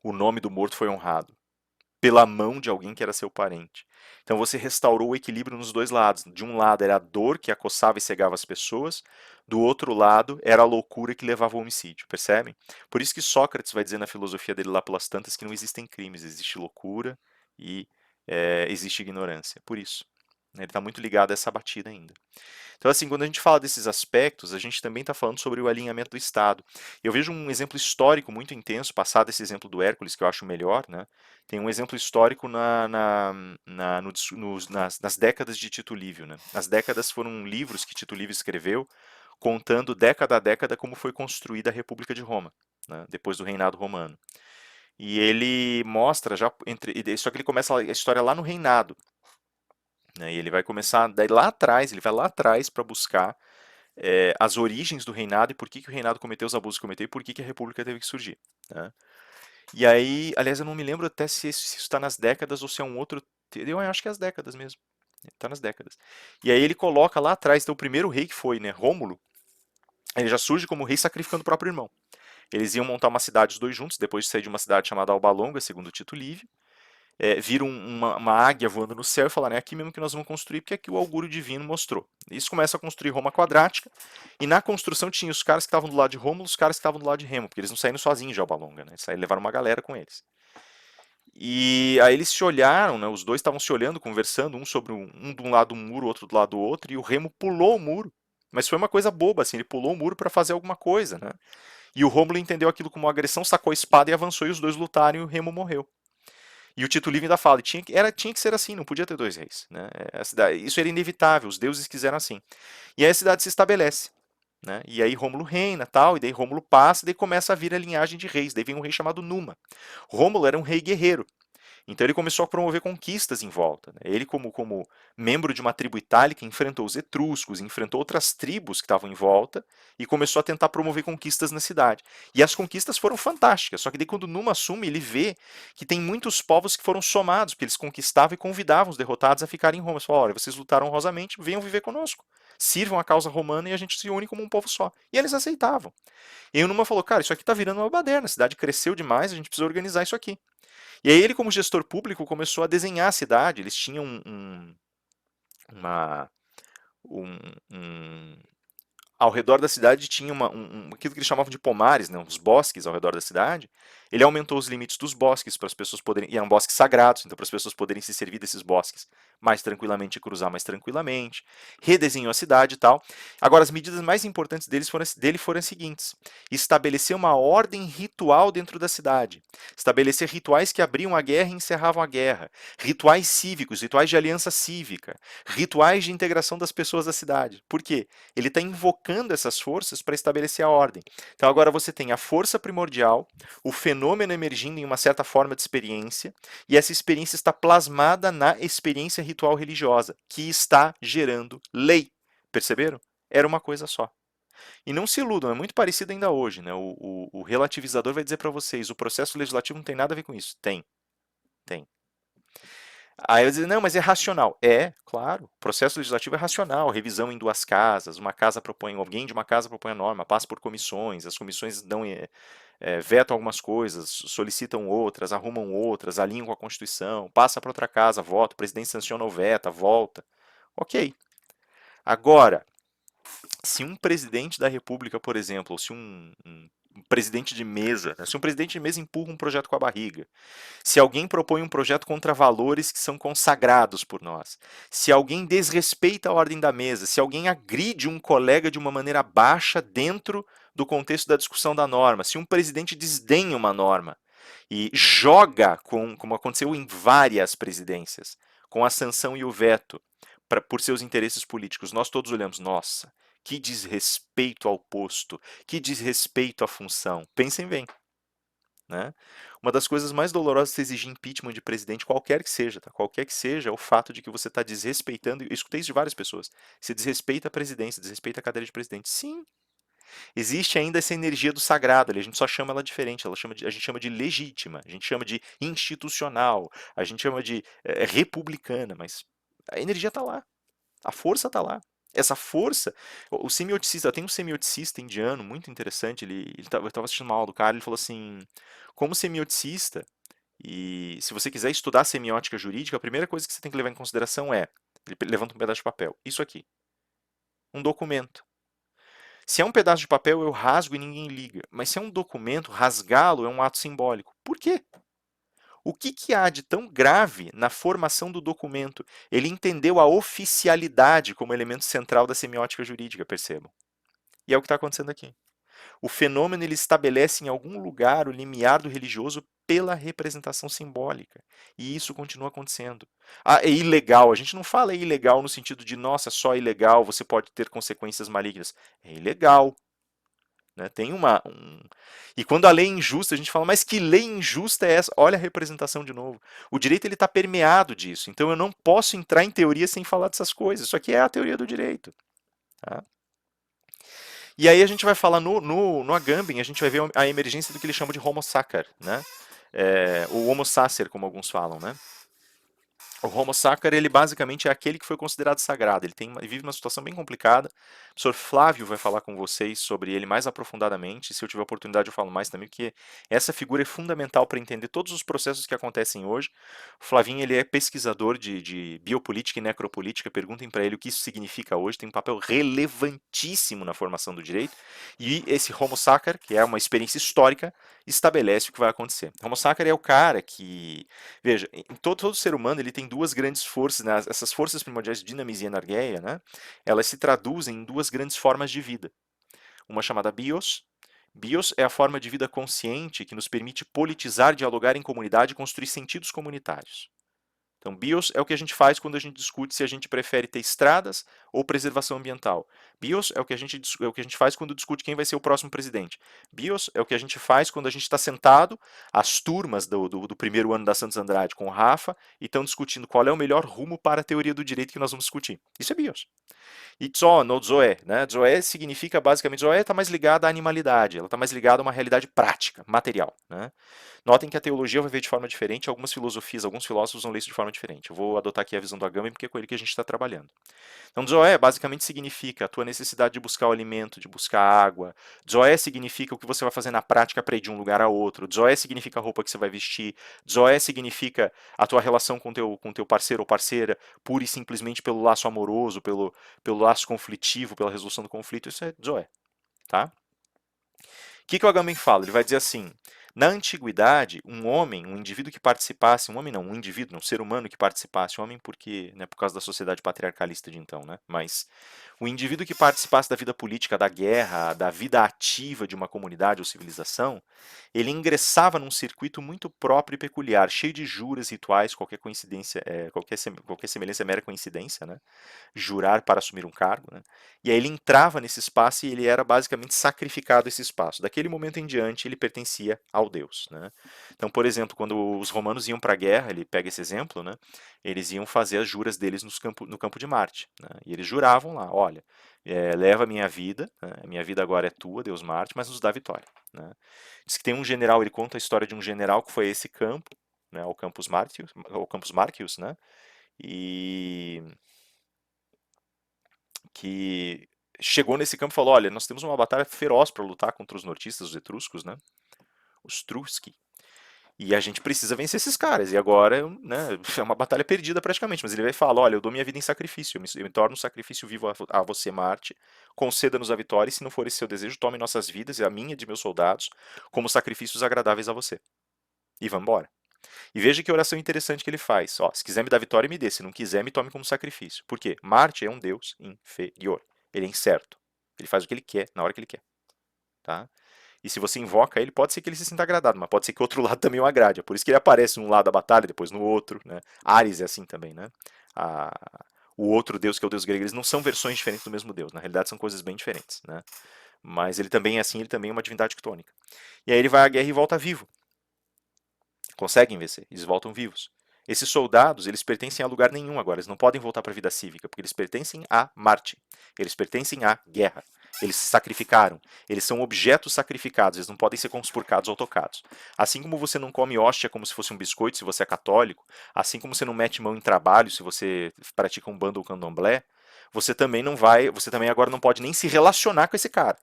O nome do morto foi honrado pela mão de alguém que era seu parente. Então você restaurou o equilíbrio nos dois lados. De um lado era a dor que acossava e cegava as pessoas, do outro lado era a loucura que levava ao homicídio, percebem? Por isso que Sócrates vai dizer na filosofia dele lá pelas tantas que não existem crimes, existe loucura e existe ignorância. Por isso. Né? Ele está muito ligado a essa batida ainda. Então, assim, quando a gente fala desses aspectos, a gente também está falando sobre o alinhamento do Estado. Eu vejo um exemplo histórico muito intenso, passado esse exemplo do Hércules, que eu acho melhor, né? Tem um exemplo histórico nas décadas de Tito Livio. Né? As décadas foram livros que Tito Livio escreveu, contando década a década como foi construída a República de Roma, né? Depois do reinado romano. E ele mostra já só que ele começa a história lá no reinado, né? E ele vai começar daí lá atrás, ele vai lá atrás para buscar as origens do reinado e por que, que o reinado cometeu os abusos que cometeu e por que, que a república teve que surgir. Né? E aí, aliás, eu não me lembro até se isso está nas décadas ou se é um outro. Eu acho que é as décadas mesmo. Está nas décadas. E aí ele coloca lá atrás, então o primeiro rei que foi, né, Rômulo, ele já surge como rei sacrificando o próprio irmão. Eles iam montar uma cidade os dois juntos, depois de sair de uma cidade chamada Alba Longa, segundo Tito Livio. Viram uma águia voando no céu e falaram: é aqui mesmo que nós vamos construir, porque aqui o augúrio divino mostrou. Isso começa a construir Roma quadrática, e na construção tinha os caras que estavam do lado de Rômulo e os caras que estavam do lado de Remo, porque eles não saíram sozinhos de Alba Longa, né? Eles levaram uma galera com eles. E aí eles se olharam, né? Os dois estavam se olhando, conversando, um sobre um de um lado do muro, outro do lado do outro, e o Remo pulou o muro. Mas foi uma coisa boba, assim, ele pulou o muro para fazer alguma coisa, né? E o Rômulo entendeu aquilo como uma agressão, sacou a espada e avançou, e os dois lutaram e o Remo morreu. E o Tito Livio ainda fala, tinha que ser assim, não podia ter dois reis. Né? Isso era inevitável, os deuses quiseram assim. E aí a cidade se estabelece. Né? E aí Rômulo reina, tal, e daí Rômulo passa, e daí começa a vir a linhagem de reis. Daí vem um rei chamado Numa. Rômulo era um rei guerreiro. Então ele começou a promover conquistas em volta. Né? Ele, como membro de uma tribo itálica, enfrentou os etruscos, enfrentou outras tribos que estavam em volta e começou a tentar promover conquistas na cidade. E as conquistas foram fantásticas, só que daí quando Numa assume, ele vê que tem muitos povos que foram somados, porque eles conquistavam e convidavam os derrotados a ficarem em Roma. Eles falaram: olha, vocês lutaram honrosamente, venham viver conosco. Sirvam a causa romana e a gente se une como um povo só. E eles aceitavam. E aí o Numa falou: cara, isso aqui está virando uma baderna, a cidade cresceu demais, a gente precisa organizar isso aqui. E aí ele, como gestor público, começou a desenhar a cidade. Eles tinham uma, um, um, ao redor da cidade tinha aquilo que eles chamavam de pomares, né, uns bosques ao redor da cidade. Ele aumentou os limites dos bosques para as pessoas poderem, e eram bosques sagrados, então para as pessoas poderem se servir desses bosques mais tranquilamente e cruzar mais tranquilamente. Redesenhou a cidade e tal. Agora, as medidas mais importantes dele foram as seguintes: estabelecer uma ordem ritual dentro da cidade, estabelecer rituais que abriam a guerra e encerravam a guerra, rituais cívicos, rituais de aliança cívica, rituais de integração das pessoas da cidade. Por quê? Ele está invocando essas forças para estabelecer a ordem. Então agora você tem a força primordial, o fenômeno emergindo em uma certa forma de experiência, e essa experiência está plasmada na experiência ritual religiosa, que está gerando lei. Perceberam? Era uma coisa só. E não se iludam, é muito parecido ainda hoje. Né? O relativizador vai dizer para vocês: o processo legislativo não tem nada a ver com isso. Tem, tem. Aí eu dizer, não, mas é racional. É, claro, o processo legislativo é racional, revisão em duas casas, uma casa propõe, alguém de uma casa propõe a norma, passa por comissões, as comissões dão, vetam algumas coisas, solicitam outras, arrumam outras, alinham com a Constituição, passa para outra casa, vota, o presidente sanciona ou veta, volta. Ok. Agora, se um presidente da República, por exemplo, ou se um presidente de mesa, né, se um presidente de mesa empurra um projeto com a barriga, se alguém propõe um projeto contra valores que são consagrados por nós, se alguém desrespeita a ordem da mesa, se alguém agride um colega de uma maneira baixa dentro do contexto da discussão da norma, se um presidente desdenha uma norma e joga, como aconteceu em várias presidências, com a sanção e o veto por seus interesses políticos, nós todos olhamos: nossa, que desrespeito ao posto, que desrespeito à função. Pensem bem. Né? Uma das coisas mais dolorosas é exigir impeachment de presidente, qualquer que seja, tá? Qualquer que seja, é o fato de que você está desrespeitando, eu escutei isso de várias pessoas, você desrespeita a presidência, desrespeita a cadeira de presidente. Sim, existe ainda essa energia do sagrado ali, a gente só chama ela diferente, a gente chama de legítima, a gente chama de institucional, a gente chama de republicana, mas a energia está lá, a força está lá. Essa força, o semioticista, tem um semioticista indiano muito interessante, eu estava assistindo uma aula do cara, ele falou assim: como semioticista, e se você quiser estudar semiótica jurídica, a primeira coisa que você tem que levar em consideração é, ele levanta um pedaço de papel, isso aqui, um documento. Se é um pedaço de papel, eu rasgo e ninguém liga, mas se é um documento, rasgá-lo é um ato simbólico. Por quê? O que, que há de tão grave na formação do documento? Ele entendeu a oficialidade como elemento central da semiótica jurídica, percebam. E é o que está acontecendo aqui. O fenômeno ele estabelece em algum lugar o limiar do religioso pela representação simbólica. E isso continua acontecendo. Ah, é ilegal. A gente não fala ilegal no sentido de, nossa, só ilegal, você pode ter consequências malignas. É ilegal. Né? Tem E quando a lei é injusta, a gente fala, mas que lei injusta é essa? Olha a representação de novo. O direito ele está permeado disso. Então eu não posso entrar em teoria sem falar dessas coisas. Isso aqui é a teoria do direito. Tá? E aí a gente vai falar no Agamben, a gente vai ver a emergência do que ele chama de Homo sacer, né? Ou Homo sacer, como alguns falam, né? O Homo sacer, ele basicamente é aquele que foi considerado sagrado. Ele vive uma situação bem complicada. O professor Flávio vai falar com vocês sobre ele mais aprofundadamente. Se eu tiver oportunidade, eu falo mais também, porque essa figura é fundamental para entender todos os processos que acontecem hoje. O Flavinho, ele é pesquisador de biopolítica e necropolítica. Perguntem para ele o que isso significa hoje. Tem um papel relevantíssimo na formação do direito. E esse Homo sacer, que é uma experiência histórica, estabelece o que vai acontecer. Homo sacer é o cara que veja, em todo ser humano ele tem duas grandes forças, né? Essas forças primordiais de dinamismo e energia, né? Elas se traduzem em duas grandes formas de vida. Uma chamada bios. Bios é a forma de vida consciente que nos permite politizar, dialogar em comunidade e construir sentidos comunitários. Então, BIOS é o que a gente faz quando a gente discute se a gente prefere ter estradas ou preservação ambiental. BIOS é o que a gente faz quando discute quem vai ser o próximo presidente. BIOS é o que a gente faz quando a gente está sentado, as turmas do primeiro ano da Santos Andrade com o Rafa, e estão discutindo qual é o melhor rumo para a teoria do direito que nós vamos discutir. Isso é BIOS. E Tson, ou Zoé, né? Zoé significa basicamente, Zoé está mais ligada à animalidade, ela está mais ligada a uma realidade prática, material, né? Notem que a teologia vai ver de forma diferente, algumas filosofias, alguns filósofos vão ler isso de forma diferente. Eu vou adotar aqui a visão do Agamben porque é com ele que a gente está trabalhando. Então, Zoé basicamente significa a tua necessidade de buscar o alimento, de buscar água. Zoé significa o que você vai fazer na prática para ir de um lugar a outro. Zoé significa a roupa que você vai vestir. Zoé significa a tua relação com teu parceiro ou parceira, pura e simplesmente pelo laço amoroso, pelo laço conflitivo, pela resolução do conflito. Isso é Zoé, tá? O que o Agamben fala? Ele vai dizer assim: na antiguidade, um homem, um indivíduo que participasse, um homem não, um indivíduo, um ser humano que participasse, homem porque, né, por causa da sociedade patriarcalista de então, né? Mas o indivíduo que participasse da vida política, da guerra, da vida ativa de uma comunidade ou civilização, ele ingressava num circuito muito próprio e peculiar, cheio de juras, rituais, qualquer coincidência, qualquer semelhança é mera coincidência, né? Jurar para assumir um cargo, né? E aí ele entrava nesse espaço e ele era basicamente sacrificado a esse espaço. Daquele momento em diante, ele pertencia ao Deus, né? Então, por exemplo, quando os romanos iam para a guerra, ele pega esse exemplo, né? Eles iam fazer as juras deles no campo de Marte, né? E eles juravam lá, olha, leva a minha vida, né? A minha vida agora é tua, Deus Marte, mas nos dá vitória, né? Diz que tem um general, ele conta a história de um general que foi a esse campo, né? O Campus Martius, né? E que chegou nesse campo e falou: olha, nós temos uma batalha feroz para lutar contra os nortistas, os etruscos, né? Os Trusci. E a gente precisa vencer esses caras. E agora, né, é uma batalha perdida praticamente. Mas ele vai falar: olha, eu dou minha vida em sacrifício. Eu me torno um sacrifício vivo a você, Marte. Conceda-nos a vitória. E se não for esse seu desejo, tome nossas vidas e a minha e de meus soldados como sacrifícios agradáveis a você. E vamos embora. E veja que oração interessante que ele faz. Ó, se quiser me dar vitória, me dê. Se não quiser, me tome como sacrifício. Por quê? Marte é um deus inferior. Ele é incerto. Ele faz o que ele quer, na hora que ele quer. Tá? E se você invoca ele, pode ser que ele se sinta agradado, mas pode ser que o outro lado também o agrade. É por isso que ele aparece num lado da batalha, depois no outro. Né? Ares é assim também. Né? A... O outro deus, que é o deus grego, eles não são versões diferentes do mesmo deus. Na realidade, são coisas bem diferentes. Né? Mas ele também é assim, ele também é uma divindade ctônica. E aí ele vai à guerra e volta vivo. Conseguem vencer, eles voltam vivos. Esses soldados, eles pertencem a lugar nenhum agora, eles não podem voltar para a vida cívica, porque eles pertencem a Marte, eles pertencem à guerra, eles se sacrificaram, eles são objetos sacrificados, eles não podem ser conspurcados ou tocados. Assim como você não come hóstia como se fosse um biscoito, se você é católico, assim como você não mete mão em trabalho, se você pratica um bando ou candomblé, você também agora não pode nem se relacionar com esse cara,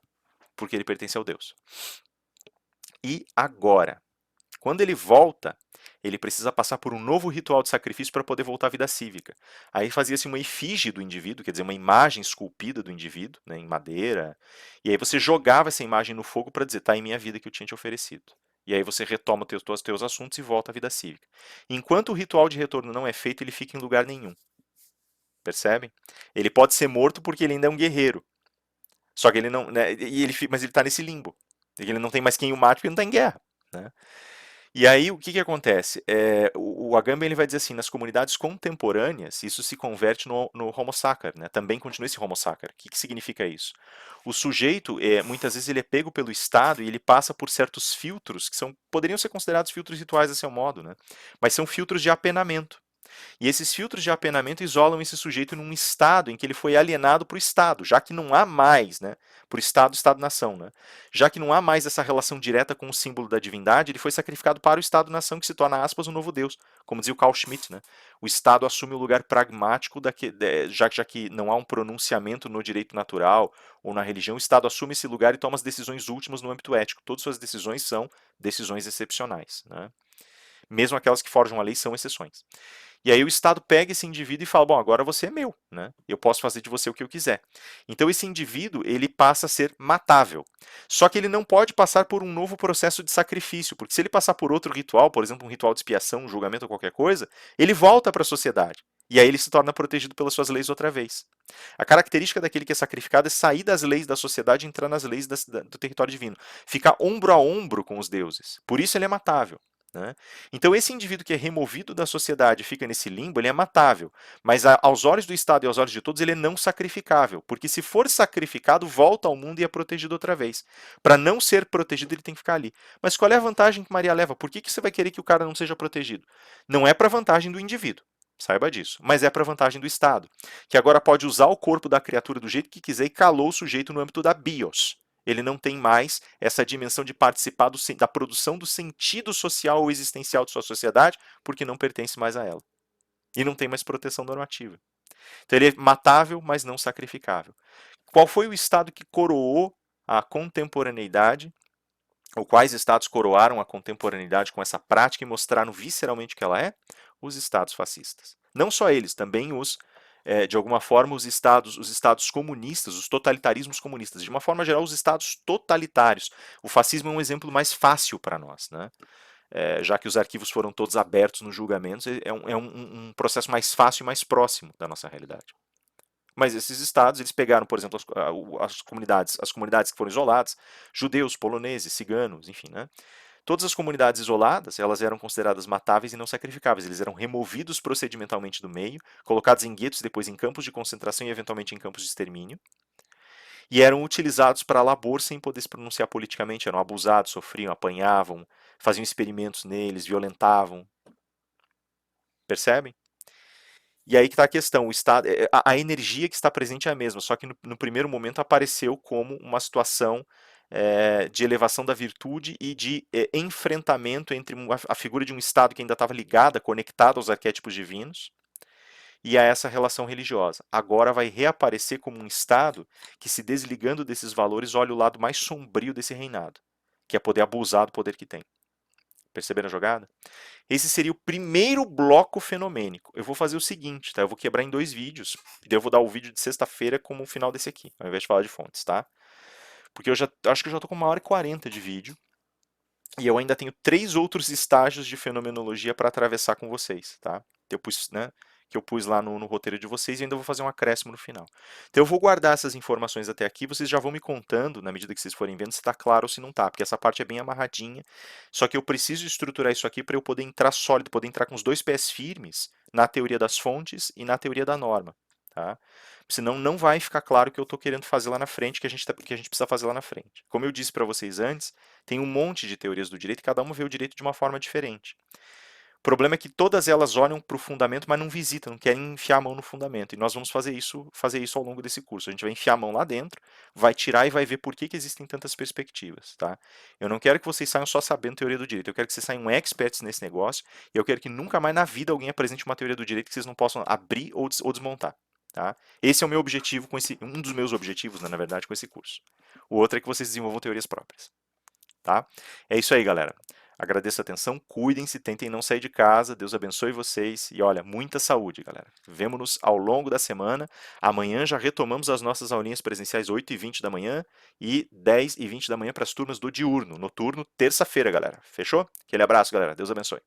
porque ele pertence ao Deus. E agora? Quando ele volta, ele precisa passar por um novo ritual de sacrifício para poder voltar à vida cívica. Aí fazia-se uma efígie do indivíduo, quer dizer, uma imagem esculpida do indivíduo, né, em madeira, e aí você jogava essa imagem no fogo para dizer: tá em minha vida que eu tinha te oferecido. E aí você retoma os teus assuntos e volta à vida cívica. Enquanto o ritual de retorno não é feito, ele fica em lugar nenhum. Percebem? Ele pode ser morto porque ele ainda é um guerreiro. Só que ele não. Né, mas ele está nesse limbo. Ele não tem mais quem o mate porque ele não está em guerra. Né? E aí, o que, que acontece? O Agamben ele vai dizer assim, nas comunidades contemporâneas, isso se converte no Homo sacer, né? Também continua esse Homo sacer. O que, que significa isso? O sujeito, muitas vezes, ele é pego pelo Estado e ele passa por certos filtros que poderiam ser considerados filtros rituais a seu modo, né? Mas são filtros de apenamento. E esses filtros de apenamento isolam esse sujeito num estado em que ele foi alienado para o Estado, já que não há mais, né, para o Estado, Estado-nação, né, já que não há mais essa relação direta com o símbolo da divindade, ele foi sacrificado para o Estado-nação, que se torna, aspas, o novo Deus, como dizia o Carl Schmitt, né, o Estado assume o lugar pragmático, já que não há um pronunciamento no direito natural ou na religião, o Estado assume esse lugar e toma as decisões últimas no âmbito ético. Todas as suas decisões são decisões excepcionais, né? Mesmo aquelas que forjam a lei são exceções. E aí o Estado pega esse indivíduo e fala, bom, agora você é meu, né? Eu posso fazer de você o que eu quiser. Então esse indivíduo, ele passa a ser matável. Só que ele não pode passar por um novo processo de sacrifício, porque se ele passar por outro ritual, por exemplo, um ritual de expiação, um julgamento ou qualquer coisa, ele volta para a sociedade. E aí ele se torna protegido pelas suas leis outra vez. A característica daquele que é sacrificado é sair das leis da sociedade e entrar nas leis do território divino. Ficar ombro a ombro com os deuses. Por isso ele é matável. Né? Então, esse indivíduo que é removido da sociedade e fica nesse limbo, ele é matável. Mas aos olhos do Estado e aos olhos de todos, ele é não sacrificável. Porque se for sacrificado, volta ao mundo e é protegido outra vez. Para não ser protegido, ele tem que ficar ali. Mas qual é a vantagem que Maria leva? Por que, que você vai querer que o cara não seja protegido? Não é para vantagem do indivíduo. Saiba disso. Mas é para vantagem do Estado, que agora pode usar o corpo da criatura do jeito que quiser e calou o sujeito no âmbito da bios. Ele não tem mais essa dimensão de participar da produção do sentido social ou existencial de sua sociedade, porque não pertence mais a ela. E não tem mais proteção normativa. Então ele é matável, mas não sacrificável. Qual foi o Estado que coroou a contemporaneidade, ou quais Estados coroaram a contemporaneidade com essa prática e mostraram visceralmente o que ela é? Os Estados fascistas. Não só eles, também de alguma forma, os estados comunistas, os totalitarismos comunistas, de uma forma geral, os estados totalitários. O fascismo é um exemplo mais fácil para nós, né? Já que os arquivos foram todos abertos nos julgamentos, um processo mais fácil e mais próximo da nossa realidade. Mas esses estados, eles pegaram, por exemplo, as comunidades que foram isoladas, judeus, poloneses, ciganos, enfim, né? Todas as comunidades isoladas, elas eram consideradas matáveis e não sacrificáveis. Eles eram removidos procedimentalmente do meio, colocados em guetos, depois em campos de concentração e eventualmente em campos de extermínio, e eram utilizados para labor sem poder se pronunciar politicamente. Eram abusados, sofriam, apanhavam, faziam experimentos neles, violentavam. Percebem? E aí que está a questão, o estado, a energia que está presente é a mesma, só que no primeiro momento apareceu como uma situação de elevação da virtude e de enfrentamento entre a figura de um estado que ainda estava ligada, conectada aos arquétipos divinos, e a essa relação religiosa. Agora vai reaparecer como um estado que, se desligando desses valores, olha o lado mais sombrio desse reinado, que é poder abusar do poder que tem. Perceberam a jogada? Esse seria o primeiro bloco fenomênico. Eu vou fazer o seguinte, tá? Eu vou quebrar em 2 vídeos. E daí eu vou dar o vídeo de sexta-feira como o final desse aqui, ao invés de falar de fontes, tá? Porque eu acho que eu já tô com 1h40 de vídeo. E eu ainda tenho 3 outros estágios de fenomenologia para atravessar com vocês, tá? Que eu pus lá no roteiro de vocês e ainda vou fazer um acréscimo no final. Então eu vou guardar essas informações até aqui, vocês já vão me contando, na medida que vocês forem vendo, se está claro ou se não está, porque essa parte é bem amarradinha, só que eu preciso estruturar isso aqui para eu poder entrar sólido, poder entrar com os 2 pés firmes na teoria das fontes e na teoria da norma, tá? Senão não vai ficar claro o que eu estou querendo fazer lá na frente, que a gente precisa fazer lá na frente. Como eu disse para vocês antes, tem um monte de teorias do direito e cada uma vê o direito de uma forma diferente. O problema é que todas elas olham para o fundamento, mas não visitam, não querem enfiar a mão no fundamento. E nós vamos fazer isso ao longo desse curso. A gente vai enfiar a mão lá dentro, vai tirar e vai ver por que existem tantas perspectivas. Tá? Eu não quero que vocês saiam só sabendo teoria do direito, eu quero que vocês saiam experts nesse negócio, e eu quero que nunca mais na vida alguém apresente uma teoria do direito que vocês não possam abrir ou desmontar. Tá? Esse é o meu objetivo um dos meus objetivos, né, na verdade, com esse curso. O outro é que vocês desenvolvam teorias próprias. Tá? É isso aí, galera. Agradeço a atenção, cuidem-se, tentem não sair de casa, Deus abençoe vocês e olha, muita saúde, galera. Vemo-nos ao longo da semana. Amanhã já retomamos as nossas aulinhas presenciais 8h20 da manhã e 10h20 da manhã para as turmas do diurno, noturno, terça-feira, galera. Fechou? Aquele abraço, galera. Deus abençoe.